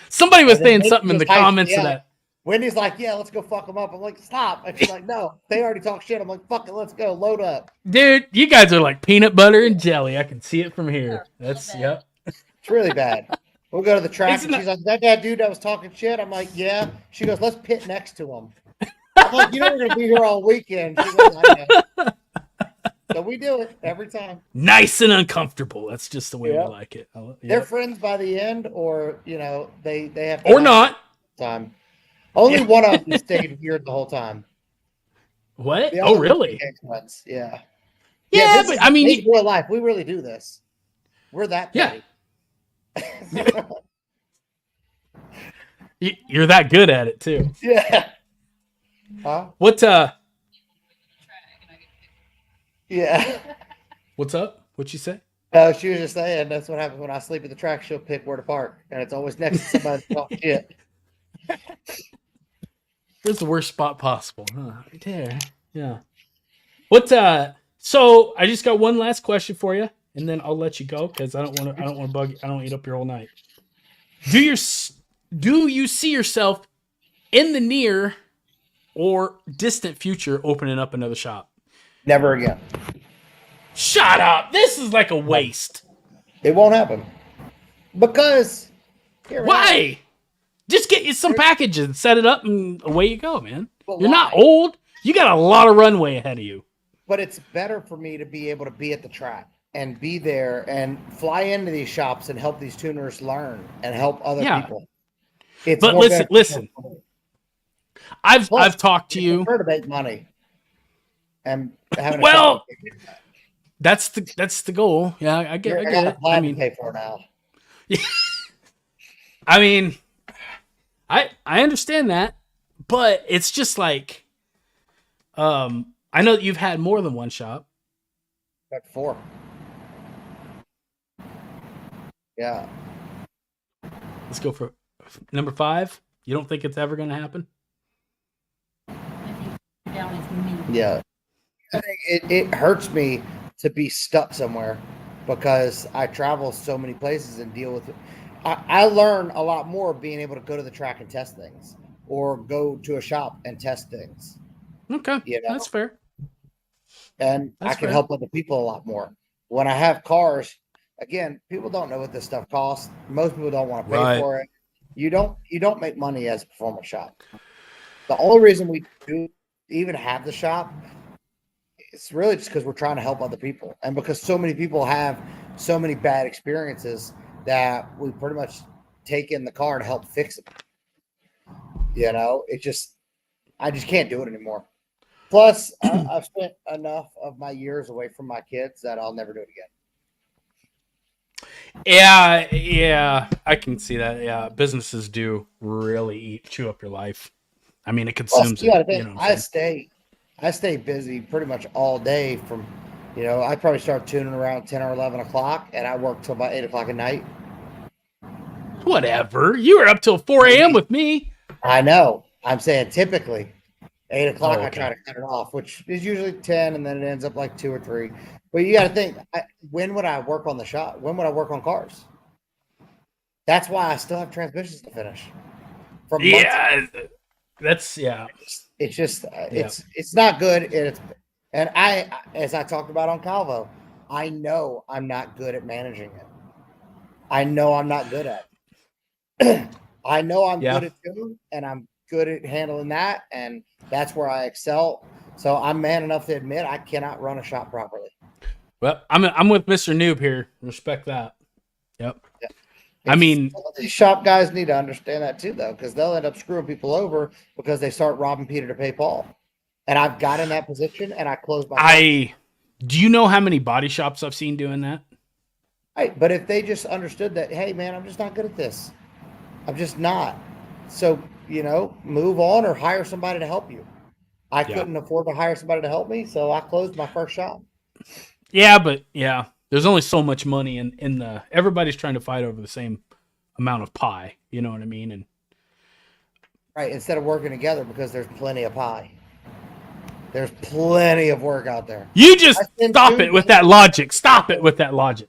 Somebody was saying something in the comments of that. Wendy's like, yeah, let's go fuck them up. I'm like, stop. And she's like, no, they already talk shit. I'm like, fuck it, let's go, load up. Dude, you guys are like peanut butter and jelly. I can see it from here. That's, yep. It's really bad. We'll go to the track, and she's like, that dude that was talking shit? I'm like, yeah. She goes, let's pit next to him. I'm like, you know we're going to be here all weekend. She goes, I know. So we do it every time. Nice and uncomfortable. That's just the way we like it. They're friends by the end, or, they have or not. Time. Only one of them stayed weird the whole time. What? Oh, really? Yeah. Yeah, but I mean, real life. We really do this. We're that petty. You're that good at it too. Yeah. Huh? What? Yeah. What's up? What'd you say? She was just saying that's what happens when I sleep at the track. She'll pick where to park, and it's always next to somebody to talk shit. Where's the worst spot possible? Huh? Right there. Yeah. What? So I just got one last question for you, and then I'll let you go because I don't want to bug you. I don't want to eat up your whole night. Do you see yourself in the near or distant future opening up another shop? Never again. Shut up. This is like a waste. It won't happen. Because why? Just get you some packages, set it up, and away you go, man. But you're not old. You got a lot of runway ahead of you. But it's better for me to be able to be at the track and be there and fly into these shops and help these tuners learn and help other people. But listen. I've talked to you. To make money. And having that's the goal. Yeah, I get it. I mean, pay for now. I mean, I understand that, but it's just like, I know that you've had more than one shop. Got 4. Yeah. Let's go for number 5. You don't think it's ever going to happen? Yeah. I think it hurts me to be stuck somewhere because I travel so many places and deal with it. I learn a lot more being able to go to the track and test things or go to a shop and test things. Okay. That's fair. And I can help other people a lot more. When I have cars, again, people don't know what this stuff costs. Most people don't want to pay for it. You don't make money as a performance shop. The only reason we do even have the shop, it's really just because we're trying to help other people. And because so many people have so many bad experiences that we pretty much take in the car and help fix it. You know, I just can't do it anymore. Plus, I've spent enough of my years away from my kids that I'll never do it again. Yeah, I can see that. Yeah, businesses do really chew up your life. I mean, it Plus, consumes you got to it. You think, know what I'm saying? I stay busy pretty much all day from, I probably start tuning around 10 or 11 o'clock and I work till about 8 o'clock at night. Whatever. You were up till 4 a.m. with me. I know. I'm saying typically 8 o'clock, Oh, I okay. try to cut it off, which is usually 10 and then it ends up like 2 or 3. But you got to think, when would I work on the shop? When would I work on cars? That's why I still have transmissions to finish. From months Yeah, that's It's just it's not good. And as I talked about on Calvo, I know I'm not good at managing it. I know I'm not good at it. I know I'm Yeah. good at tune and I'm good at handling that, and that's where I excel. So I'm man enough to admit I cannot run a shop properly. Well, I'm with Mr. Noob here. Respect that. Yep. I mean, These shop guys need to understand that too, though, because they'll end up screwing people over because they start robbing Peter to pay Paul. And I've got in that position, and I closed my. Do you know how many body shops I've seen doing that? Right, but if they just understood that, hey man, I'm just not good at this. I'm just not. So, move on or hire somebody to help you. I couldn't afford to hire somebody to help me, so I closed my first shop. Yeah, but there's only so much money in the everybody's trying to fight over the same amount of pie, you know what I mean? And right, instead of working together because there's plenty of pie. There's plenty of work out there. You just stop it with that logic. Stop it with that logic.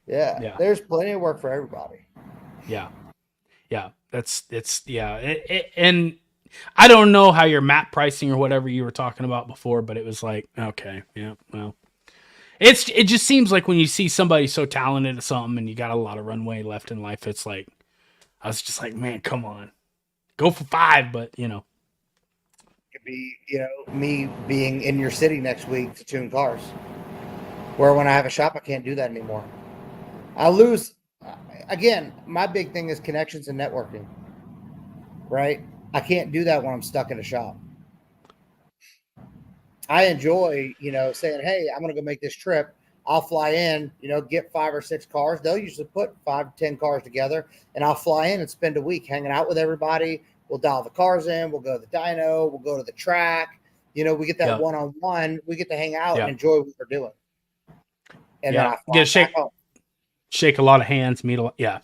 Yeah. There's plenty of work for everybody. Yeah. And I don't know how your map pricing or whatever you were talking about before, but it was like, okay, yeah, well, it just seems like when you see somebody so talented at something and you got a lot of runway left in life, it's like, I was just like, man, come on, go for 5, but It could be, me being in your city next week to tune cars. Where when I have a shop, I can't do that anymore. I lose. Again, my big thing is connections and networking, right? I can't do that when I'm stuck in a shop. I enjoy, saying, hey, I'm going to go make this trip. I'll fly in, get 5 or 6 cars. They'll usually put 5 to 10 cars together, and I'll fly in and spend a week hanging out with everybody. We'll dial the cars in. We'll go to the dyno. We'll go to the track. We get that one-on-one. We get to hang out and enjoy what we're doing. And then I get to shake a lot of hands, meet a lot. Yeah.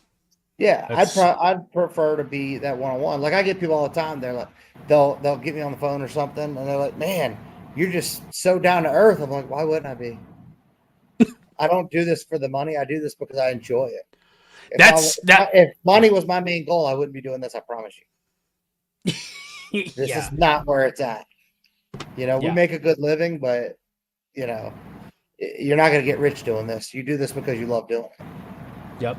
Yeah, I'd prefer to be that one-on-one. Like I get people all the time. They're like, they'll get me on the phone or something, and they're like, "Man, you're just so down to earth." I'm like, "Why wouldn't I be? I don't do this for the money. I do this because I enjoy it. If money was my main goal, I wouldn't be doing this. I promise you. This is not where it's at. We make a good living, but you're not going to get rich doing this. You do this because you love doing it. Yep.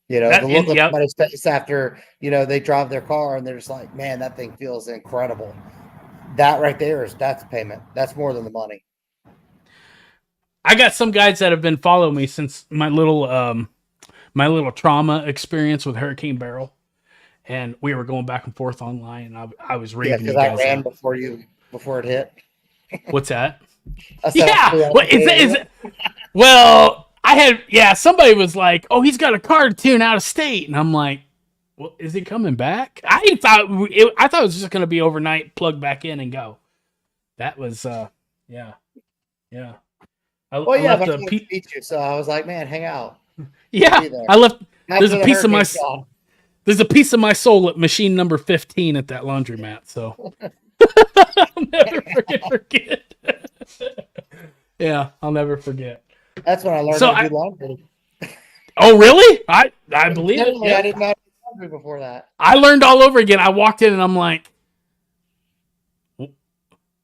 The look on somebody's face after, they drive their car and they're just like, man, that thing feels incredible. That right there that's payment. That's more than the money. I got some guys that have been following me since my little trauma experience with Hurricane Barrel. And we were going back and forth online, and I was reading. Yeah, because I ran before it hit. What's that? Well, I had somebody was like, "Oh, he's got a car to tune out of state," and I'm like, "Well, is he coming back?" I thought it was just going to be overnight, plug back in and go. That was yeah. But I left to meet you, so I was like, "Man, hang out." Yeah, I left. There's a piece of my There's a piece of my soul at machine number 15 at that laundromat, so I'll never forget. Yeah, I'll never forget. That's when I learned how to do laundry. Oh, really? I believe it. Yeah. I didn't know how to do laundry before that. I learned all over again. I walked in and I'm like,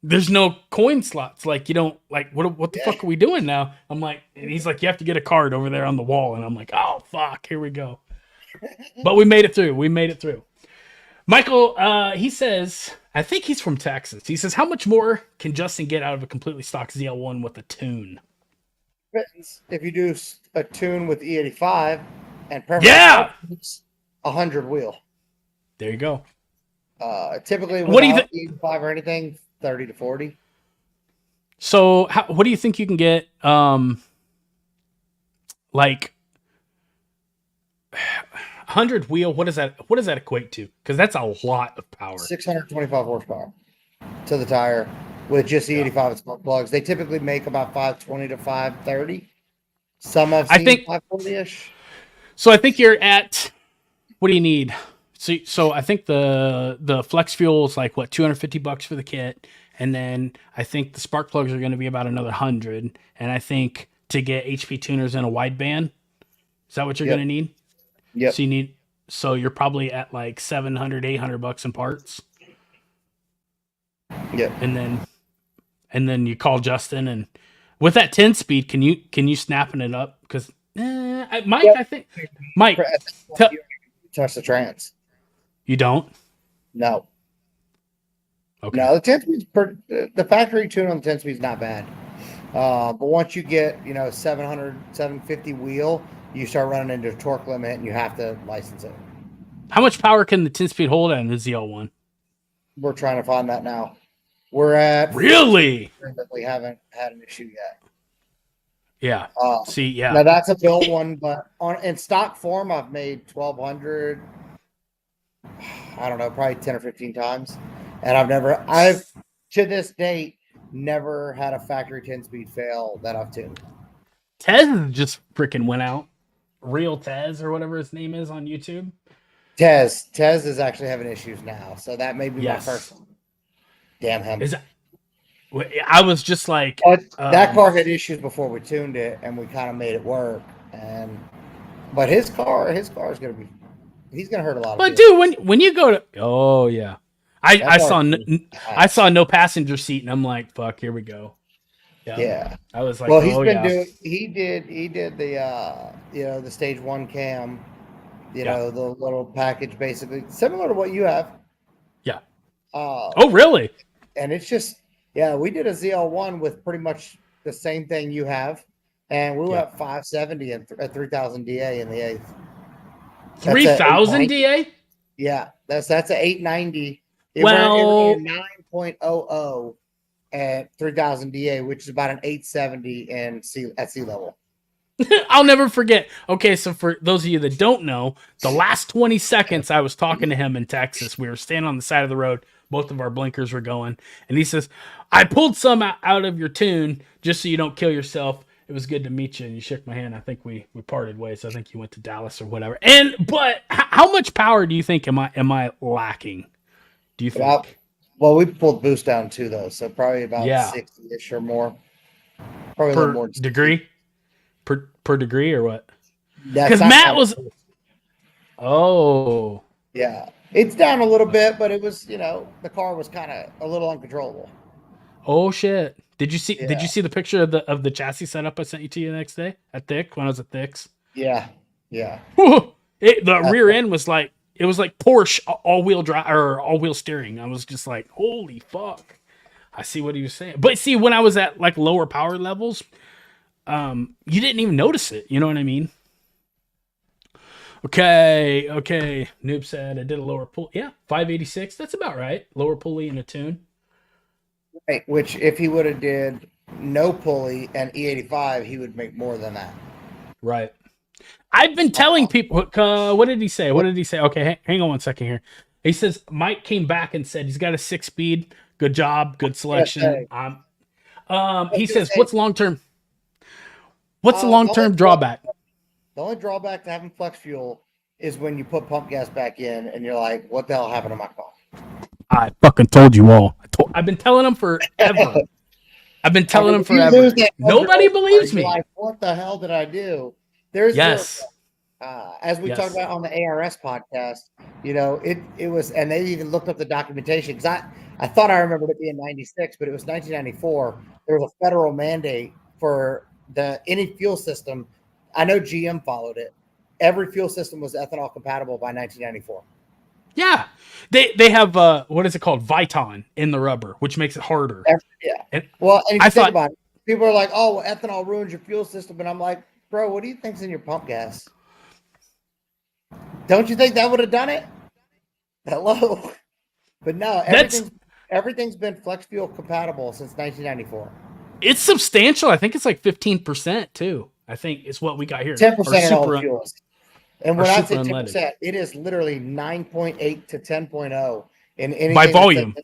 there's no coin slots. Like, you don't, like, what the fuck are we doing now? I'm like, and he's like, you have to get a card over there on the wall. And I'm like, oh, fuck, here we go. But we made it through. Michael, he says, I think he's from Texas. He says, how much more can Justin get out of a completely stock ZL1 with a tune? If you do a tune with E85 and perfect, 100 wheel. There you go. Typically What do you without think? E85 or anything, 30 to 40. So, what do you think you can get? Like 100 wheel. What does that? What does that equate to? Because that's a lot of power. 625 horsepower to the tire with just E85 and spark plugs. They typically make about 520 to 530. Some I've I seen think 540-ish. so. I think you're at. What do you need? So I think the flex fuel is like what $250 for the kit, and then I think the spark plugs are going to be about another 100. And I think to get HP tuners in a wideband, is that what you're Yep. going to need? Yep. So you need. So you're probably at like 700, $800 in parts, Yep. and then you call Justin, and with that 10 speed, can you snapping it up? Because Mike, Yep. I think Mike, At this point, tell, you don't even touch the trans. you don't. No. Okay. No, the 10 speed's the factory tune on the 10 speed is not bad. But once you get, 700, 750 wheel, you start running into a torque limit and you have to license it. How much power can the 10 speed hold in the ZL1? We're trying to find that now. We're at Really? 14, but we haven't had an issue yet. Yeah. See, yeah. Now that's a built one, but in stock form, I've made 1200. I don't know, probably 10 or 15 times, and I've to this date never had a factory 10 speed fail that I've tuned. Tez just freaking went out. Real Tez or whatever his name is on YouTube. Tez is actually having issues now, so that may be Yes. my first one. Damn him. Is that, I was just like, But that car had issues before we tuned it, and we kind of made it work. But his car is gonna be. He's gonna hurt a lot of but people. dude, when you go to, oh yeah, I saw no passenger seat, and I'm like, fuck, here we go. Yeah. I was like, Well, he did the the stage 1 cam, the little package, basically similar to what you have. Yeah. Oh, really? And it's just, we did a ZL1 with pretty much the same thing you have, and we went 570 at 3000 DA in the 8th. 3000 DA? Yeah, that's an 890. It Well, ran 9.00 at 3000 DA, which is about an 870 at sea level. I'll never forget. Okay, so for those of you that don't know, the last 20 seconds I was talking to him in Texas. We were standing on the side of the road. Both of our blinkers were going. And he says, I pulled some out of your tune just so you don't kill yourself. It was good to meet you. And you shook my hand. I think we parted ways. I think you went to Dallas or whatever. But how much power do you think am I lacking? Do you think? Well, we pulled boost down too, though. So probably about 60-ish or more. Probably a little more. Degree? Per degree or what? Because Matt was. Oh. Yeah. It's down a little bit, but it was, the car was kind of a little uncontrollable. Oh shit! Did you see? Yeah. Did you see the picture of the chassis setup I sent you to you the next day at Thick when I was at Thick's? Yeah. The rear end was like Porsche all wheel drive or all wheel steering. I was just like, holy fuck! I see what he was saying. But see, when I was at like lower power levels, you didn't even notice it. You know what I mean? Okay. Noob said I did a lower pulley. Yeah, 586. That's about right. Lower pulley in a tune. Right. Which, if he would have did no pulley and E85, he would make more than that. Right. I've been telling people. What did he say? Okay, hang on one second here. He says Mike came back and said he's got a 6-speed. Good job. Good selection. He says, what's long term? What's the long term drawback? The only drawback to having flex fuel is when you put pump gas back in and you're like, what the hell happened to my car? I fucking told you all. I've been telling them forever. Nobody believes me. Like, what the hell did I do? There's as we talked about on the ARS podcast, it was, and they even looked up the documentation because I thought I remembered it being 96, but it was 1994. There was a federal mandate for any fuel system. I know GM followed it. Every fuel system was ethanol compatible by 1994. Yeah, they have what is it called, Viton in the rubber, which makes it harder. And if you think about it, people are like, "Oh, well, ethanol ruins your fuel system," and I'm like, "Bro, what do you think's in your pump gas?" Don't you think that would have done it? Hello. But no, everything's been flex fuel compatible since 1994. It's substantial. I think it's like 15% too. I think is what we got here. 10% in all super fuels. And or when I super say unleaded. 10%, it is literally 9.8 to 10.0 in anything By volume.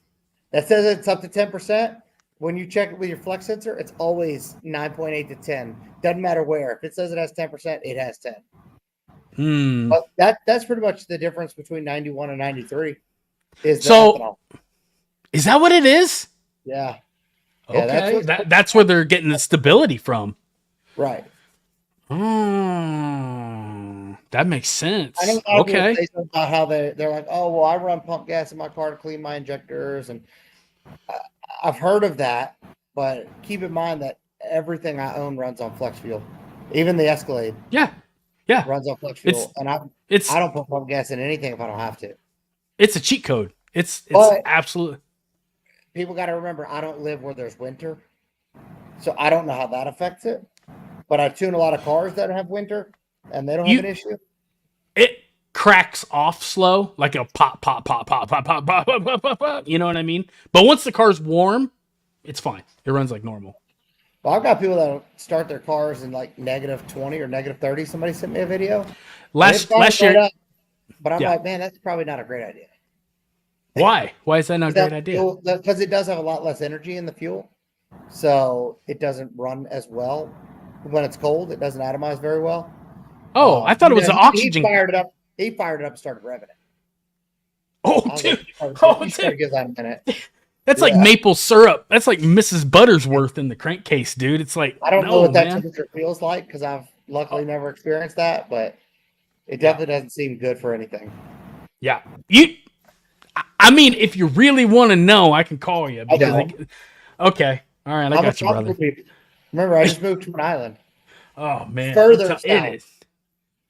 that says it's up to 10%. When you check it with your flex sensor, it's always 9.8 to 10. Doesn't matter where. If it says it has 10%, it has 10. But that's pretty much the difference between 91 and 93 is the ethanol. Is that what it is? Yeah. Okay. That's where they're getting the stability from. Right. That makes sense. I know a lot of people say something about how they're like, oh, well, I run pump gas in my car to clean my injectors. And I've heard of that, but keep in mind that everything I own runs on flex fuel. Even the Escalade. Yeah. Runs on flex fuel. I don't put pump gas in anything if I don't have to. It's a cheat code. It's absolute. People got to remember, I don't live where there's winter. So I don't know how that affects it. But I tune a lot of cars that have winter, and they don't have an issue. It cracks off slow, like a pop, pop, pop, pop, pop, pop, pop, pop, pop, pop, pop. You know what I mean? But once the car's warm, it's fine. It runs like normal. Well, I've got people that start their cars in like -20 or -30. Somebody sent me a video. Last year. But I'm like, man, that's probably not a great idea. Why? Why is that not a great idea? Because it does have a lot less energy in the fuel. So it doesn't run as well when it's cold. It doesn't atomize very well. Oh, I thought it was an oxygen. He fired it up. And started revving it. Oh, dude. Give that a minute. That's like maple syrup. That's like Mrs. Buttersworth in the crankcase, dude. It's like, I don't know what that temperature feels like because I've luckily never experienced that, but it definitely doesn't seem good for anything. Yeah. I mean, if you really want to know, I can call you. Okay. All right. I got you, brother. Remember, I just moved to an island. Oh, man. Further south. It is.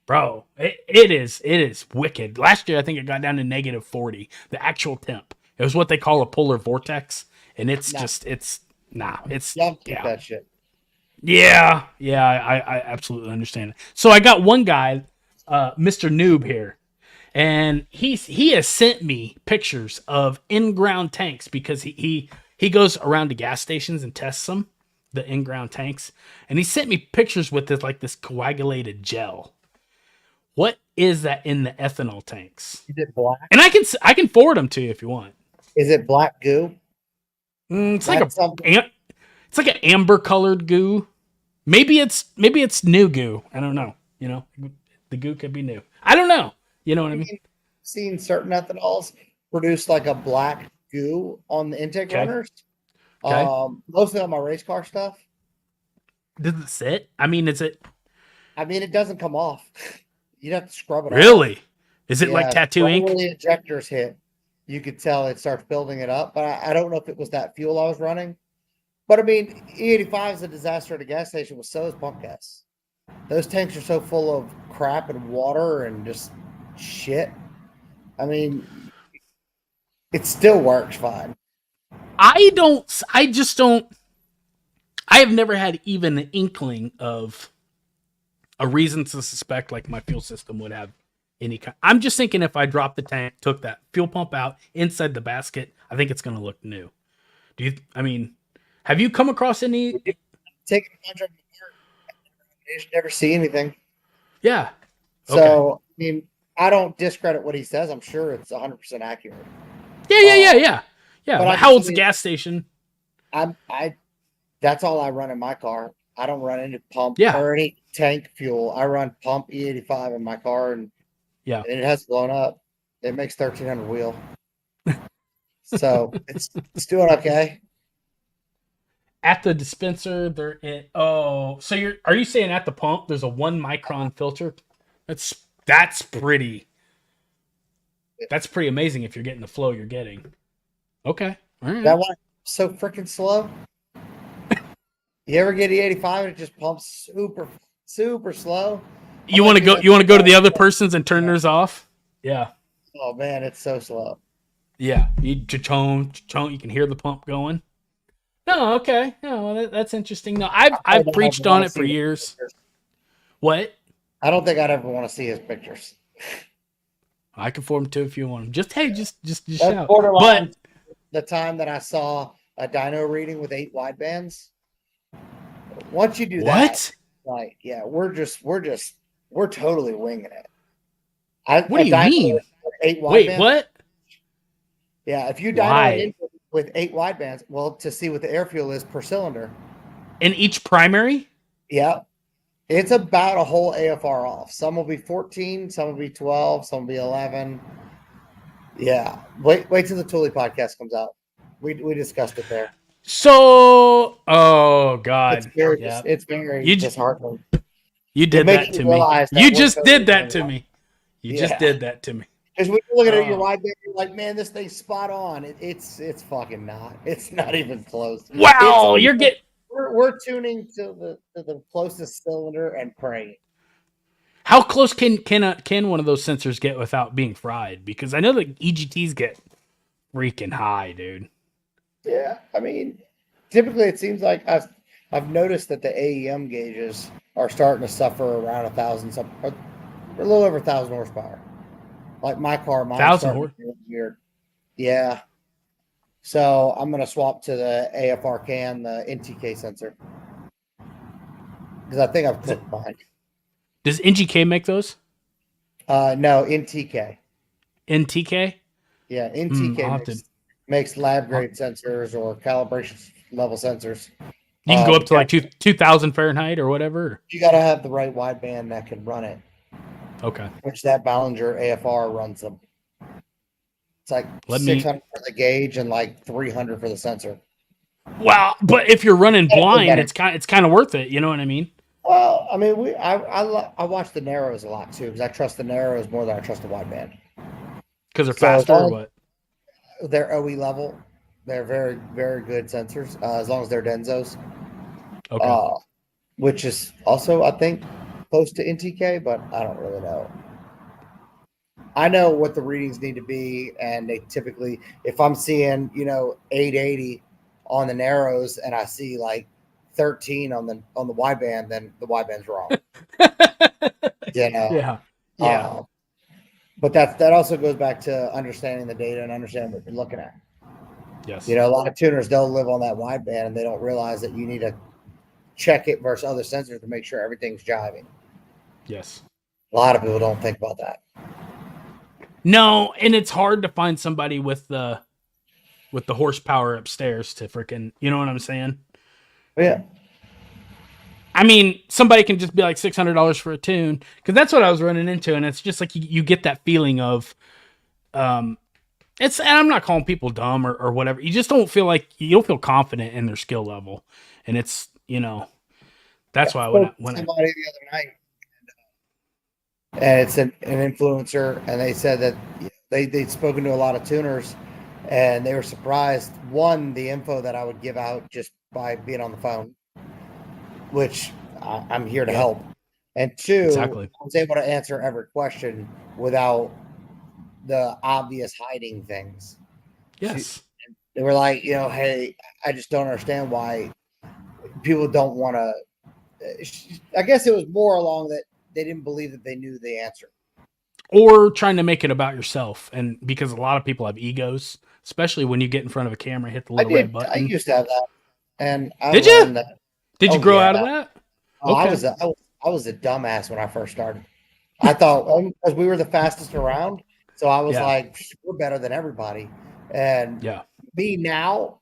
Bro, it is wicked. Last year, I think it got down to -40, the actual temp. It was what they call a polar vortex, and it's that shit. Yeah, I absolutely understand it. So I got one guy, Mr. Noob here, and he has sent me pictures of in-ground tanks because he goes around to gas stations and tests them, the in-ground tanks, and he sent me pictures with this coagulated gel. What is that in the ethanol tanks? Is it black? And I can forward them to you if you want. Is it black goo? It's like an amber colored goo. Maybe it's new goo. I don't know. You know, the goo could be new. I don't know. You know what I mean? I've seen certain ethanols produce like a black goo on the intake runners. Okay. Mostly on my race car stuff. Does it sit? I mean, is it? I mean, it doesn't come off. You'd have to scrub it off. Really? Is it like tattoo ink? When the injectors hit, you could tell it starts building it up. But I don't know if it was that fuel I was running. But I mean, E85 is a disaster at a gas station, but so is pump gas. Those tanks are so full of crap and water and just shit. I mean, it still works fine. I have never had even an inkling of a reason to suspect like my fuel system would have any kind. I'm just thinking if I dropped the tank, took that fuel pump out inside the basket, I think it's going to look new. Have you come across any? Taking the contract apart, I just never see anything. Yeah. Okay. So, I mean, I don't discredit what he says. I'm sure it's 100% accurate. Yeah. But how old's the gas station? That's all I run in my car. I don't run any pump or any tank fuel. I run pump E85 in my car, and it has blown up. It makes 1,300 wheel, so it's doing okay. At the dispenser, are you saying at the pump there's a 1 micron filter? That's pretty amazing if you're getting the flow you're getting. Okay, all right. That one so freaking slow. You ever get E85 and it just pumps super slow? You want to go to the other person's and turn theirs off? Yeah. Oh man, it's so slow. Yeah, you tone, you can hear the pump going. No, okay. No, that's interesting. No, I've preached on it for years. What? I don't think I'd ever want to see his pictures. I can form 2 if you want them. Just just That's shout. borderline. But The time that I saw a dyno reading with 8 widebands. Once you do that, what? like, yeah, we're totally winging it. What A do you dyno mean? with 8 Wait, widebands. what? Yeah, if you dyno Why? it in with 8 widebands, well, to see what the air fuel is per cylinder. In each primary? Yeah, it's about a whole AFR off. Some will be 14, some will be 12, some will be 11. Yeah, wait till the Thule podcast comes out. We discussed it there. So, oh god, yeah, It's very you disheartening. you It did makes that you to me. realize that You we're just did totally that winging to it. me. You just Yeah. did that to me. Because when you're looking at your Oh. wide band, you're like, man, this thing's spot on. It's fucking not. It's not even close. Wow, you're getting. We're tuning to the closest cylinder and praying. How close can one of those sensors get without being fried? Because I know that EGTs get freaking high, dude. Yeah, I mean, typically it seems like I've noticed that the AEM gauges are starting to suffer around 1,000, a little over 1,000 horsepower. Like mine's 1,000 starting horse. to get weird. Yeah. So I'm gonna swap to the AFR CAN, the NTK sensor, because I think I've cooked mine. Does NGK make those? No, NTK. NTK? Yeah, I'll NTK have to. makes lab grade sensors or calibration level sensors. You can go up to like Because 2,000 Fahrenheit or whatever. you got to have the right wideband that can run it, Okay. which that Ballinger AFR runs them. It's like Let me- 600 for the gauge and like 300 for the sensor. Well, but if you're running Yeah, blind, better. it's kind of worth it. You know what I mean? Well, I mean, I watch the narrows a lot too because I trust the narrows more than I trust the wideband. Because they're So faster as or long- what? They're OE level. They're very, very good sensors as long as they're Denzos. Okay. Which is also, I think, close to NTK, but I don't really know. I know what the readings need to be, and they typically, if I'm seeing, 880 on the narrows, and I see like 13 on the wideband, then the wideband's wrong. Yeah. Yeah. But that also goes back to understanding the data and understanding what you're looking at. Yes. A lot of tuners don't live on that wideband, and they don't realize that you need to check it versus other sensors to make sure everything's jiving. Yes. A lot of people don't think about that. No, and it's hard to find somebody with the horsepower upstairs to freaking, you know what I'm saying? Yeah. I mean, somebody can just be like $600 for a tune, because that's what I was running into, and it's just like you get that feeling of, it's. And I'm not calling people dumb or whatever. You just don't feel confident in their skill level, and it's that's why when Somebody the other night, and it's an influencer, and they said that they'd spoken to a lot of tuners, and they were surprised. One, the info that I would give out just by being on the phone, which I'm here to help. And two, Exactly. I was able to answer every question without the obvious hiding things. yes, They were like, hey, I just don't understand why people don't want to. I guess it was more along that they didn't believe that they knew the answer. or trying to make it about yourself, and because a lot of people have egos, especially when you get in front of a camera, hit the little red button. I used to have that, and I Did you? learned that. Did you grow out of that? Oh, Okay. I was a dumbass when I first started. I thought because we were the fastest around, so I was Yeah. like, we're better than everybody. And Yeah. me now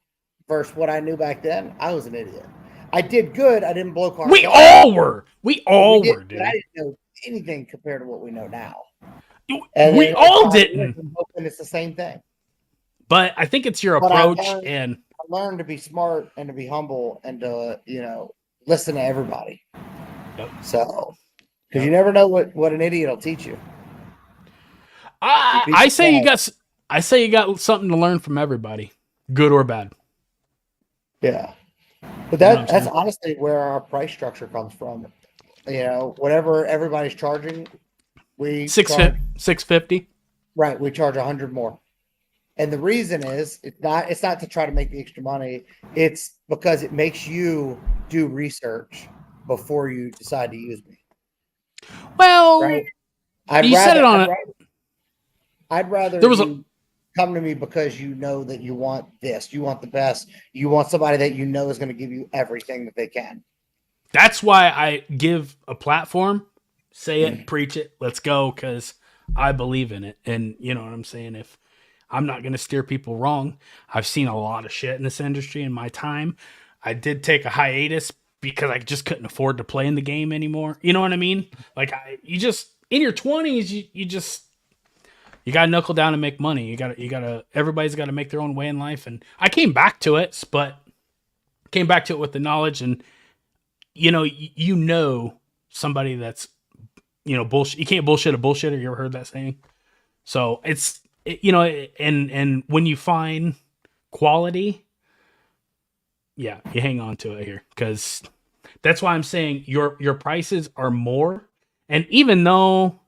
versus what I knew back then, I was an idiot. I did good. I didn't blow cars. We all were. We all were, But dude. I didn't know anything compared to what we know now. We then all I'm didn't. hoping it's the same thing. But I think it's your But I approach, learned- and I learned to be smart and to be humble and to listen to everybody. Yep. So, because you never know what an idiot will teach you. I say you got something to learn from everybody, good or bad. Yeah, but You know what I'm that's saying? honestly where our price structure comes from. Whatever everybody's charging, we charge, 650. right. We charge 100 more, and the reason is it's not to try to make the extra money. It's because it makes you do research before you decide to use me. Well, Right. You said it on it. I'd rather There was a you come to me because you know that you want this, you want the best, you want somebody that you know is going to give you everything that they can. That's why I give a platform, say it, preach it, let's go, because I believe in it. And you know what I'm saying? If I'm not going to steer people wrong, I've seen a lot of shit in this industry in my time. I did take a hiatus because I just couldn't afford to play in the game anymore. You know what I mean? Like you just in your 20s, you got to knuckle down and make money. Everybody's got to make their own way in life. And I came back to it, but came back to it with the knowledge and you know somebody that's bullshit. You can't bullshit a bullshitter. You ever heard that saying? So and when you find quality, yeah, you hang on to it here because that's why I'm saying your prices are more. And even though,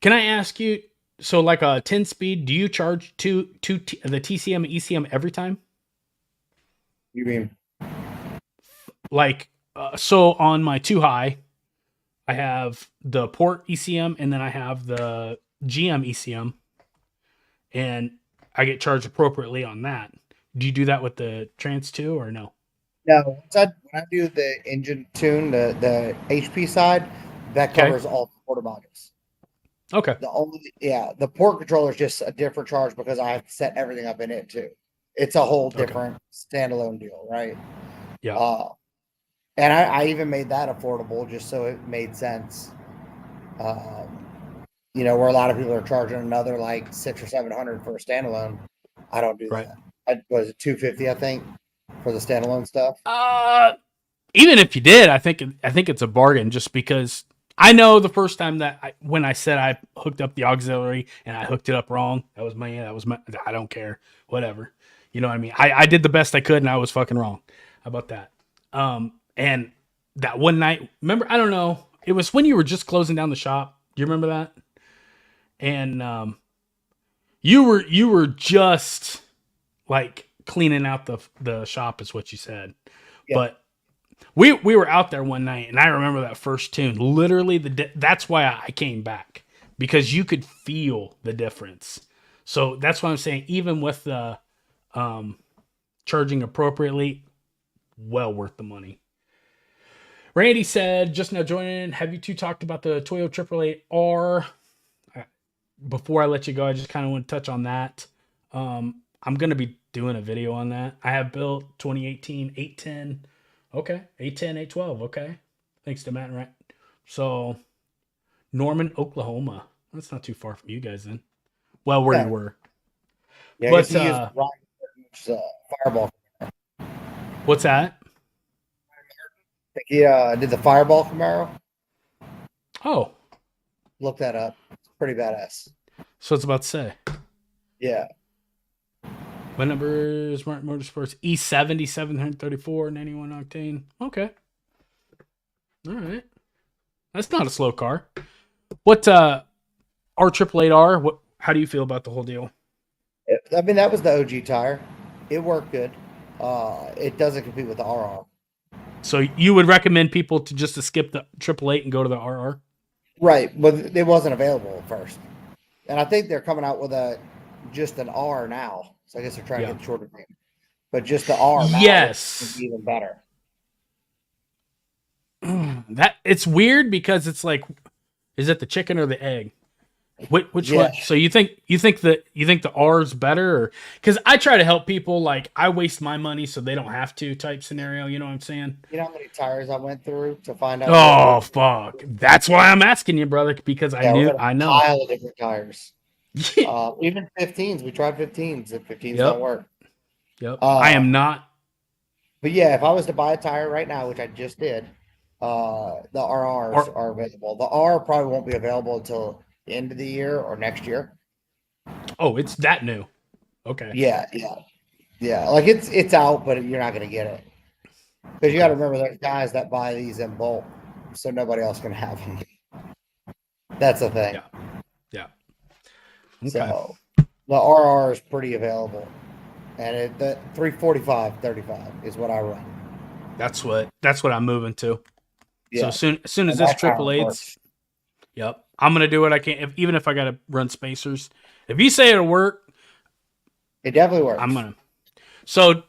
can I ask you? So like a 10 speed, do you charge the TCM and ECM every time? You mean? Like so on my 2 high, I have the port ECM and then I have the GM ECM, and I get charged appropriately on that. Do you do that with the trans too, or no? No, when I do the engine tune, the HP side, that Okay. covers all the porta modules. Okay. The port controller is just a different charge because I have to set everything up in it too. It's a whole different standalone deal, right? Yeah. And I even made that affordable just so it made sense. Where a lot of people are charging another like 600 or 700 for a standalone. I don't do Right. that. Was it 250? I think for the standalone stuff. Even if you did, I think it's a bargain just because I know the first time when I said I hooked up the auxiliary and I hooked it up wrong, that was my I don't care, whatever. You know what I mean? I did the best I could and I was fucking wrong. How about that? And that one night, remember, I don't know, it was when you were just closing down the shop. Do you remember that? And you were just like cleaning out the shop is what you said. Yeah. But we were out there one night and I remember that first tune. Literally that's why I came back, because you could feel the difference. So that's why I'm saying even with the charging appropriately, well worth the money. Randy said, just now joining in, have you two talked about the Toyo 888R? Before I let you go, I just kind of want to touch on that. I'm going to be doing a video on that. I have built 2018 810. Okay. 810, 812. Okay. Thanks to Matt and Ryan. So, Norman, Oklahoma. That's not too far from you guys then. Well, where you were. Yeah, but, Fireball. What's that? I think he did the Fireball Camaro. Oh. Look that up. It's pretty badass. So it's about to say. Yeah. My number is Smart Motorsports E70 734 91 octane. Okay. All right. That's not a slow car. What R888R? What? How do you feel about the whole deal? I mean, that was the OG tire. It worked good. It doesn't compete with the RR. So you would recommend people to just skip the 888 and go to the RR? Right, but it wasn't available at first. And I think they're coming out with just an R now. So I guess they're trying to get the shorter name. But just the R now is even better. That it's weird because it's like, is it the chicken or the egg? Which one? So you think the R's better, or because I try to help people, like I waste my money so they don't have to type scenario. You know what I'm saying? You know how many tires I went through to find out? Oh fuck! That's why I'm asking you, brother, because I know. Pile of different tires. Even 15s. We tried 15s. If 15s don't work. Yep. I am not. But yeah, if I was to buy a tire right now, which I just did, the RRs are available. The R probably won't be available until the end of the year or next year. Oh, it's that new. Okay. Yeah. Like it's out, but you're not going to get it because you got to remember there's guys that buy these in bulk, so nobody else can have them. That's the thing. Yeah. Okay. So the RR is pretty available, and the 345/35 is what I run. That's what I'm moving to. Yeah. So as soon as this 888's, yep. I'm gonna do what I can, even if I gotta run spacers. If you say it'll work, It definitely works. I'm gonna. So,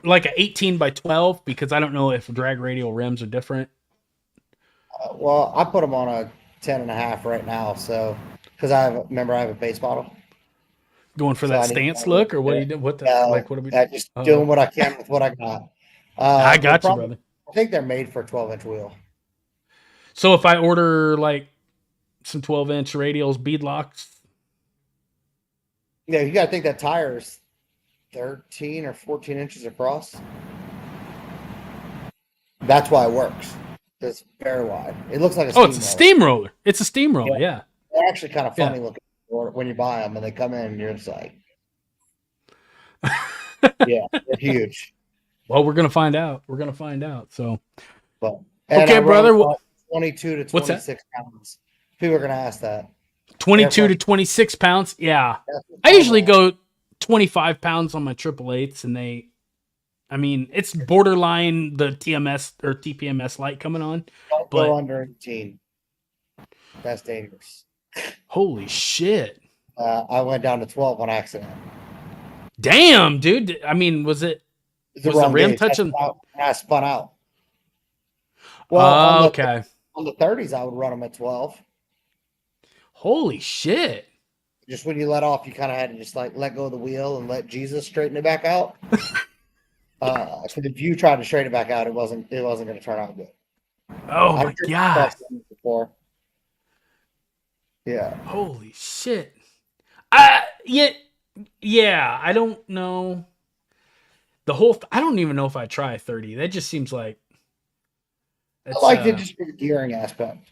like a 18 by 12, because I don't know if drag radial rims are different. Well, I put them on a 10.5 right now, so because I have a base model. Going for So that I need stance to look, or what do you do? What the like? What are we? just Oh, doing what I can with what I got. I They're got you, probably, brother. I think they're made for a 12-inch wheel. So if I order like some 12-inch radials, bead locks. Yeah, you got to think that tire's 13 or 14 inches across. That's why it works. It's very wide. It looks like a Oh, it's a steamroller. steamroller. It's a steamroller. Yeah. They're actually kind of Yeah. funny looking when you buy them, and they come in, and you're just like, yeah, they're huge. Well, we're gonna find out. We're gonna find out. So, But and okay, I run brother. them about 22 to What's that? 26 pounds. People are gonna ask that. 22 to 26 pounds. Yeah. I usually go 25 pounds on my triple eights, and I mean, it's borderline the TMS or TPMS light coming on. Don't but- go under 18. That's dangerous. Holy shit. I went down to 12 on accident. Damn, dude. I mean, was the wrong rim gauge. touching? I spun out. Well, Okay. On the 30s, I would run them at 12. Holy shit. Just when you let off, you kind of had to just like let go of the wheel and let Jesus straighten it back out. So if you tried to straighten it back out, it wasn't going to turn out good. Oh my god. Before. Yeah. Holy shit. Yeah, I don't know. I don't even know if I try 30. That just seems like I liked it just for the gearing aspect.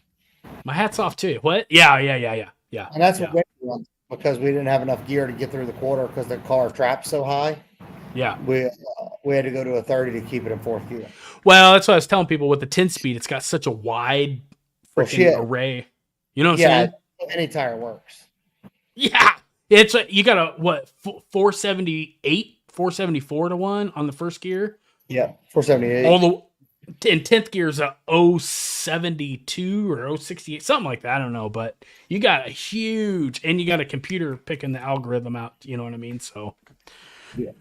My hat's off to you. What? Yeah. And that's what we runs because we didn't have enough gear to get through the quarter because the car trapped so high. Yeah. We had to go to a 30 to keep it in fourth gear. Well, that's what I was telling people with the 10 speed. It's got such a wide freaking array. You know what I'm saying? Any tire works. Yeah. You got a 478, 474 to 1 on the first gear. Yeah, 478. In 10th gear is a 072 or 068, something like that. I don't know, but you got a huge, and you got a computer picking the algorithm out. You know what I mean? So, yeah.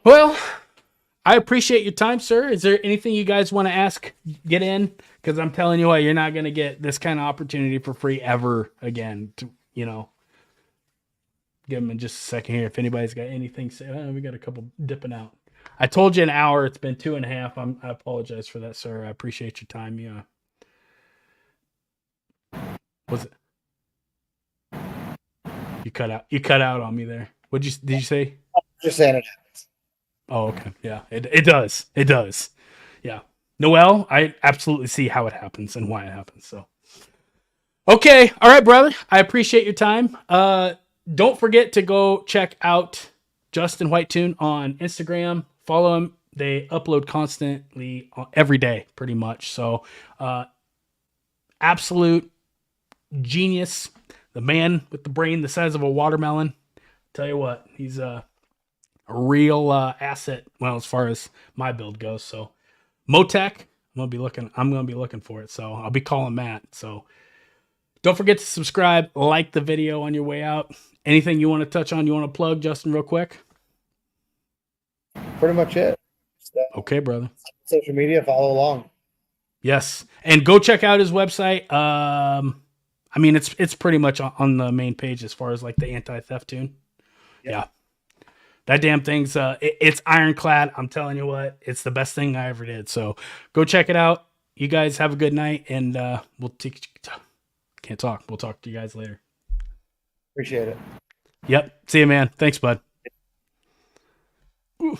Well, I appreciate your time, sir. Is there anything you guys want to ask? Get in, because I'm telling you what, you're not going to get this kind of opportunity for free ever again. Give them in just a second here. If anybody's got anything, say, we got a couple dipping out. I told you an hour. It's been 2.5. I apologize for that, sir. I appreciate your time. Yeah. Was it? You cut out. You cut out on me there. Did you say? Just saying it happens. Oh, okay. Yeah, it does. It does. Yeah. Noel, I absolutely see how it happens and why it happens. So, okay. All right, brother. I appreciate your time. Don't forget to go check out Justin White Tune on Instagram. Follow him. They upload constantly every day, pretty much. So, absolute genius. The man with the brain the size of a watermelon. Tell you what, he's a real asset. Well, as far as my build goes. So, Motec, I'm gonna be looking for it. So I'll be calling Matt. So don't forget to subscribe, like the video on your way out. Anything you want to touch on? You want to plug, Justin, real quick? Pretty much it. Okay, brother. Social media, follow along. Yes, and go check out his website. I mean, it's pretty much on the main page as far as like the anti-theft tune. Yeah. That damn thing's it's ironclad. I'm telling you what, it's the best thing I ever did. So go check it out. You guys have a good night, and can't talk. We'll talk to you guys later. Appreciate it. Yep. See you, man. Thanks, bud. Ooh.